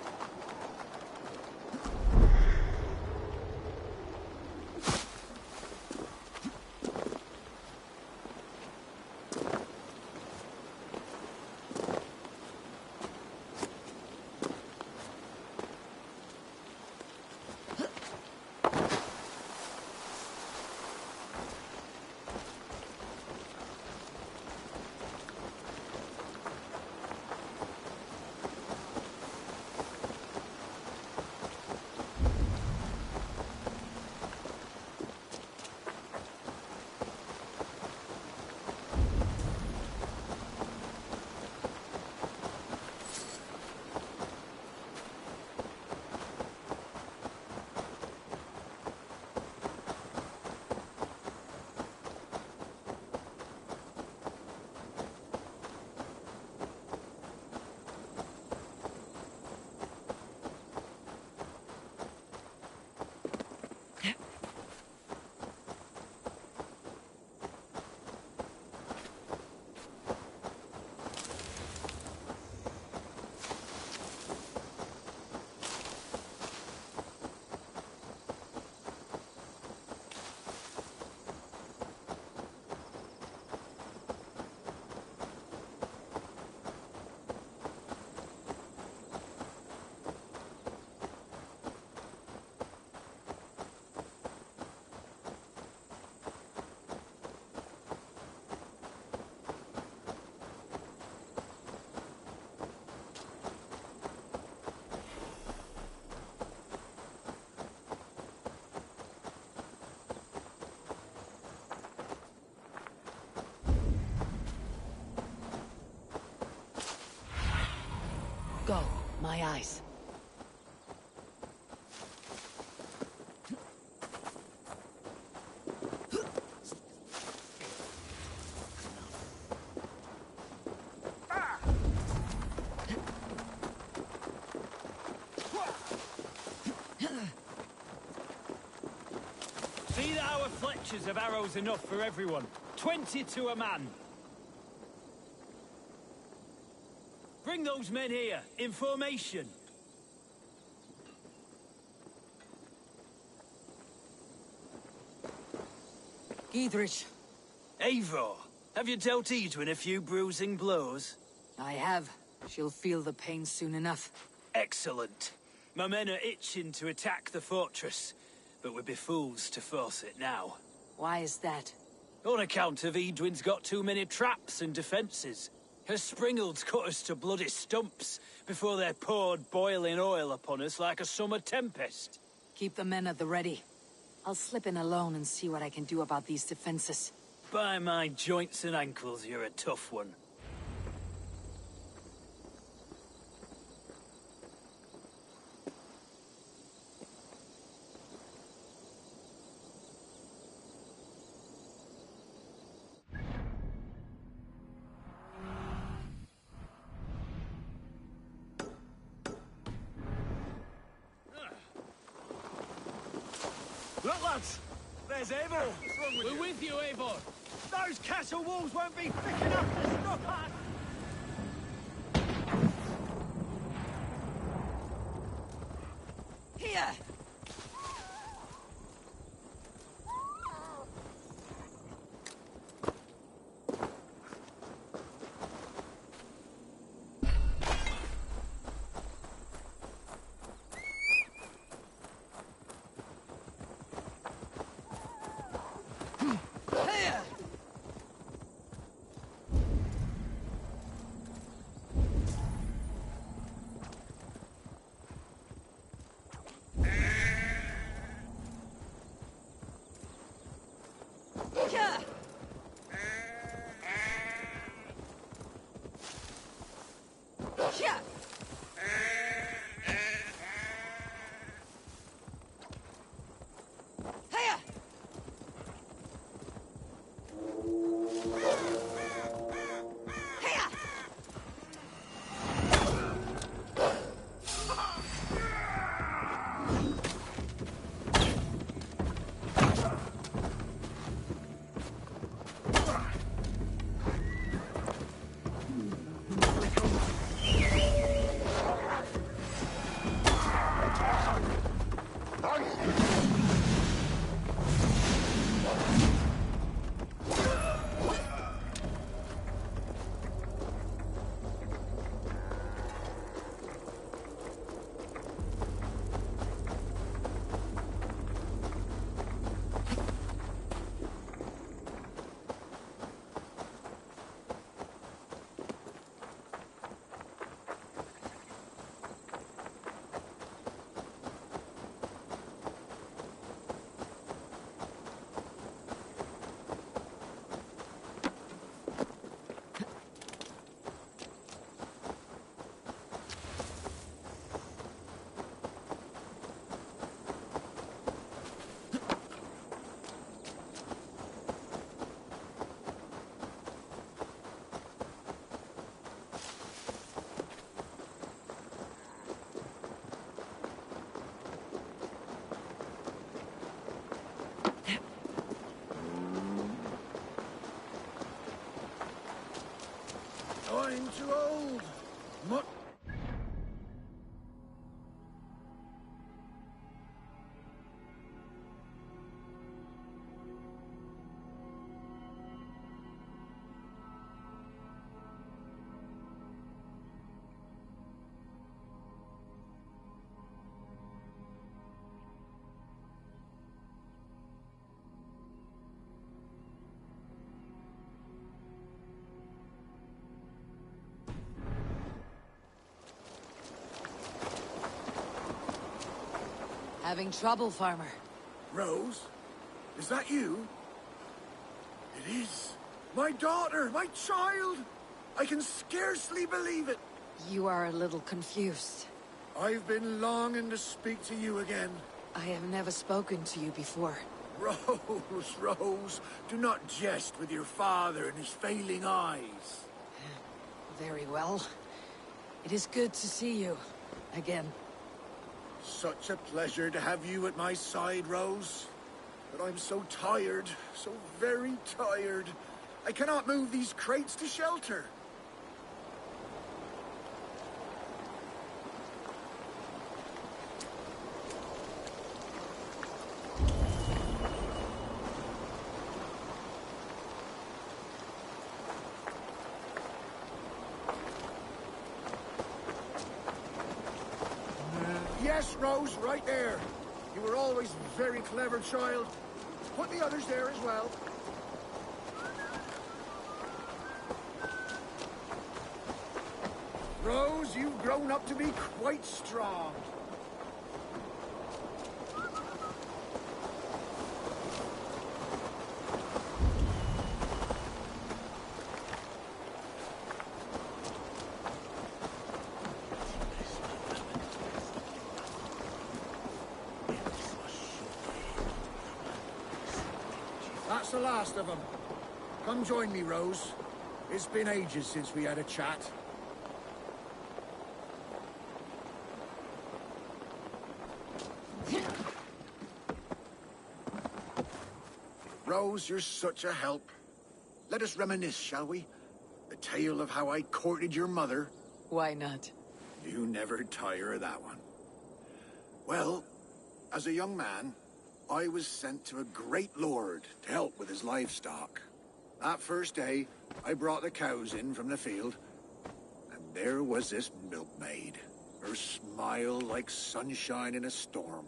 My eyes. See that our fletchers have arrows enough for everyone. 20 to a man. Bring those men here, in formation. Giedrich. Eivor, have you dealt Edwin a few bruising blows? I have. She'll feel the pain soon enough. Excellent. My men are itching to attack the fortress, but we'd be fools to force it now. Why is that? On account of Edwin's got too many traps and defences. Her springalds cut us to bloody stumps before they poured boiling oil upon us like a summer tempest. Keep the men at the ready. I'll slip in alone and see what I can do about these defenses. By my joints and ankles, you're a tough one. Look, lads! There's Eivor! We're with you, Eivor! Those castle walls won't be thick enough to stop us! Here! I'm too old. What? Having trouble, farmer. Rose? Is that you? It is. My daughter, my child! I can scarcely believe it. You are a little confused. I've been longing to speak to you again. I have never spoken to you before. Rose, Rose, do not jest with your father and his failing eyes. Very well. It is good to see you again. Such a pleasure to have you at my side, Rose. But I'm so tired, so very tired. I cannot move these crates to shelter. Yes, Rose, right there. You were always a very clever child. Put the others there as well. Rose, you've grown up to be quite strong. That's the last of them. Come join me, Rose. It's been ages since we had a chat. Rose, you're such a help. Let us reminisce, shall we? The tale of how I courted your mother. Why not? You never tire of that one. Well, as a young man, I was sent to a great lord to help with his livestock. That first day, I brought the cows in from the field, and there was this milkmaid. Her smile like sunshine in a storm.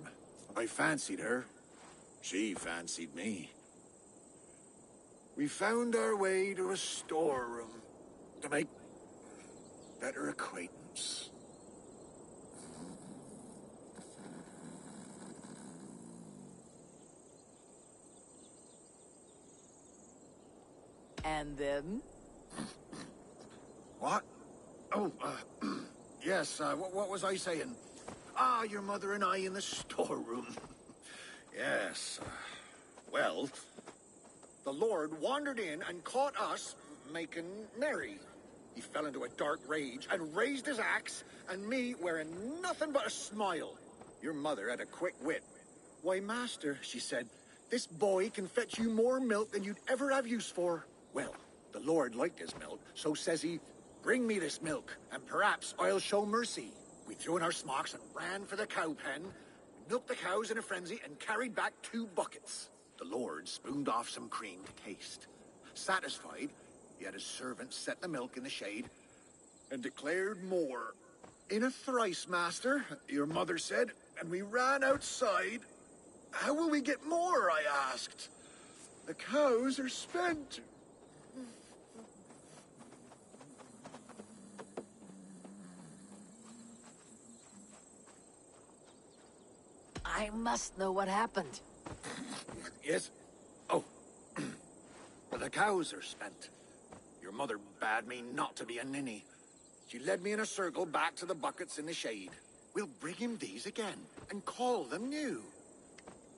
I fancied her. She fancied me. We found our way to a storeroom to make better acquaintance. And then? What? Oh, yes, what was I saying? Ah, your mother and I in the storeroom. Yes, well, the Lord wandered in and caught us making merry. He fell into a dark rage and raised his axe, and me wearing nothing but a smile. Your mother had a quick wit. Why, master, she said, this boy can fetch you more milk than you'd ever have use for. Well, the Lord liked his milk, so says he, bring me this milk, and perhaps I'll show mercy. We threw in our smocks and ran for the cow pen, milked the cows in a frenzy, and carried back 2 buckets. The Lord spooned off some cream to taste. Satisfied, he had his servant set the milk in the shade, and declared more. In a thrice, master, your mother said, and we ran outside. How will we get more, I asked. The cows are spent. I must know what happened. Yes? Oh. The cows are spent. Your mother bade me not to be a ninny. She led me in a circle back to the buckets in the shade. We'll bring him these again, and call them new.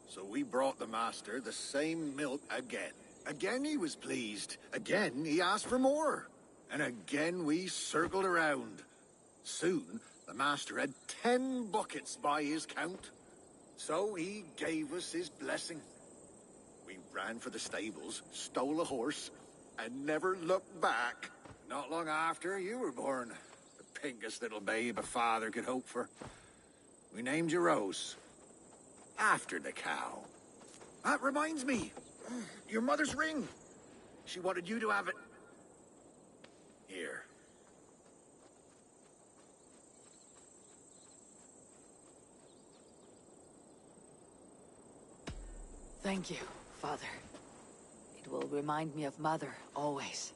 So we brought the master the same milk again. Again he was pleased. Again he asked for more. And again we circled around. Soon the master had 10 buckets by his count. So he gave us his blessing. We ran for the stables, stole a horse, and never looked back. Not long after, you were born. The pinkest little babe a father could hope for. We named you Rose. After the cow. That reminds me. Your mother's ring. She wanted you to have it. Here. Thank you, Father. It will remind me of Mother, always.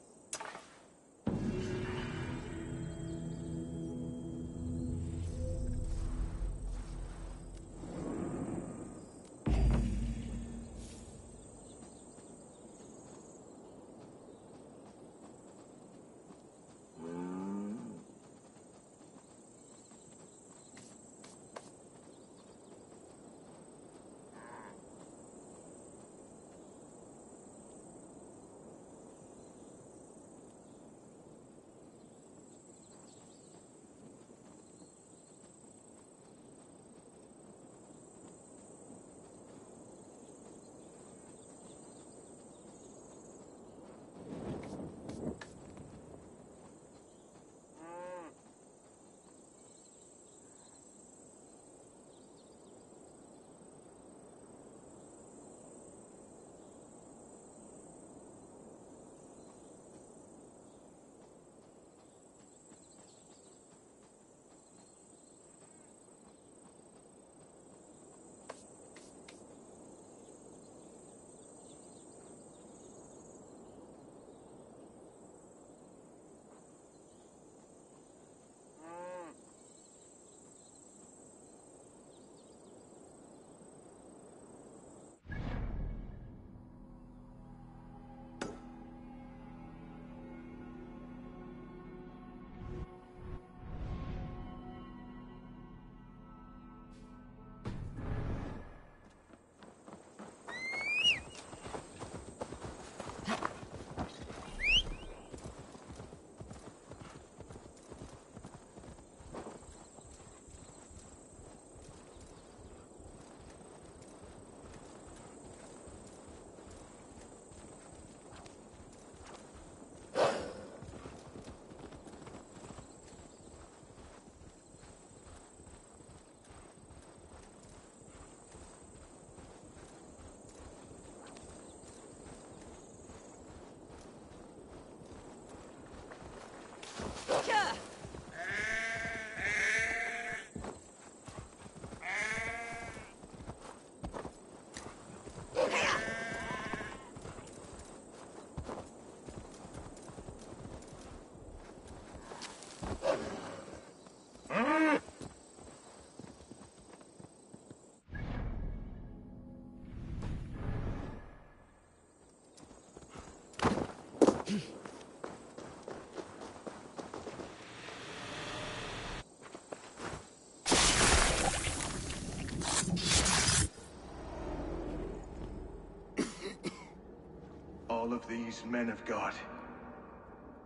all of these men of God,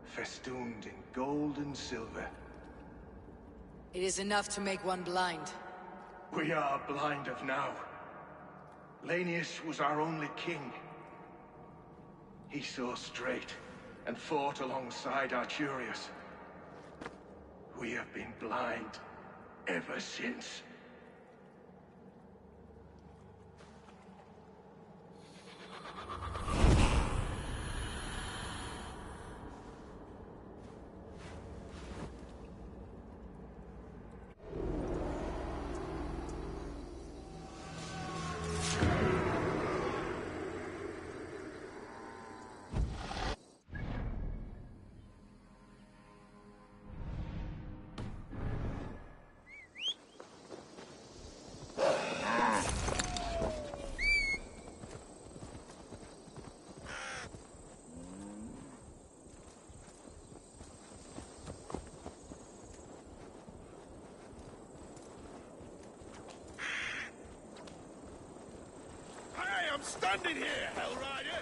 festooned in gold and silver. It is enough to make one blind. We are blind of now. Lanius was our only king. He saw straight and fought alongside Arturius. We have been blind ever since. I'm standing here, Hellrider!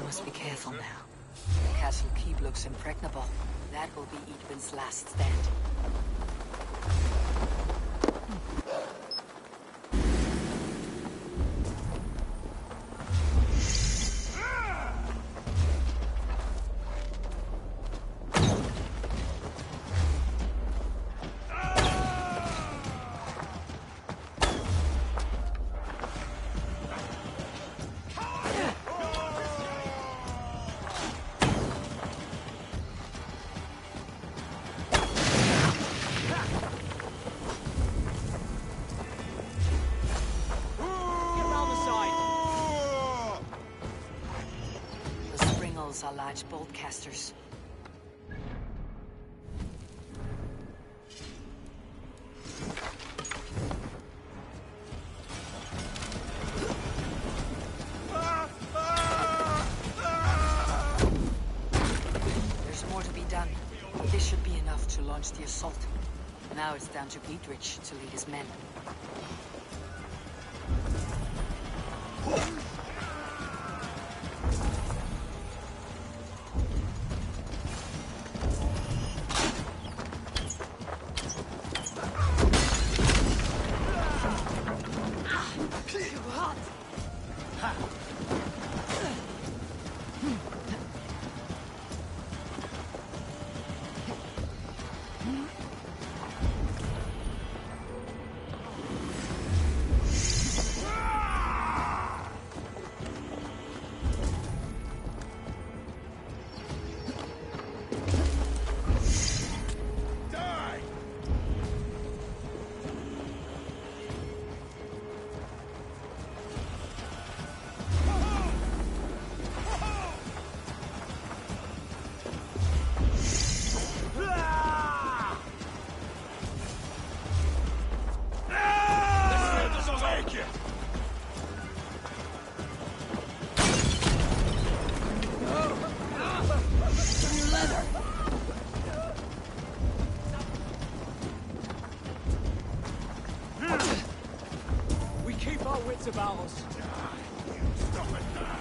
Must be careful now. The castle keep looks impregnable. That will be Edwin's last stand. Are large bolt casters. There's more to be done. This should be enough to launch the assault. Now it's down to Dietrich to lead his men. About us. Stop it now!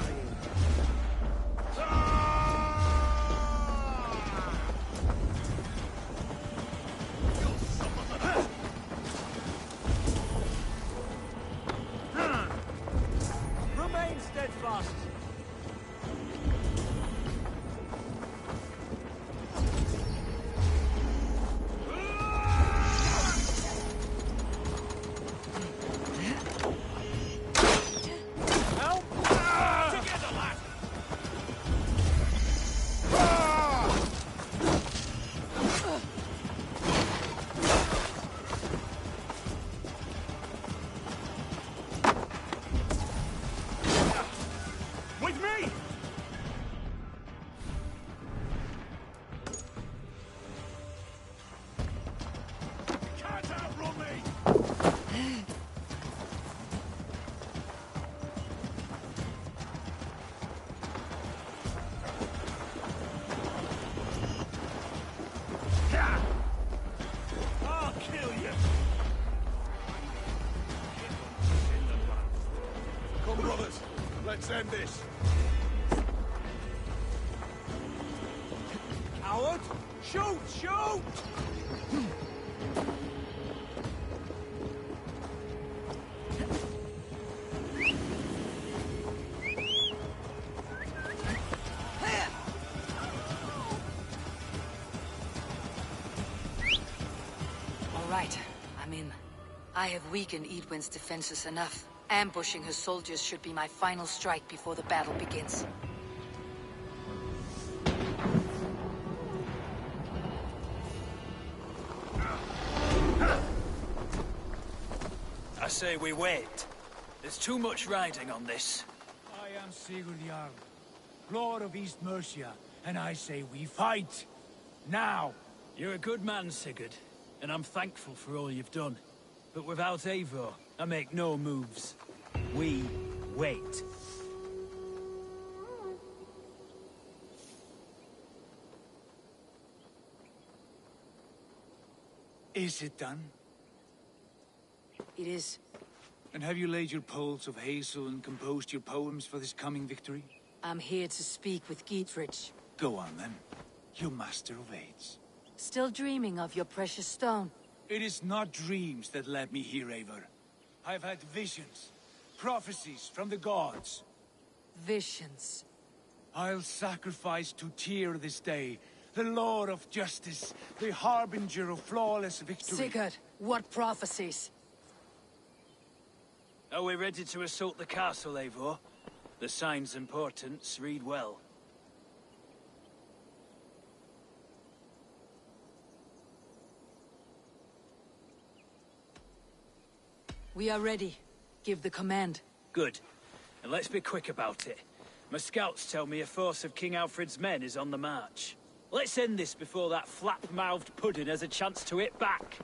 Remain steadfast. send this. Coward! Shoot! Shoot! All right, I'm in. I have weakened Edwin's defenses enough. Ambushing her soldiers should be my final strike before the battle begins. I say we wait. There's too much riding on this. I am Sigurd Jarl, Lord of East Mercia, and I say we fight! Now! You're a good man, Sigurd, and I'm thankful for all you've done. But without Eivor, I make no moves. We wait. Is it done? It is. And have you laid your poles of hazel and composed your poems for this coming victory? I'm here to speak with Giedrich. Go on then, you master of aids. Still dreaming of your precious stone? It is not dreams that led me here, Eivor. I've had visions, prophecies from the gods. Visions. I'll sacrifice to Tyr this day, the Lord of Justice, the harbinger of flawless victory. Sigurd, what prophecies? Are we ready to assault the castle, Eivor? The sign's importance, read well. We are ready. Give the command. Good. And let's be quick about it. My scouts tell me a force of King Alfred's men is on the march. Let's end this before that flap-mouthed pudding has a chance to hit back.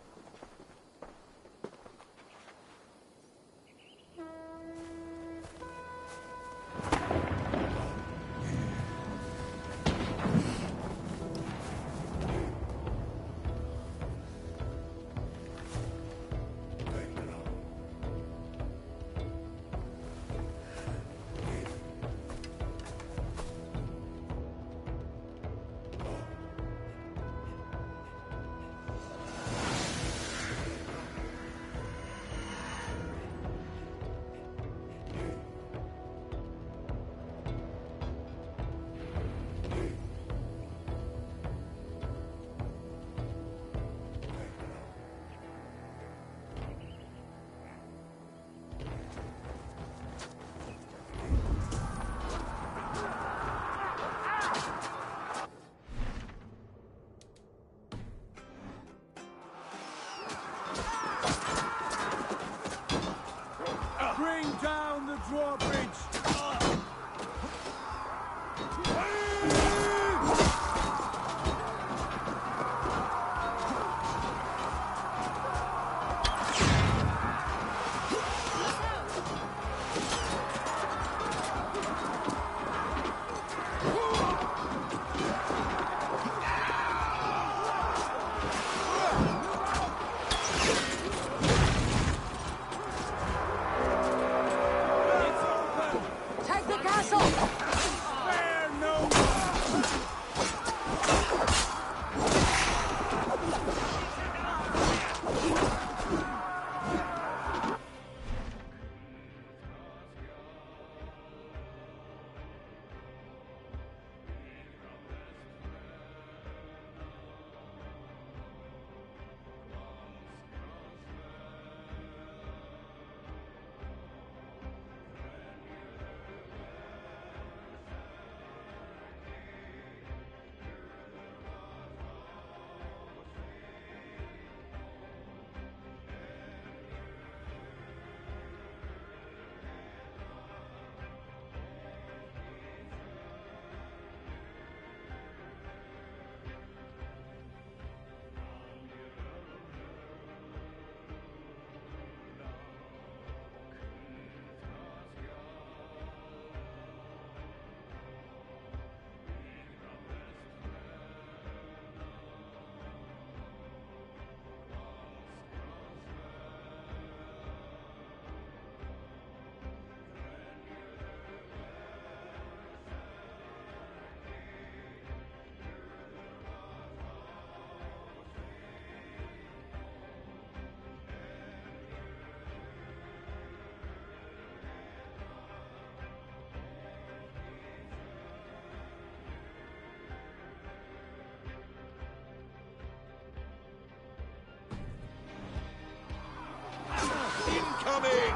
incoming!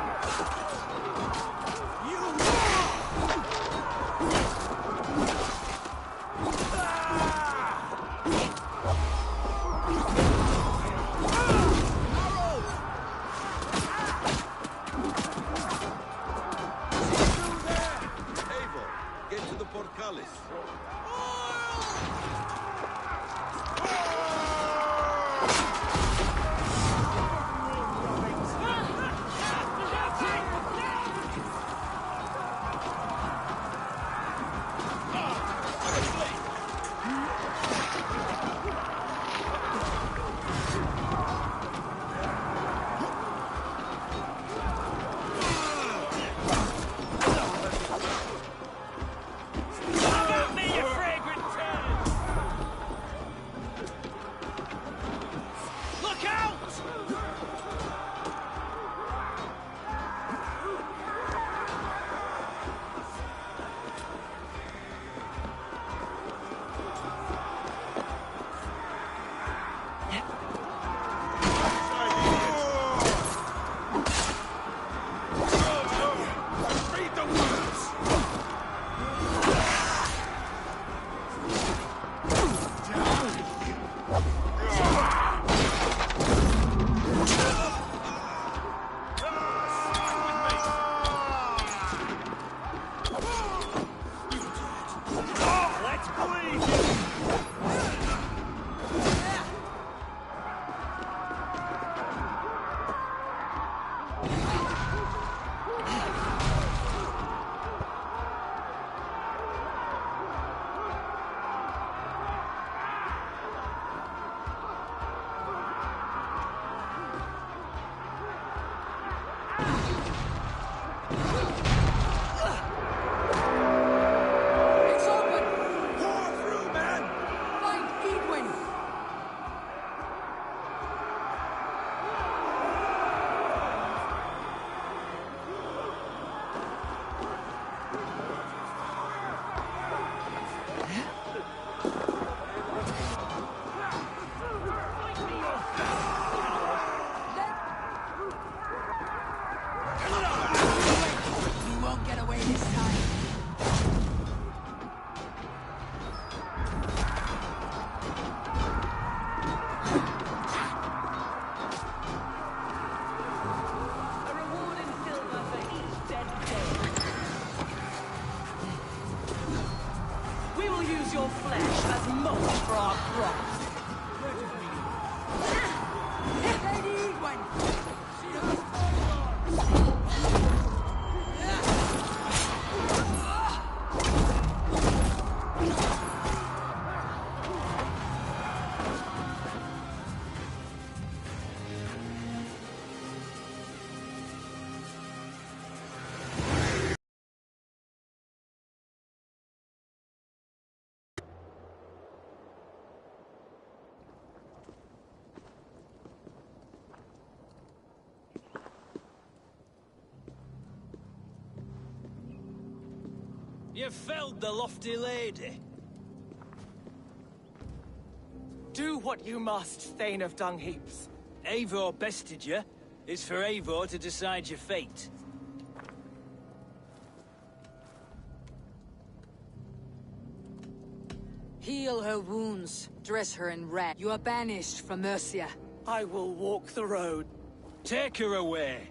Get to the portcullis. You felled the lofty lady. Do what you must, Thane of Dung Heaps. Eivor bested you. It's for Eivor to decide your fate. Heal her wounds, dress her in red. You are banished from Mercia. I will walk the road. Take her away.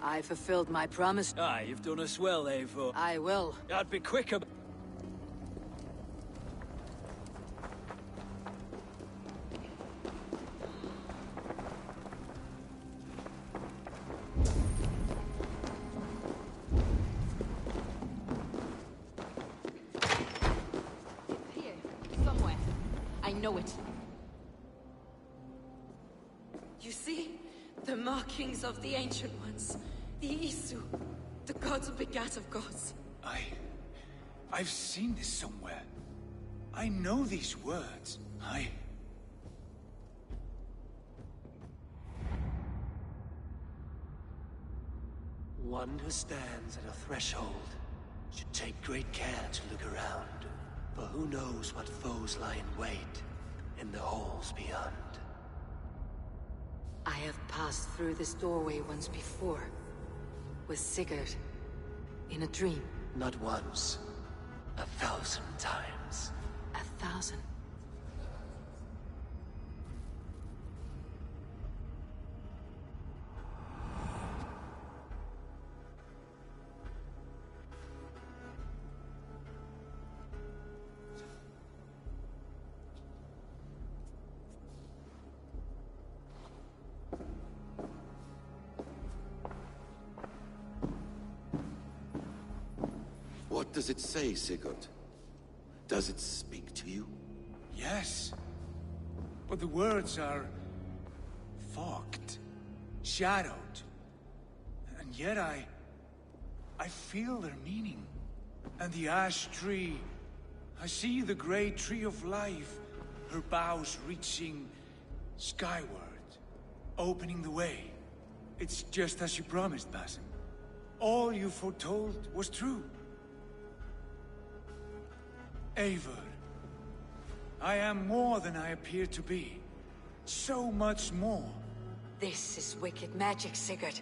I fulfilled my promise. Aye, you've done us well, Eivor. I will. I'd be quicker. Here, somewhere. I know it. You see? The markings of the Ancient Ones. The Isu. The gods who begat of gods. I've seen this somewhere. I know these words. One who stands at a threshold should take great care to look around, for who knows what foes lie in wait in the halls beyond. I have passed through this doorway once before. With Sigurd. In a dream. Not once. 1,000 times. 1,000. What does it say, Sigurd? Does it speak to you? Yes. But the words are... fogged. Shadowed. And yet I feel their meaning. And the ash tree... I see the great tree of life. Her boughs reaching... skyward. Opening the way. It's just as you promised, Basim. All you foretold was true. Eivor, I am more than I appear to be. So much more. This is wicked magic, Sigurd.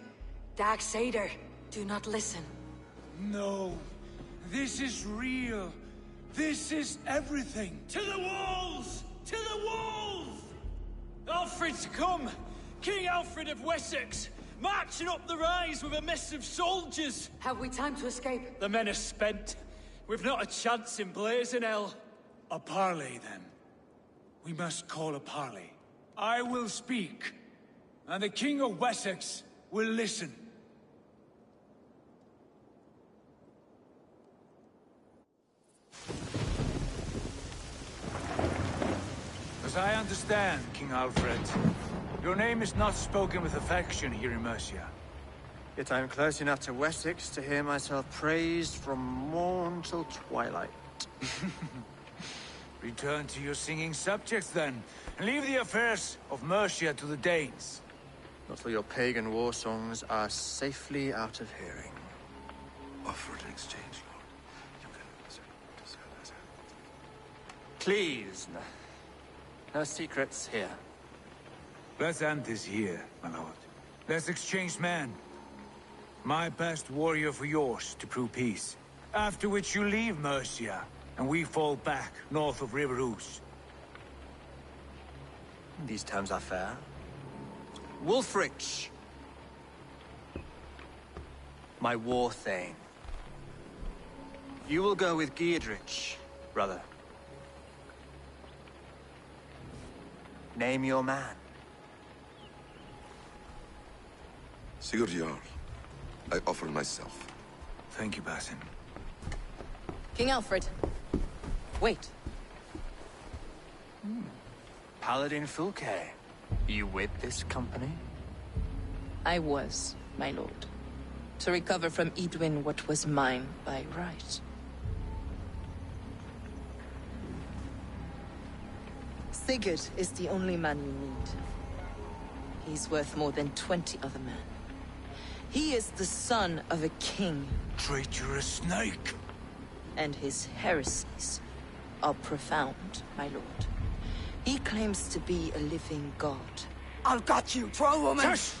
Darksader, do not listen. No, this is real. This is everything. To the walls! To the walls! Alfred's come! King Alfred of Wessex! Marching up the rise with a mess of soldiers! Have we time to escape? The men are spent. We've not a chance in blazing hell. A parley, then. We must call a parley. I will speak, and the King of Wessex will listen. As I understand, King Alfred, your name is not spoken with affection here in Mercia. Yet I am close enough to Wessex to hear myself praised from morn till twilight. Return to your singing subjects, then, and leave the affairs of Mercia to the Danes. Not till your pagan war songs are safely out of hearing. Offer an exchange, Lord. You can... Please, no secrets here. Let's end this here, my lord. Let's exchange men. My best warrior for yours to prove peace. After which you leave Mercia, and we fall back north of River Ouse. These terms are fair. Wulfrich! My war thane. You will go with Giedrich, brother. Name your man. Sigurd Jarl, I offer myself. Thank you, Basim. King Alfred. Wait. Paladin Fulke. You with this company? I was, my lord. To recover from Edwin what was mine by right. Sigurd is the only man you need. He's worth more than 20 other men. He is the son of a king. Traitorous snake! And his heresies are profound, my lord. He claims to be a living god. I'll got you, troll woman! Shush!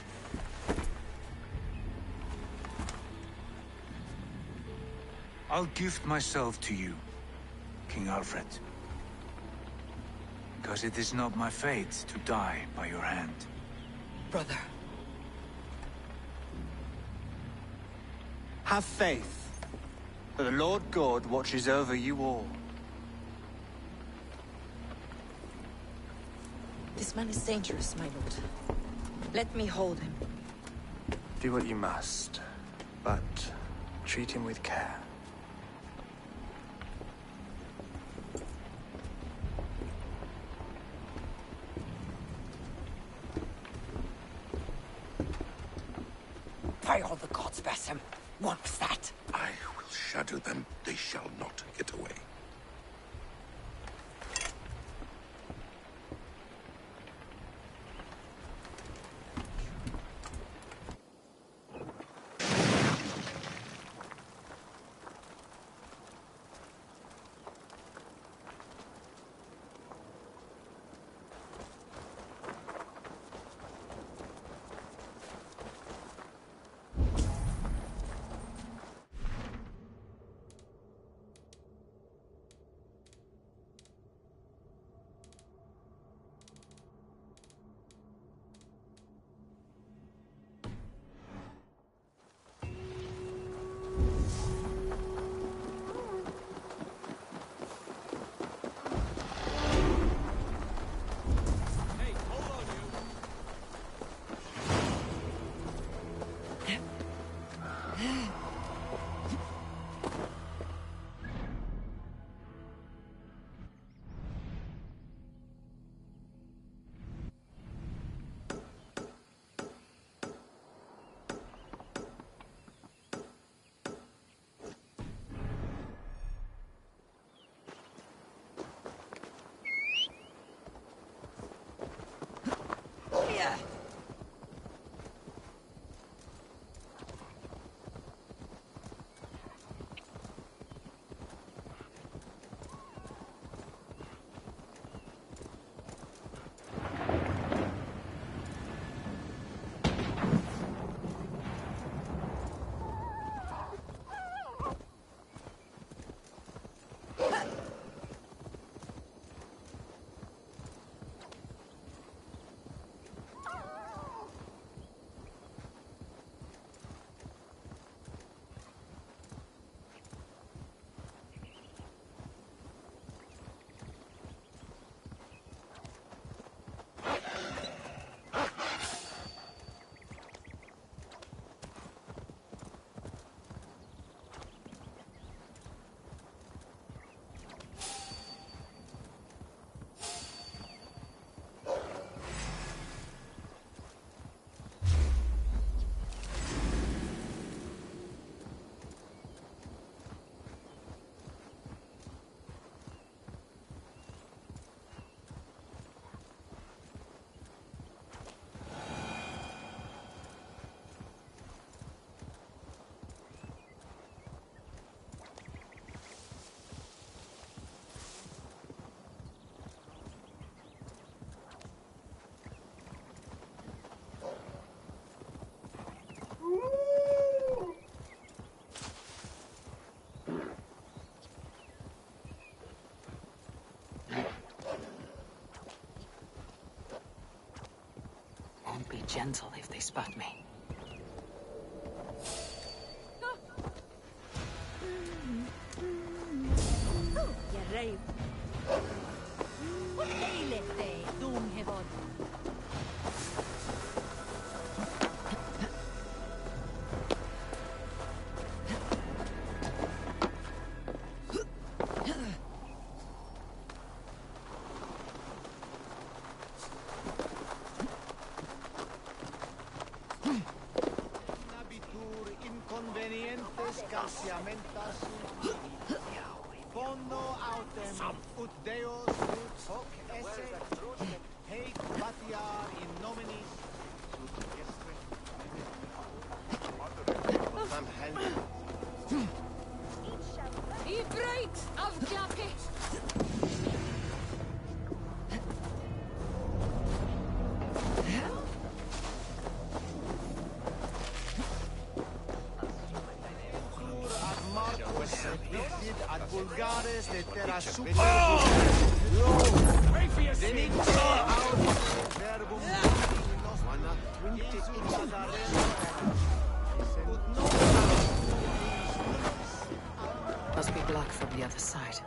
I'll gift myself to you, King Alfred. Because it is not my fate to die by your hand. Brother. Have faith, for the Lord God watches over you all. This man is dangerous, my lord. Let me hold him. Do what you must, but treat him with care. By all the gods, Basim. What was that? I will shadow them. They shall not get away. gentle if they spot me. You're right. What aileth thee, Doomhevod? Inconvenientes calciamentas fondo autem ut deos ut hoc esse heic patiar in nominis Van Helden. Ayfreez, afklappe! Ad vulgares lettera super verbum Must be blocked from the other side.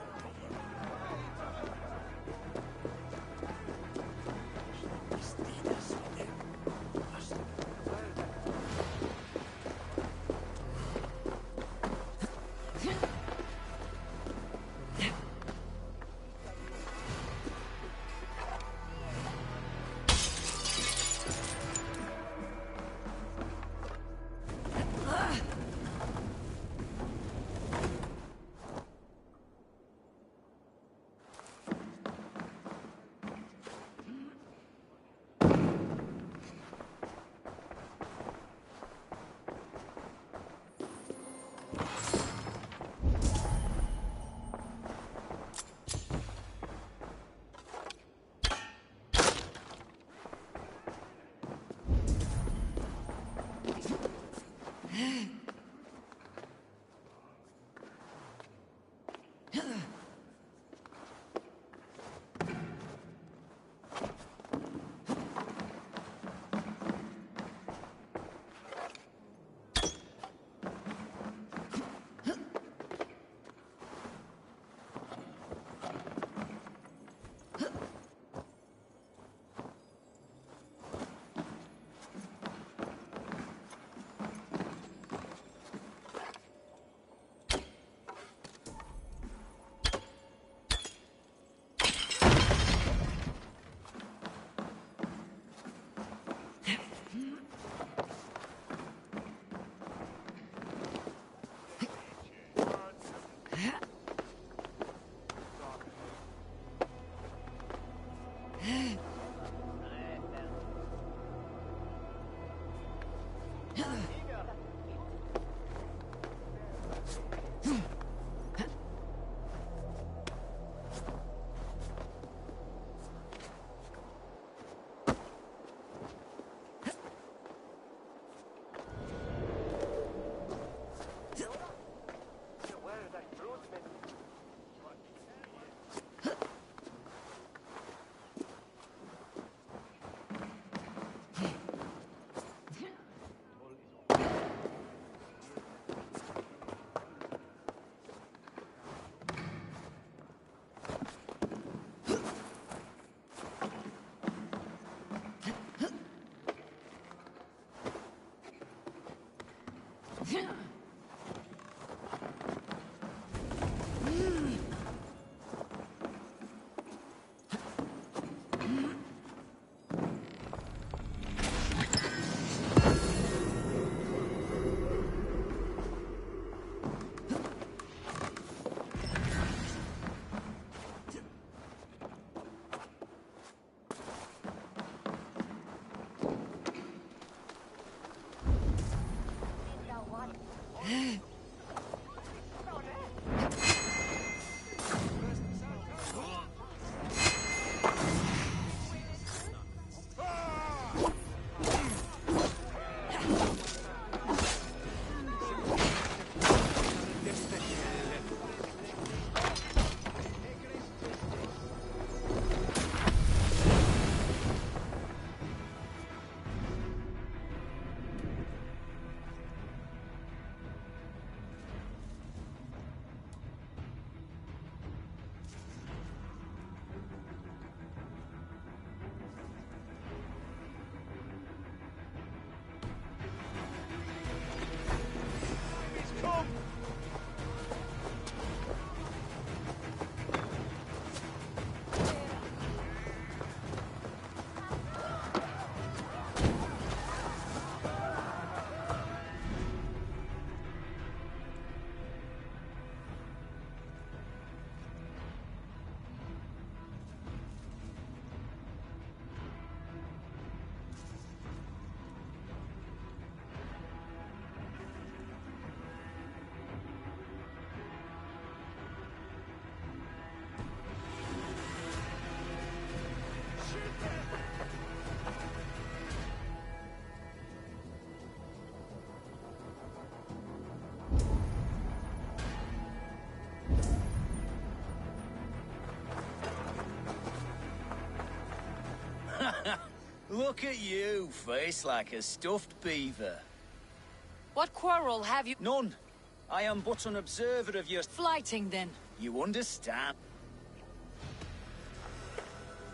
Look at you, face like a stuffed beaver. What quarrel have you? None. I am but an observer of your... Flighting, then. You understand?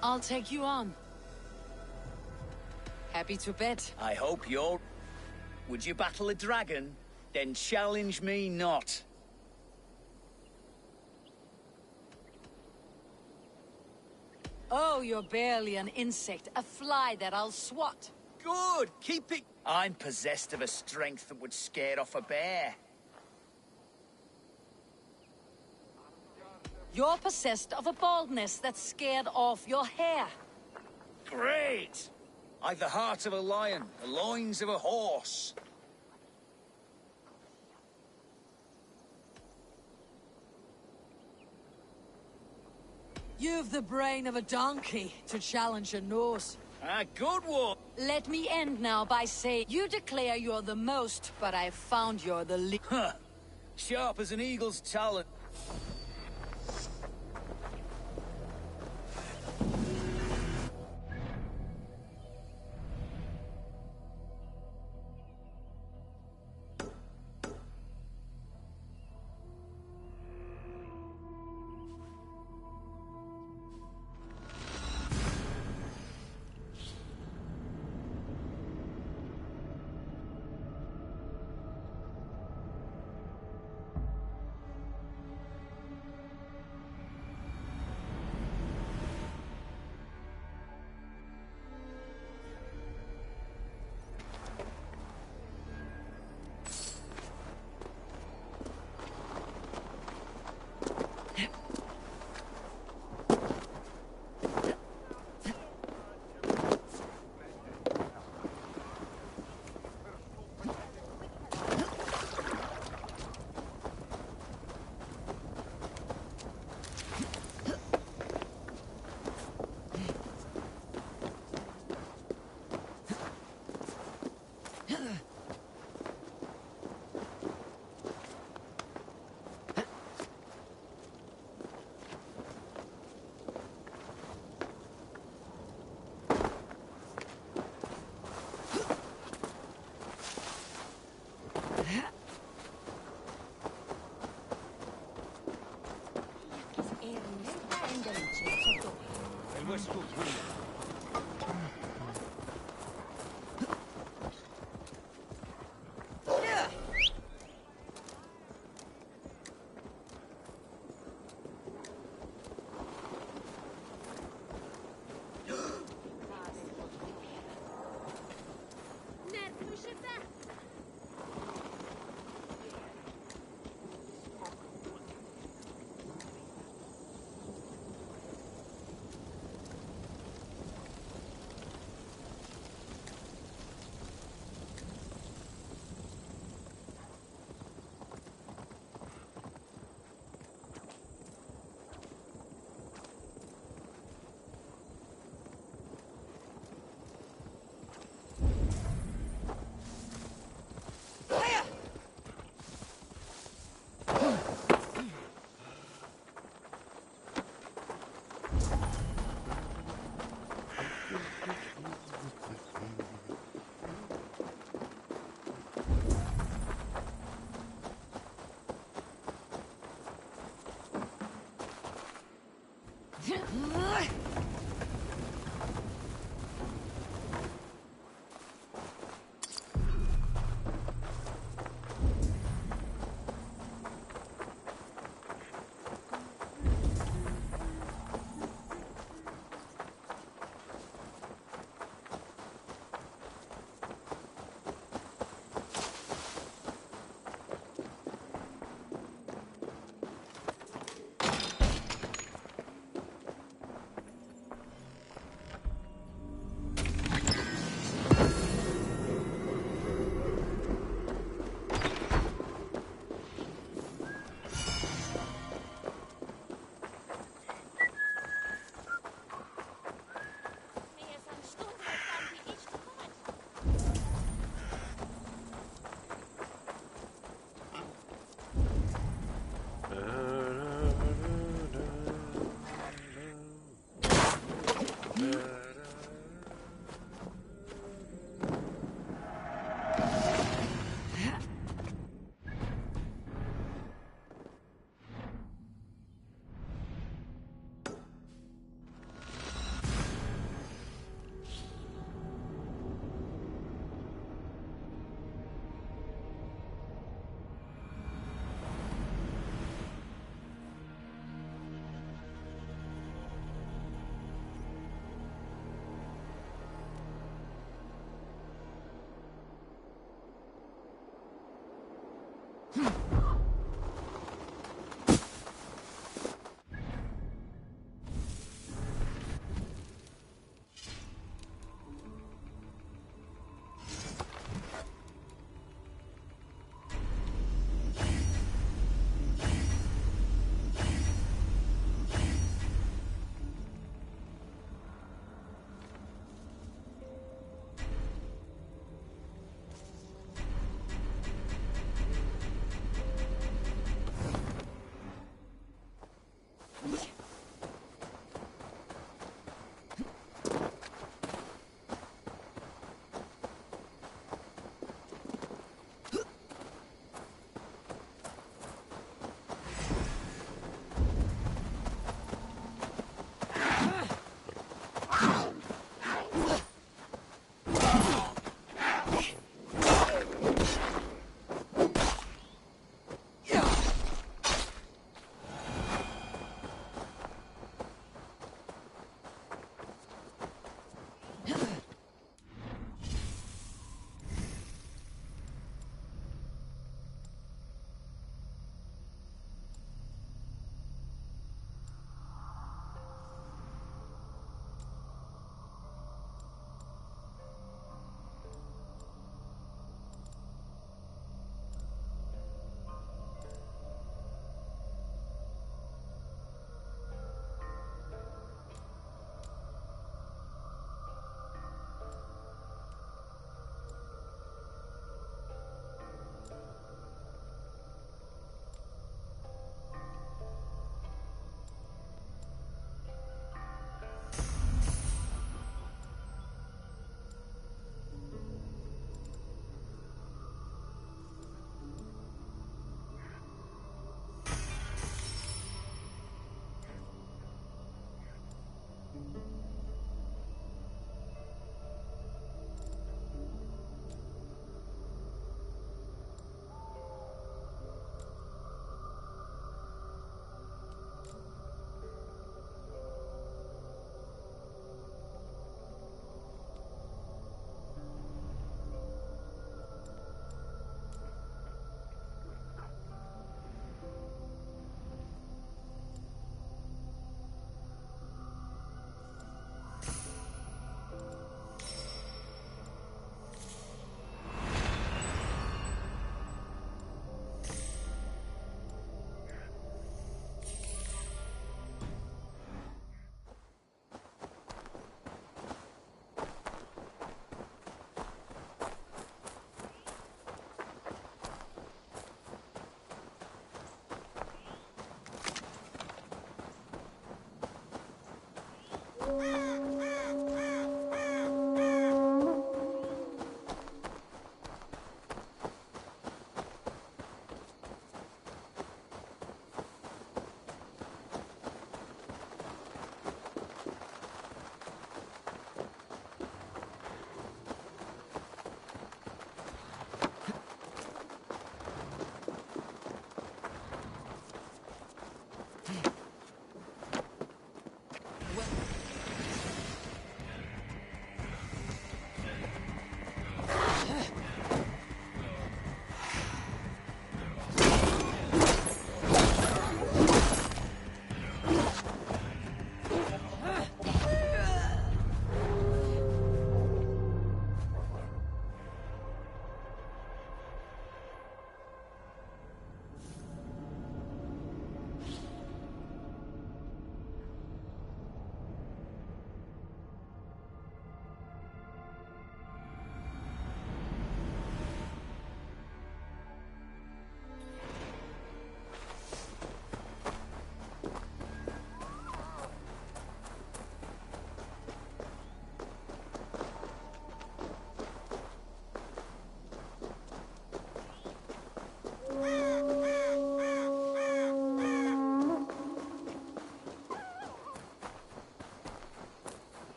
I'll take you on. Happy to bet. I hope you're... Would you battle a dragon? Then challenge me not. Oh, you're barely an insect. A fly that I'll swat. Good! Keep it... I'm possessed of a strength that would scare off a bear. You're possessed of a baldness that scared off your hair. Great! I've the heart of a lion, the loins of a horse. You've the brain of a donkey to challenge a nose. A good one! Let me end now by saying you declare you're the most, but I've found you're the least. Huh. Sharp as an eagle's talon.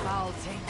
Foul thing.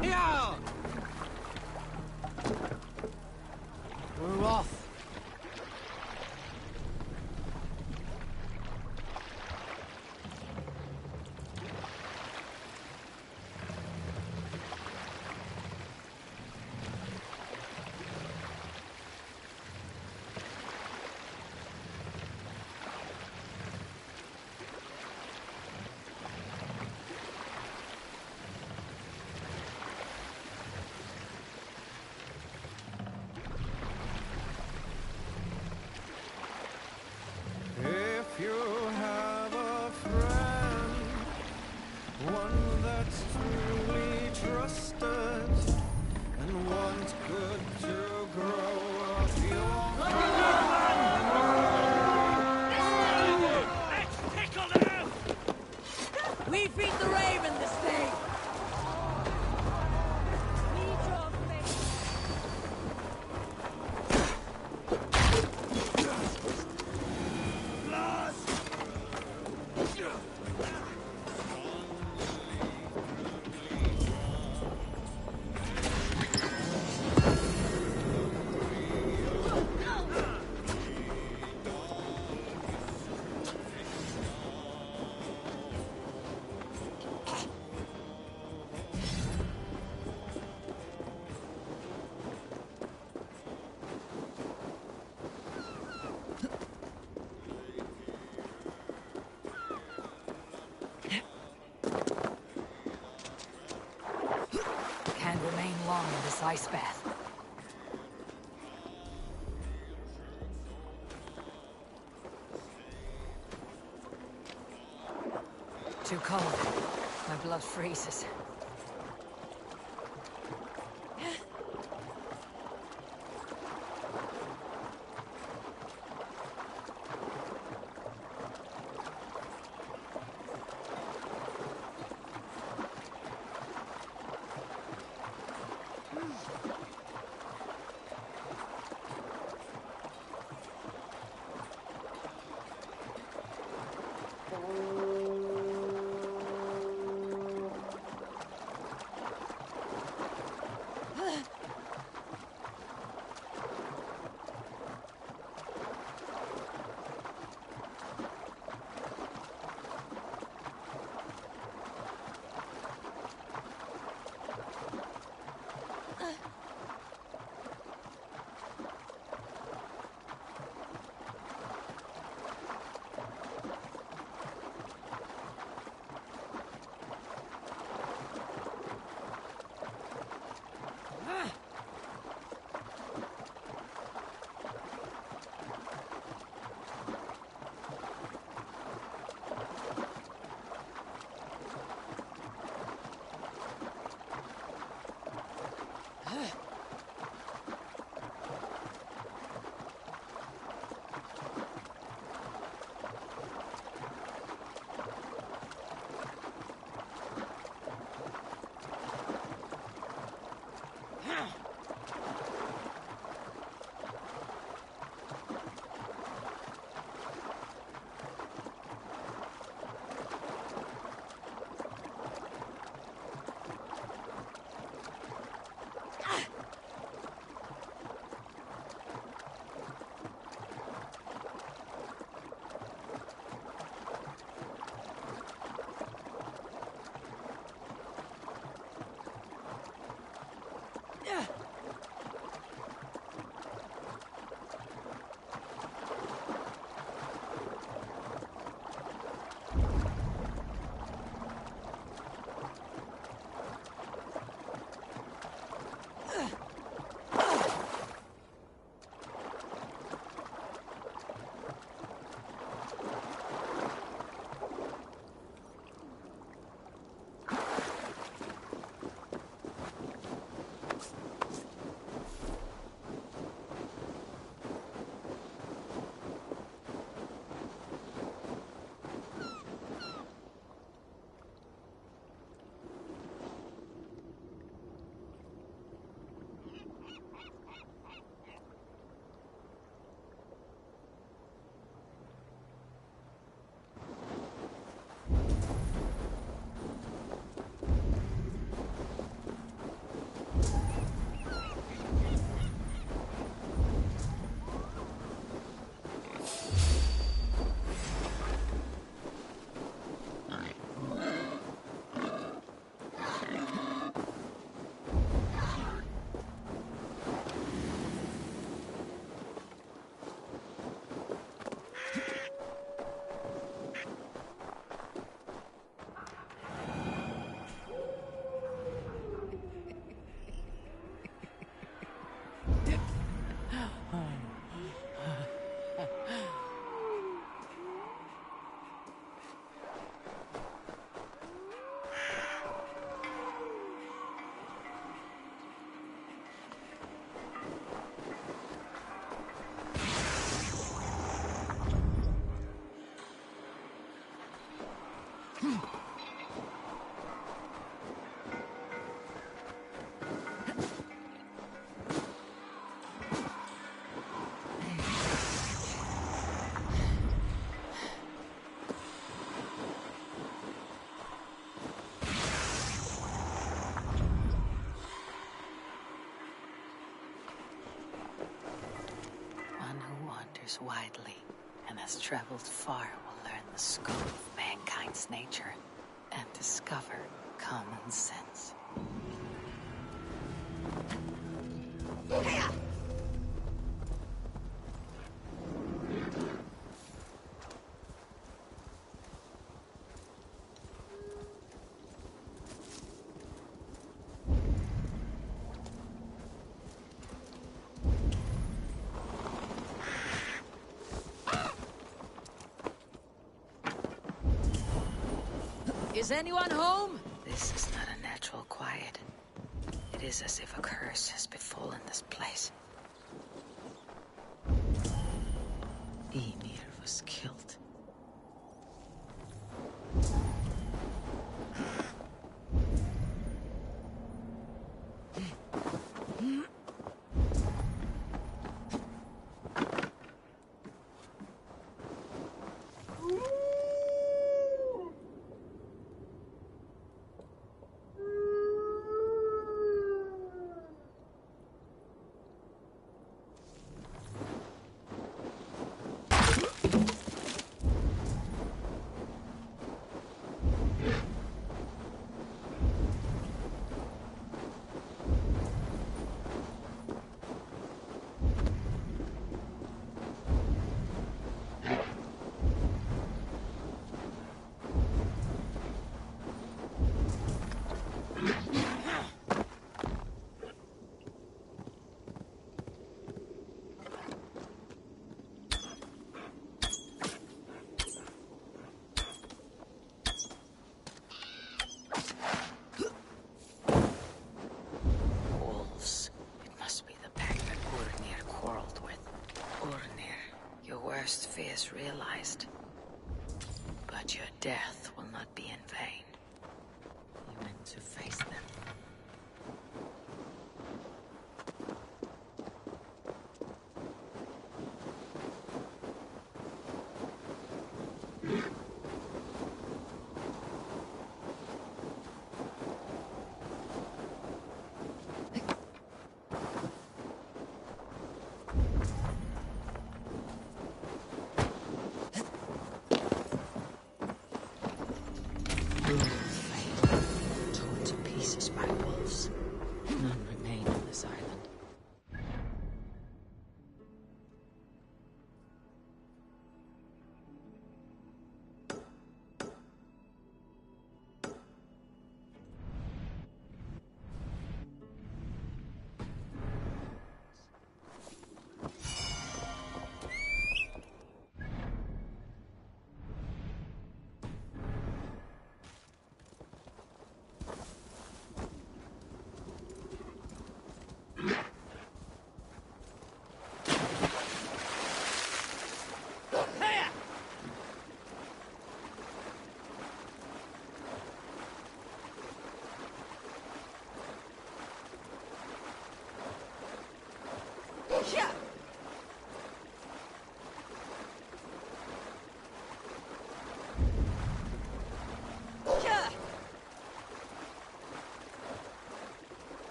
Yeah! We're off. If you have a friend, one that's truly trusted, and wants good to grow up your Let's tickle them! We feed the raven this day! Can't remain long in this ice bath. Too cold. My blood freezes. Widely and has traveled far will learn the scope of mankind's nature and discover common sense. Is anyone home? This is not a natural quiet. It is as if a curse has befallen this place. Ymir was killed. But your death will not be in vain. You meant to face them. Torn to pieces by wolves. None remain on this island.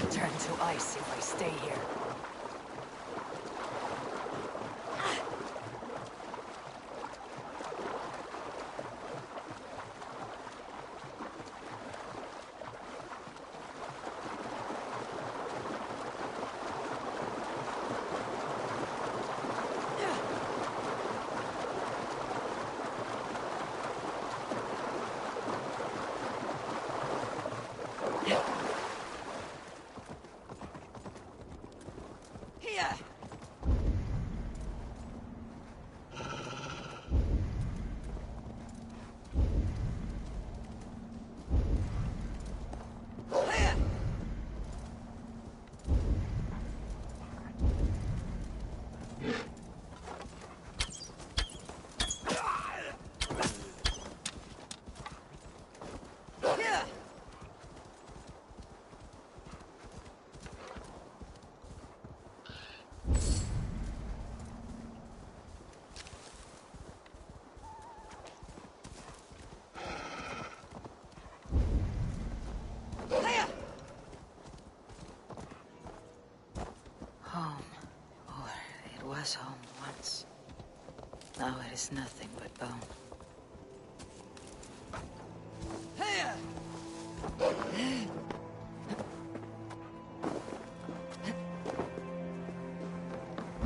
Turn to ice if I stay here. Home. Or it was home once. Now it is nothing but bone.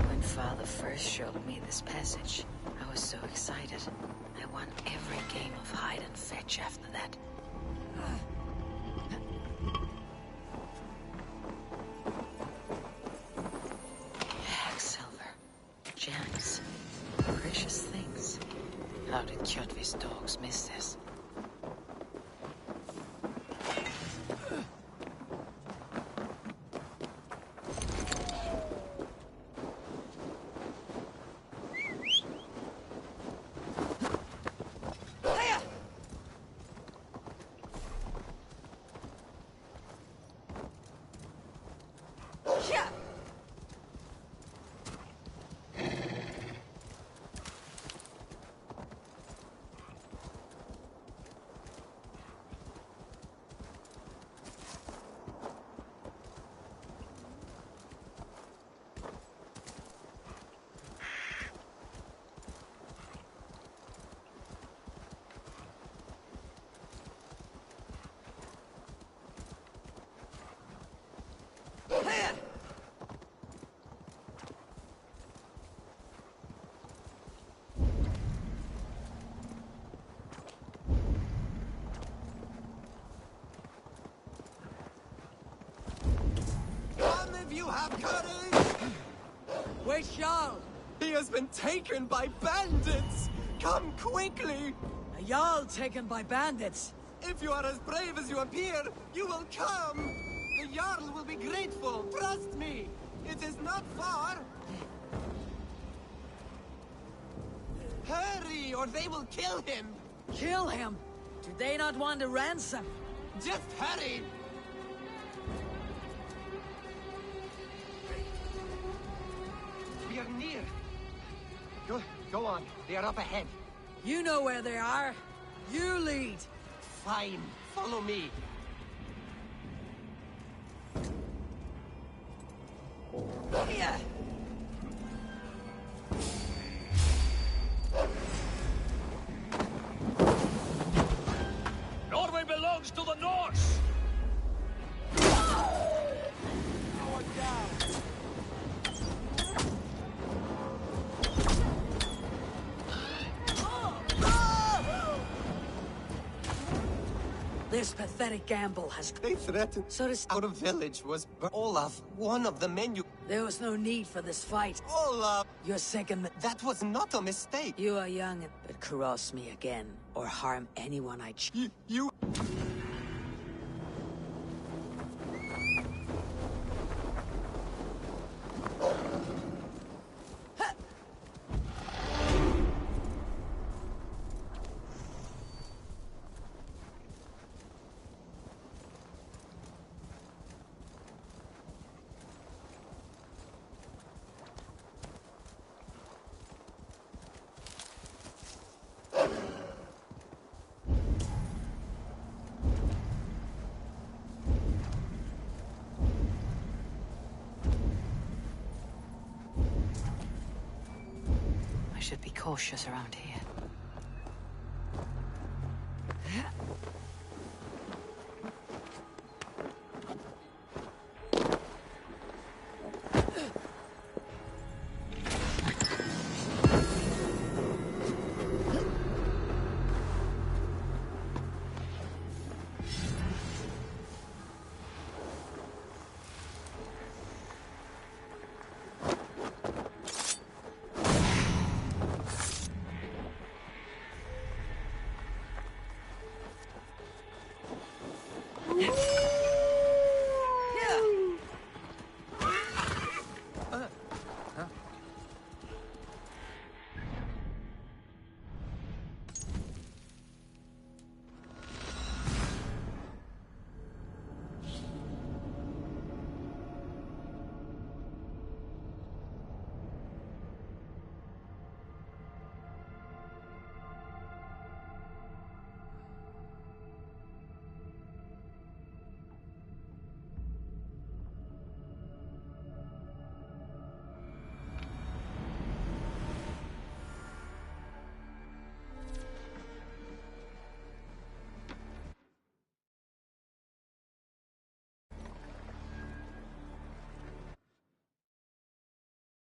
When Father first showed me this passage, I was so excited. I won every game of hide and fetch after that. Silver, gems, precious things. How did Kjotvi's dogs miss this? You have courage! Where's Jarl? He has been taken by bandits! Come quickly! A Jarl taken by bandits? If you are as brave as you appear, you will come! The Jarl will be grateful, trust me! It is not far! hurry or they will kill him! Kill him? Do they not want a ransom? Just hurry! We are near. Go on. They are up ahead. You know where they are. You lead. Fine. Follow me. Yeah. Norway belongs to the Norse! This pathetic gamble has... They threatened. So does... Our village was Olaf, one of the men you... There was no need for this fight. Olaf! You're second... That was not a mistake. You are young, but cross me again, or harm anyone I You... I should be cautious around here.